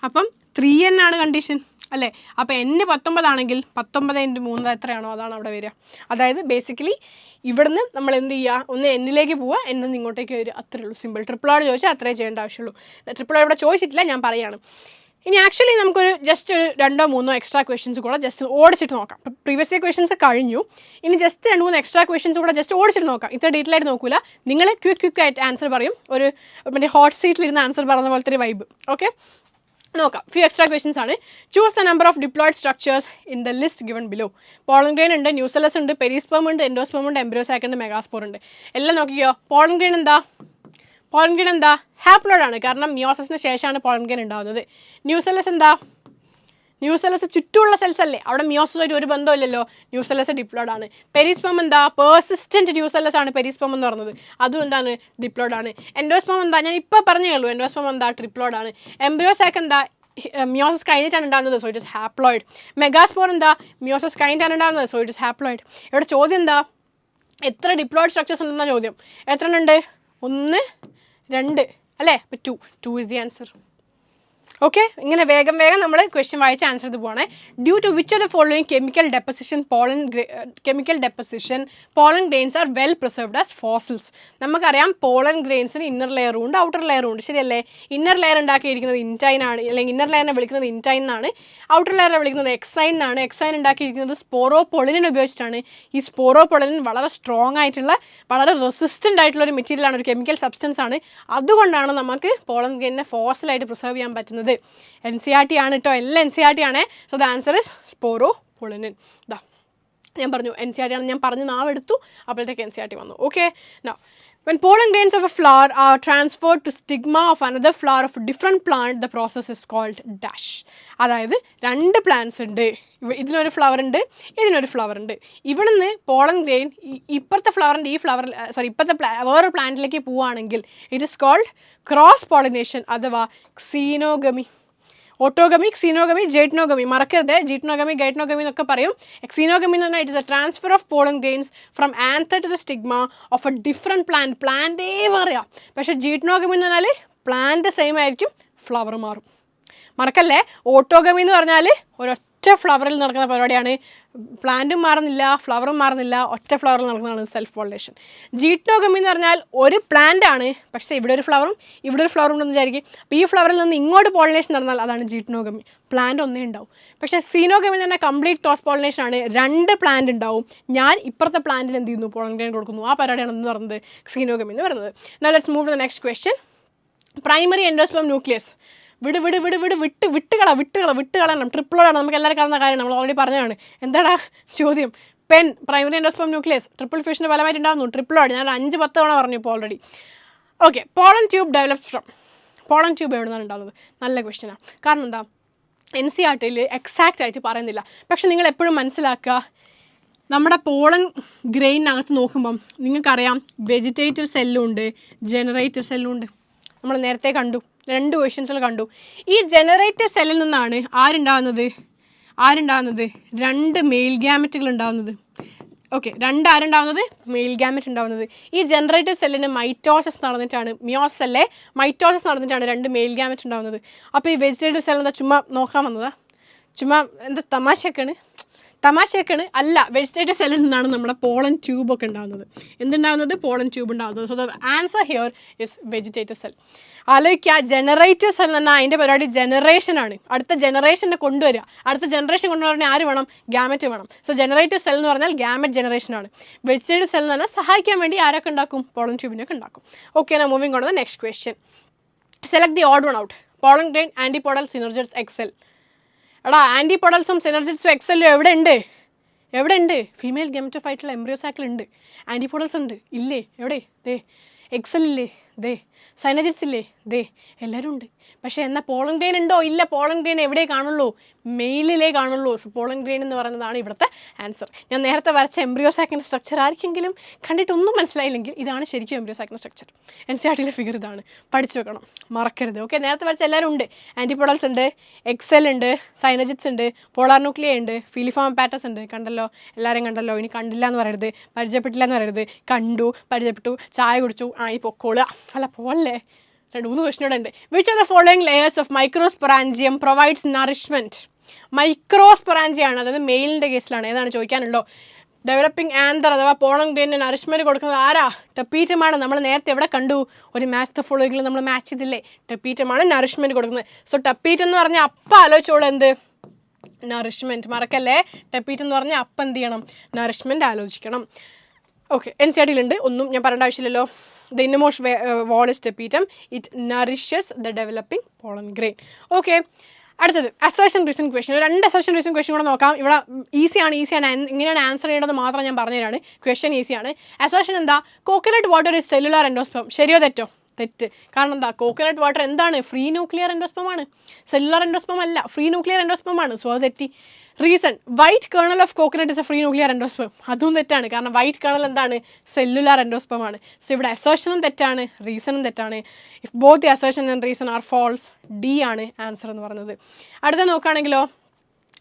അപ്പം 3N ആണ് കണ്ടീഷൻ അല്ലേ? അപ്പോൾ N 19 ആണെങ്കിൽ 19 × 3 എത്രയാണോ അതാണ് അവിടെ വരിക. അതായത് ബേസിക്കലി ഇവിടുന്ന് നമ്മൾ എന്ത് ചെയ്യുക? ഒന്ന് എന്നിലേക്ക് പോവുക, എന്നിന്ന് ഇങ്ങോട്ടേക്ക് വരിക, അത്രേ ഉള്ളൂ. സിമ്പിൾ. ട്രിപ്പിളോട് ചോദിച്ചാൽ അത്രേ ചെയ്യേണ്ട ആവശ്യമുള്ളൂ. ട്രിപ്പിളോട് ഇവിടെ ചോദിച്ചിട്ടില്ല, ഞാൻ പറയുകയാണ്. ഇനി ആക്ച്വലി നമുക്കൊരു ജസ്റ്റ് ഒരു 2-3 എക്സ്ട്രാ ക്വസ്റ്റ്യൻസ് കൂടെ ജസ്റ്റ് ഓടിച്ചിട്ട് നോക്കാം. ഇപ്പോൾ പ്രീവിയസ് ഇയർ ക്വസ്റ്റ്യൻസ് കഴിഞ്ഞു, ഇനി ജസ്റ്റ് 2-3 എക്സ്ട്രാ ക്വസ്റ്റ്യൻസ് കൂടെ ജസ്റ്റ് ഓടിച്ചിട്ട് നോക്കാം. ഇത്ര ഡീറ്റെയിൽ ആയിട്ട് നോക്കില്ല, നിങ്ങൾ ക്വിക്കായിട്ട് ആൻസർ പറയും. ഒരു മറ്റേ ഹോട്ട് സീറ്റിലിരുന്ന് ആൻസർ പറയുന്ന പോലത്തെ ഒരു വൈബ്. ഓക്കെ, നോക്കാം. ഫ്യൂ എക്സ്ട്രാ ക്വസ്റ്റ്യൻസ് ആണ്. Choose the number of diploid structures in the list given below. Pollen grain ഉണ്ട്, ന്യൂസെല്ലസ് ഉണ്ട്, പെരിസ്പേം ഉണ്ട്, എൻഡോസ്പേം ഉണ്ട്, എംബ്രിയോസാക്ക് ഉണ്ട്, മെഗാസ്പോർ ഉണ്ട്. എല്ലാം നോക്കിയോ. പോളൻ ഗ്രെയിൻ എന്താ? ഹാപ്ലോയിഡ് ആണ്, കാരണം മിയോസിസിന് ശേഷമാണ് പോളൻ ഗ്രെയിൻ ഉണ്ടാകുന്നത്. ന്യൂസെല്ലസ് ചുറ്റുമുള്ള സെൽസ് അല്ലേ, അവിടെ മിയോസിസുമായിട്ട് ഒരു ബന്ധമില്ലല്ലോ. ന്യൂസെല്ലസ് ഡിപ്ലോയിഡ് ആണ്. പെരിസ്പേം പേഴ്സിസ്റ്റൻറ്റ് ന്യൂസെല്ലസ് ആണ് പെരിസ്പേം എന്ന് പറയുന്നത്, അതും എന്താണ്? ഡിപ്ലോയിഡ് ആണ്. എൻഡോസ്പേം ഞാൻ ഇപ്പോൾ പറഞ്ഞേ ഉള്ളൂ. എൻഡോസ്പേം ട്രിപ്ലോയിഡ് ആണ്. എംബ്രിയോസാക്ക് മിയോസിസ് കഴിഞ്ഞിട്ടാണ് ഉണ്ടാകുന്നത്, so it is haploid. Megaspore meiosis കഴിഞ്ഞിട്ടാണ് ഉണ്ടാകുന്നത്, സോ ഇറ്റ് ഇസ് ഹാപ്ലോയിഡ്. ഇവിടെ ചോദ്യം എത്ര ഡിപ്ലോയിഡ് സ്ട്രക്ചേഴ്സ് ഉണ്ടെന്ന ചോദ്യം. എത്ര ഉണ്ട്? 1, 2 അല്ലേ? അപ്പോൾ 2 ഈസ് ദി ആൻസർ. ഓക്കെ, ഇങ്ങനെ വേഗം നമ്മൾ ക്വസ്റ്റ്യൻ വായിച്ച് ആൻസർ ചെയ്ത് പോകണേ. Due to which of the following chemical deposition pollen grains are well preserved as fossils. നമുക്കറിയാം പോളൻ ഗ്രെയിൻസിന് ഇന്നർ ലെയറും ഉണ്ട്, ഔട്ടർ ലെയറും ഉണ്ട്, ശരിയല്ലേ? ഇന്നർ ലെയർ ഉണ്ടാക്കിയിരിക്കുന്നത് ഇൻറ്റൈൻ ആണ്, അല്ലെങ്കിൽ ഇന്നർ ലെയറിനെ വിളിക്കുന്നത് ഇൻറ്റൈൻ എന്നാണ്. ഔട്ടർ ലെയറിനെ വിളിക്കുന്നത് എക്സൈൻ എന്നാണ്. എക്സൈൻ ഉണ്ടാക്കിയിരിക്കുന്നത് സ്പോറോപൊളിനിൻ ഉപയോഗിച്ചിട്ടാണ്. ഈ സ്പോറോപൊളിനിൻ വളരെ സ്ട്രോങ് ആയിട്ടുള്ള, വളരെ റെസിസ്റ്റൻ്റ് ആയിട്ടുള്ള ഒരു മെറ്റീരിയലാണ്, ഒരു കെമിക്കൽ സബ്സ്റ്റൻസ് ആണ്. അതുകൊണ്ടാണ് നമുക്ക് പോളൻ ഗ്രെയിനിനെ ഫോസിലായിട്ട് പ്രിസർവ് ചെയ്യാൻ പറ്റുന്നത്. NCERT ആണ് കേട്ടോ, എല്ലാം NCERT ആണ്. So the answer is sporopollenin. ഞാൻ പറഞ്ഞു NCERT ആണ്, ഞാൻ പറഞ്ഞ് നാവെടുത്തു, അപ്പോഴത്തേക്ക് NCERT വന്നു. Okay, now when pollen grains of a flower are transferred to stigma of another flower of a different plant, the process is called dash. അതായത് 2 plants ഉണ്ട്, ഇതിനൊരു ഫ്ലവർ ഉണ്ട്, ഇതിനൊരു ഫ്ലവർ ഉണ്ട്. ഇവിടുന്ന് പോളൻ ഗ്രെയിൻ ഇപ്പുറത്തെ ഫ്ലവറിൻ്റെ ഇപ്പുറത്തെ വേറൊരു പ്ലാന്റിലേക്ക് പോവുകയാണെങ്കിൽ it is called cross pollination അഥവാ ക്സീനോഗമി. ഓട്ടോഗമി, ക്സീനോഗമി, ജൈറ്റ്നോഗമി, മറക്കരുത്. ജീറ്റ്നോഗമി, ഗൈറ്റ്നോഗമി എന്നൊക്കെ പറയും. ക്സീനോഗമി എന്ന് പറഞ്ഞാൽ it is a transfer of pollen grains from anther to the stigma of a different പ്ലാന്റേ പറയാം. പക്ഷേ ജീറ്റ്നോഗമി എന്ന് പറഞ്ഞാൽ പ്ലാന്റ് സെയിം ആയിരിക്കും, ഫ്ലവർ മാറും. മറക്കല്ലേ, ഓട്ടോഗമി എന്ന് പറഞ്ഞാൽ ഒരൊറ്റ ഫ്ലവറിൽ നടക്കുന്ന പരിപാടിയാണ്. പ്ലാന്റും മാറുന്നില്ല, ഫ്ലവറും മാറുന്നില്ല, ഒറ്റ ഫ്ലവറിൽ നടക്കുന്നതാണ് സെൽഫ് പോളിനേഷൻ. ജീറ്റ്നോഗമി എന്ന് പറഞ്ഞാൽ ഒരു പ്ലാന്റ് ആണ്, പക്ഷേ ഇവിടെ ഒരു ഫ്ലവറും ഉണ്ടെന്ന് വിചാരിക്കും. അപ്പോൾ ഈ ഫ്ലവറിൽ നിന്ന് ഇങ്ങോട്ട് പോളിനേഷൻ നടന്നാൽ അതാണ് ജീറ്റ്നോഗമി, പ്ലാന്റ് ഒന്നേ ഉണ്ടാവും. പക്ഷേ സീനോഗമി എന്ന് പറഞ്ഞാൽ കംപ്ലീറ്റ് ക്രോസ് പോളിനേഷൻ ആണ്, 2 പ്ലാന്റ് ഉണ്ടാവും. ഞാൻ ഇപ്പുറത്തെ പ്ലാന്റിന് എന്ത് ചെയ്യുന്നു? പോളൻ ഗ്രെയിൻ കൊടുക്കുന്നു. ആ പരിപാടിയാണ് എന്ന് പറയുന്നത് സീനോഗമി എന്ന് പറയുന്നത്. Now let's move to the next question. Primary endosperm nucleus. വിട്ടുകളയണം. ട്രിപ്പിളാണ് നമുക്ക് എല്ലാവർക്കും അറിയുന്ന കാര്യം, നമ്മൾ ഓൾറെഡി പറഞ്ഞതാണ്. എന്താടാ ചോദ്യം? PEN primary endosperm nucleus triple ഫിഷൻ്റെ ഫലമായിട്ട് ഉണ്ടാകുന്നു. ട്രിപ്പിളാണ് ഞാൻ 5-10 തവണ പറഞ്ഞു ഇപ്പോൾ already. Okay, pollen tube develops from. Pollen tube എവിടെ നിന്നാണ് ഉണ്ടാകുന്നത്? നല്ല ക്വസ്റ്റ്യനാണ്. കാരണം എന്താ, NCERT-യിൽ എക്സാക്റ്റ് ആയിട്ട് പറയുന്നില്ല. പക്ഷെ നിങ്ങൾ എപ്പോഴും മനസ്സിലാക്കുക, നമ്മുടെ പോളൻ ഗ്രെയിനകത്ത് നോക്കുമ്പം നിങ്ങൾക്കറിയാം വെജിറ്റേറ്റീവ് സെല്ലും ഉണ്ട്, ജനറേറ്റീവ് സെല്ലും ഉണ്ട്. നമ്മൾ നേരത്തെ കണ്ടു, 2 ക്വസ്റ്റ്യൻസിൽ കണ്ടു. ഈ ജനറേറ്റീവ് സെല്ലിൽ നിന്നാണ് ആരുണ്ടാകുന്നത്? 2 മെയിൽ ഗ്യാമറ്റുകൾ ഉണ്ടാകുന്നത്. ഓക്കെ, 2 ആരുണ്ടാകുന്നത്? മെയിൽ ഗ്യാമറ്റ് ഉണ്ടാകുന്നത്. ഈ ജനറേറ്റീവ് സെല്ലിന് മൈറ്റോസിസ് നടന്നിട്ടാണ്, മിയോസെല്ലെ മൈറ്റോസിസ് നടന്നിട്ടാണ് 2 മെയിൽ ഗ്യാമറ്റ് ഉണ്ടാകുന്നത്. അപ്പോൾ ഈ വെജിറ്റേറ്റീവ് സെൽ എന്താ ചുമ്മാ നോക്കാൻ വന്നതാ? ചുമ്മാ എന്താ തമാശയൊക്കെയാണ് അല്ല. വെജിറ്റേറ്റീവ് സെല്ലിൽ നിന്നാണ് നമ്മുടെ പോളൻ ട്യൂബൊക്കെ ഉണ്ടാകുന്നത്. എന്തുണ്ടാകുന്നത്? പോളൻ ട്യൂബ് ഉണ്ടാകുന്നത്. So the answer here is vegetative cell. ആലോചിക്കുക, ജനറേറ്റീവ് സെൽ എന്ന് പറഞ്ഞാൽ അതിൻ്റെ പരിപാടി ജനറേഷനാണ്. അടുത്ത ജനറേഷനെ കൊണ്ടുവരിക. അടുത്ത ജനറേഷൻ കൊണ്ടുവരാൻ ആര് വേണം? ഗ്യാമറ്റ് വേണം. സോ ജനറേറ്റീവ് സെൽ എന്ന് പറഞ്ഞാൽ ഗ്യാമറ്റ് ജനറേഷനാണ്. വെജിറ്റേറ്റീവ് സെൽ എന്ന് പറഞ്ഞാൽ സഹായിക്കാൻ വേണ്ടി ആരൊക്കെ ഉണ്ടാക്കും? പോളൻ ട്യൂബിനൊക്കെ ഉണ്ടാക്കും. Okay, now moving on to the next question. Select the odd one out. Pollen grain, antipodal, synergids, excel. എടാ, ആൻറ്റിപോഡൽസും സിനർജിഡ്സും എക്സെല്ലും എവിടെ ഉണ്ട്? ഫീമെയിൽ ഗെമറ്റോഫൈറ്റിൽ എംബ്രിയോസാക്കിൽ ഉണ്ട്. ആൻറ്റിപോഡൽസ് ഉണ്ട്, ഇല്ലേ? എവിടെ? ദേ. എക്സെല്ലില്ലേ? ദേ. സൈനജിഡ്സ് ഇല്ലേ? ദേ. എല്ലാവരും ഉണ്ട്. പക്ഷേ എന്നാൽ പോളൻ ഗ്രെയിൻ ഉണ്ടോ? ഇല്ല. പോളൻ ഗ്രെയിൻ എവിടെ കാണുള്ളൂ? മെയിലിലേ കാണുള്ളൂ. സോ പോളൻ ഗ്രെയിൻ എന്ന് പറയുന്നതാണ് ഇവിടുത്തെ ആൻസർ. ഞാൻ നേരത്തെ വരച്ച എംബ്രിയോസാക്കിൻ്റെ സ്ട്രക്ചർ ആർക്കെങ്കിലും കണ്ടിട്ടൊന്നും മനസ്സിലായില്ലെങ്കിൽ ഇതാണ് ശരിക്കും എംബ്രിയോസാക്കിൻ്റെ സ്ട്രക്ചർ. NCERT-ലെ ഫിഗർ ഇതാണ്, പഠിച്ചു വെക്കണം, മറക്കരുത്. ഓക്കെ, നേരത്തെ വരച്ച എല്ലാവരും ഉണ്ട്. ആൻറ്റിപോഡൽസ് ഉണ്ട്, എക്സെൽ ഉണ്ട്, സൈനജിഡ്സ് ഉണ്ട്, പോളാർ ന്യൂക്ലിയ ഉണ്ട്, ഫിലിഫോം പാറ്റസ് ഉണ്ട്. കണ്ടല്ലോ, എല്ലാവരും കണ്ടല്ലോ. ഇനി കണ്ടില്ല എന്ന് പറയരുത്, പരിചയപ്പെട്ടില്ല എന്ന് പറയരുത്. കണ്ടു, പരിചയപ്പെട്ടു, ചായ കുടിച്ചു, ഈ പൊക്കോളുക. അല്ല, പോലേ. 2-3 ക്വസ്റ്റ്യനോടെ ഉണ്ട്. Which are the following layers of microsporangium provides nourishment? മൈക്രോസ്പൊറാഞ്ചിയാണ്, അതായത് മെയിലിൻ്റെ കേസിലാണ്. ഏതാണ് ചോദിക്കാനുണ്ടോ? ഡെവലപ്പിംഗ് ആന്തർ അഥവാ പോളൻ ഗ്രെയിനിന് നറിഷ്മെൻറ്റ് കൊടുക്കുന്നത് ആരാ? ടെപ്പീറ്റമാണ്. നമ്മൾ നേരത്തെ എവിടെ കണ്ടു? ഒരു മാച്ച് ദ ഫോളോയിങ്ങിൽ നമ്മൾ മാച്ച് ചെയ്തില്ലേ? ടെപ്പീറ്റമാണ് നറിഷ്മെൻറ്റ് കൊടുക്കുന്നത്. സോ ടെപ്പീറ്റ് എന്ന് പറഞ്ഞാൽ അപ്പം ആലോചിച്ചോളൂ എന്ത്? നറിഷ്മെൻറ്റ്. മറക്കല്ലേ, ടെപ്പീറ്റ് എന്ന് പറഞ്ഞാൽ അപ്പം എന്ത് ചെയ്യണം? നറിഷ്മെൻറ്റ് ആലോചിക്കണം. ഓക്കെ, NCERT-ലുണ്ട്, ഒന്നും ഞാൻ പറയേണ്ട ആവശ്യമില്ലല്ലോ. The innermost wall is tapetum. It nourishes the developing pollen grain. Okay. അടുത്തത് assertion reason question. 2 assertion reason question കൂടെ നോക്കാം. ഇവിടെ ഈസിയാണ്. ഇങ്ങനെയാണ് ആൻസർ ചെയ്യേണ്ടത് മാത്രം ഞാൻ പറഞ്ഞുതരാണ്. ക്വസ്റ്റ്യൻ ഈസിയാണ്. അസേർഷൻ എന്താ? Coconut water is cellular endosperm. ശരിയോ തെറ്റോ? തെറ്റ്. കാരണം എന്താ? കോക്കനട്ട് വാട്ടർ എന്താണ്? ഫ്രീ ന്യൂക്ലിയർ എൻഡോസ്പേം ആണ്. സെല്ലുലാർ എൻഡോസ്പേം അല്ല, ഫ്രീ ന്യൂക്ലിയർ എൻഡോസ്പേം ആണ്. സോ അത് തെറ്റി. Reason, white colonel of coconut is A free nuclear endosperm. അതും തെറ്റാണ്. കാരണം വൈറ്റ് കേണൽ എന്താണ്? സെല്ലുലാർ എൻഡോസ്പേം ആണ്. സോ ഇവിടെ അസേർഷനും തെറ്റാണ്, റീസണും തെറ്റാണ്. If both the assertion and reason are false, D ആണ് ആൻസർ എന്ന് പറയുന്നത്. അടുത്ത നോക്കുകയാണെങ്കിലോ,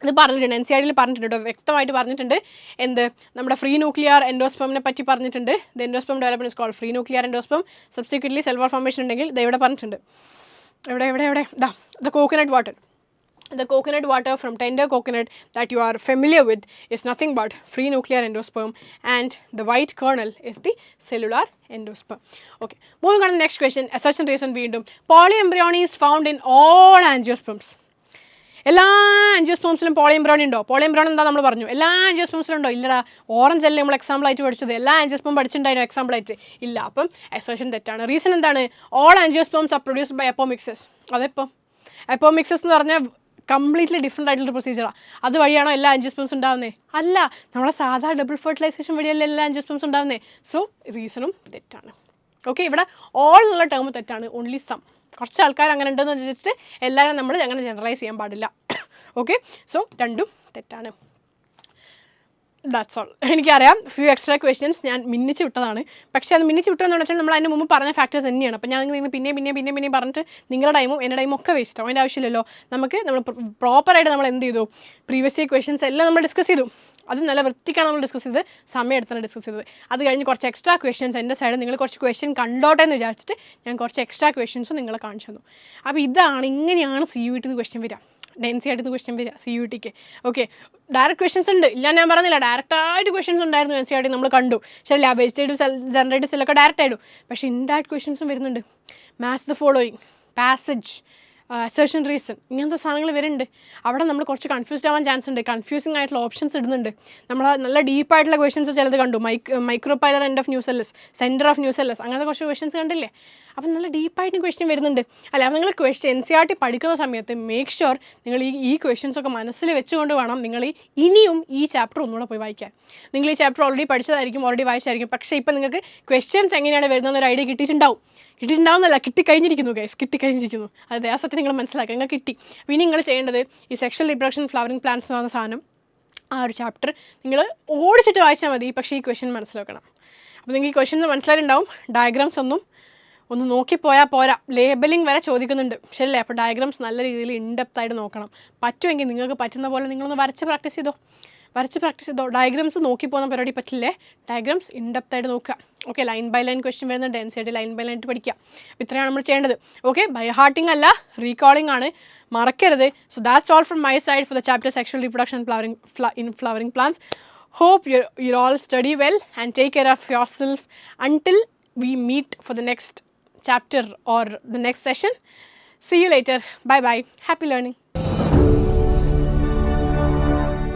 ഇത് പറഞ്ഞിട്ടുണ്ട്, NCERT-ൽ പറഞ്ഞിട്ടുണ്ട്, വ്യക്തമായിട്ട് പറഞ്ഞിട്ടുണ്ട്. എന്ത്? നമ്മുടെ ഫ്രീ ന്യൂക്ലിയർ എൻഡോസ്പേമിനെ പറ്റി പറഞ്ഞിട്ടുണ്ട്. The endosperm development is called free nuclear endosperm. Subsequently cellular formation ഉണ്ടെങ്കിൽ ഇത് ഇവിടെ പറഞ്ഞിട്ടുണ്ട്. എവിടെ the coconut water. The coconut water from tender coconut that you are familiar with is nothing but free nuclear endosperm, and the white kernel is the cellular endosperm. Okay, moving on to the next question. Assertion reason വീണ്ടും. Polyembryony is found in all angiosperms. എല്ലാ ആൻജിയോസ്പേംസിലും പോളിഎംബ്രിയോണി ഉണ്ടോ? പോളിഎംബ്രിയോണി എന്താ നമ്മൾ പറഞ്ഞു? എല്ലാ ആൻജിയോസ്പേംസിലും ഉണ്ടോ? ഇല്ലടാ. Orange അല്ലേ നമ്മൾ എക്സാമ്പിൾ ആയിട്ട് പഠിച്ചത്? എല്ലാ ആൻജിയോസ്പേം പഠിച്ചിട്ടുണ്ടായിരുന്നു എക്സാമ്പിൾ ആയിട്ട്? ഇല്ല. അപ്പം അസേർഷൻ തെറ്റാണ്. റീസൺ എന്താണ്? All angiosperms are produced by apomixis. അതെപ്പം അപ്പോമിക്സസ് എന്ന് പറഞ്ഞാൽ കംപ്ലീറ്റ്ലി ഡിഫറെൻ്റ് ആയിട്ടുള്ള പ്രൊസീജിയറാണ്. അതുവഴിയാണോ എല്ലാ ആൻജിയോസ്പേംസും ഉണ്ടാകുന്നത്? അല്ല, നമ്മുടെ സാധാ ഡബിൾ ഫെർട്ടിലൈസേഷൻ വഴിയല്ലേ എല്ലാ ആൻജിയോസ്പേംസും ഉണ്ടാകുന്നത്. സോ റീസണും തെറ്റാണ്. ഓക്കെ, ഇവിടെ ഓൾ എന്നുള്ള ടേം തെറ്റാണ്, ഓൺലി സം. കുറച്ച് ആൾക്കാർ അങ്ങനെ ഉണ്ടെന്ന് വെച്ചിട്ട് എല്ലാവരും നമ്മൾ അങ്ങനെ ജനറലൈസ് ചെയ്യാൻ പാടില്ല. ഓക്കെ, സോ രണ്ടും തെറ്റാണ്. That's all. എനിക്കറിയാം ഫ്യൂ എക്സ്ട്രാ ക്വസ്റ്റ്യൻസ് ഞാൻ മിന്നിച്ച് വിട്ടതാണ്. പക്ഷേ അത് മിന്നിച്ച് വിട്ടതെന്ന് വെച്ചാൽ നമ്മൾ അതിന് മുമ്പ് പറഞ്ഞ ഫാക്ടേഴ്സ് തന്നെയാണ്. അപ്പോൾ ഞാൻ നിങ്ങൾ പിന്നെയും പറഞ്ഞിട്ട് നിങ്ങളുടെ ടൈമും എൻ്റെ ടൈമും ഒക്കെ വേസ്റ്റ് ആവും. അതിൻ്റെ ആവശ്യമില്ലല്ലോ. നമ്മൾ പ്രോപ്പറായിട്ട് നമ്മൾ എന്ത് ചെയ്തു? പ്രീവിയസ് ഇയർ ക്വസ്റ്റ്യൻസ് എല്ലാം നമ്മൾ ഡിസ്കസ് ചെയ്തു. അത് നല്ല വൃത്തിക്കാണ് നമ്മൾ ഡിസ്കസ് ചെയ്തത്, സമയം എടുത്താണ് ഡിസ്കസ് ചെയ്തത്. അത് കഴിഞ്ഞ് കുറച്ച് എക്സ്ട്രാ ക്വസ്റ്റ്യൻസ് എൻ്റെ സൈഡിൽ നിങ്ങൾ കുറച്ച് ക്വസ്റ്റ്യൻ കണ്ടോട്ടെ എന്ന് വിചാരിച്ചിട്ട് ഞാൻ കുറച്ച് എക്സ്ട്രാ ക്വസ്റ്റ്യൻസും നിങ്ങളെ കാണിച്ചു തന്നു. അപ്പോൾ ഇങ്ങനെയാണ് CUET ക്വസ്റ്റ്യൻ വരിക, NCERT ക്വസ്റ്റ്യൻ വരിക CUETക്ക്. ഓക്കെ, ഡയറക്റ്റ് ക്വസ്റ്റ്യൻസ് ഉണ്ട്, ഇല്ല ഞാൻ പറഞ്ഞില്ല. ഡയറക്റ്റായിട്ട് ക്വസ്റ്റ്യൻസ് ഉണ്ടായിരുന്നു NCERT, നമ്മൾ കണ്ടു. ശരി, വെജിറ്റേറ്റീവ് സെൽ, ജനറേറ്റീവ് സെല്ലൊക്കെ ഡയറക്റ്റ് ആയിടും. പക്ഷേ ഇൻഡയറക്റ്റ് ക്വസ്റ്റ്യൻസും വരുന്നുണ്ട്. Match the following, passage, assertion reason, ഇങ്ങനത്തെ സാധനങ്ങൾ വരുന്നുണ്ട്. അവിടെ നമ്മൾ കുറച്ച് കൺഫ്യൂസ്ഡ് ആവാൻ ചാൻസ് ഉണ്ട്. കൺഫ്യൂസിങ് ആയിട്ടുള്ള ഓപ്ഷൻസ് ഇടുന്നുണ്ട്. നമ്മൾ നല്ല ഡീപ്പായിട്ടുള്ള ക്വസ്റ്റൻസ് ചിലത് കണ്ടു. Micropylar end of nucellus, centre of nucellus, അങ്ങനത്തെ കുറച്ച് ക്വസ്റ്റൻസ് കണ്ടില്ലേ? അപ്പം നല്ല ഡീപ്പായിട്ട് ക്വസ്റ്റ്യൻ വരുന്നുണ്ട്. അല്ല, അപ്പോൾ നിങ്ങൾ NCERT പഠിക്കുന്ന സമയത്ത് മേക്ക് ഷുവർ നിങ്ങൾ ഈ ക്വസ്റ്റ്യൻസ് ഒക്കെ മനസ്സിൽ വെച്ചുകൊണ്ട് വേണം നിങ്ങൾ ഇനിയും ഈ ചാപ്റ്റർ ഒന്നുകൂടെ പോയി വായിക്കാൻ. നിങ്ങൾ ഈ ചാപ്റ്റർ ഓൾറെഡി പഠിച്ചതായിരിക്കും, ഓൾറെഡി വായിച്ചായിരിക്കും. പക്ഷേ ഇപ്പം നിങ്ങൾക്ക് ക്വസ്റ്റ്യൻസ് എങ്ങനെയാണ് വരുന്നതെന്ന് ഒരു ഐഡിയ കിട്ടിയിട്ടുണ്ടാവുന്നല്ല, കിട്ടിക്കഴിഞ്ഞിരിക്കുന്നു ഗൈസ്, കിട്ടിക്കഴിഞ്ഞിരിക്കുന്നു. അതെ, ആ സത്യം നിങ്ങൾ മനസ്സിലാക്കുക, നിങ്ങൾ കിട്ടി. അപ്പോൾ ഇനി നിങ്ങൾ ചെയ്യേണ്ടത് ഈ സെക്ഷൽ റീപ്രൊഡക്ഷൻ ഫ്ലവറിംഗ് പ്ലാന്റ്സ് എന്ന് പറഞ്ഞ സാധനം, ആ ഒരു ചാപ്റ്റർ നിങ്ങൾ ഓടിച്ചിട്ട് വായിച്ചാൽ മതി. പക്ഷേ ഈ ക്വസ്റ്റ്യൻ മനസ്സിലാക്കണം. അപ്പോൾ നിങ്ങൾക്ക് ഈ ക്വസ്റ്റ്യൻ മനസ്സിലായിട്ടുണ്ടാവും. ഡയഗ്രാംസ് ഒന്ന് നോക്കിപ്പോയാൽ പോരാ, ലേബലിംഗ് വരെ ചോദിക്കുന്നുണ്ട്, ശരിയല്ലേ? അപ്പോൾ ഡയഗ്രാംസ് നല്ല രീതിയിൽ ഇൻഡെപ്തായിട്ട് നോക്കണം. പറ്റുമെങ്കിൽ നിങ്ങൾക്ക് പറ്റുന്ന പോലെ നിങ്ങളൊന്ന് വരച്ച് പ്രാക്ടീസ് ചെയ്തോ. ഡയഗ്രാംസ് നോക്കി പോകുന്ന പരിപാടി പറ്റില്ലേ. ഡയഗ്രാംസ് ഇൻഡെപ്തായിട്ട് നോക്കുക. Okay, line by line question വരുന്നുണ്ട്, NCERT ലൈൻ ബൈ ലൈൻ പഠിക്കുക. ഇത്രയാണ് നമ്മൾ ചെയ്യേണ്ടത്. ഓക്കെ, ബൈ ഹാർട്ടിംഗ് അല്ല, റീകോളിംഗ് ആണ്, മറക്കരുത്. So that's all from my side for the chapter sexual reproduction in flowering plants. Hope you all study well and take care of yourself until we meet for the next chapter or the next session. See you later. Bye bye. Happy learning.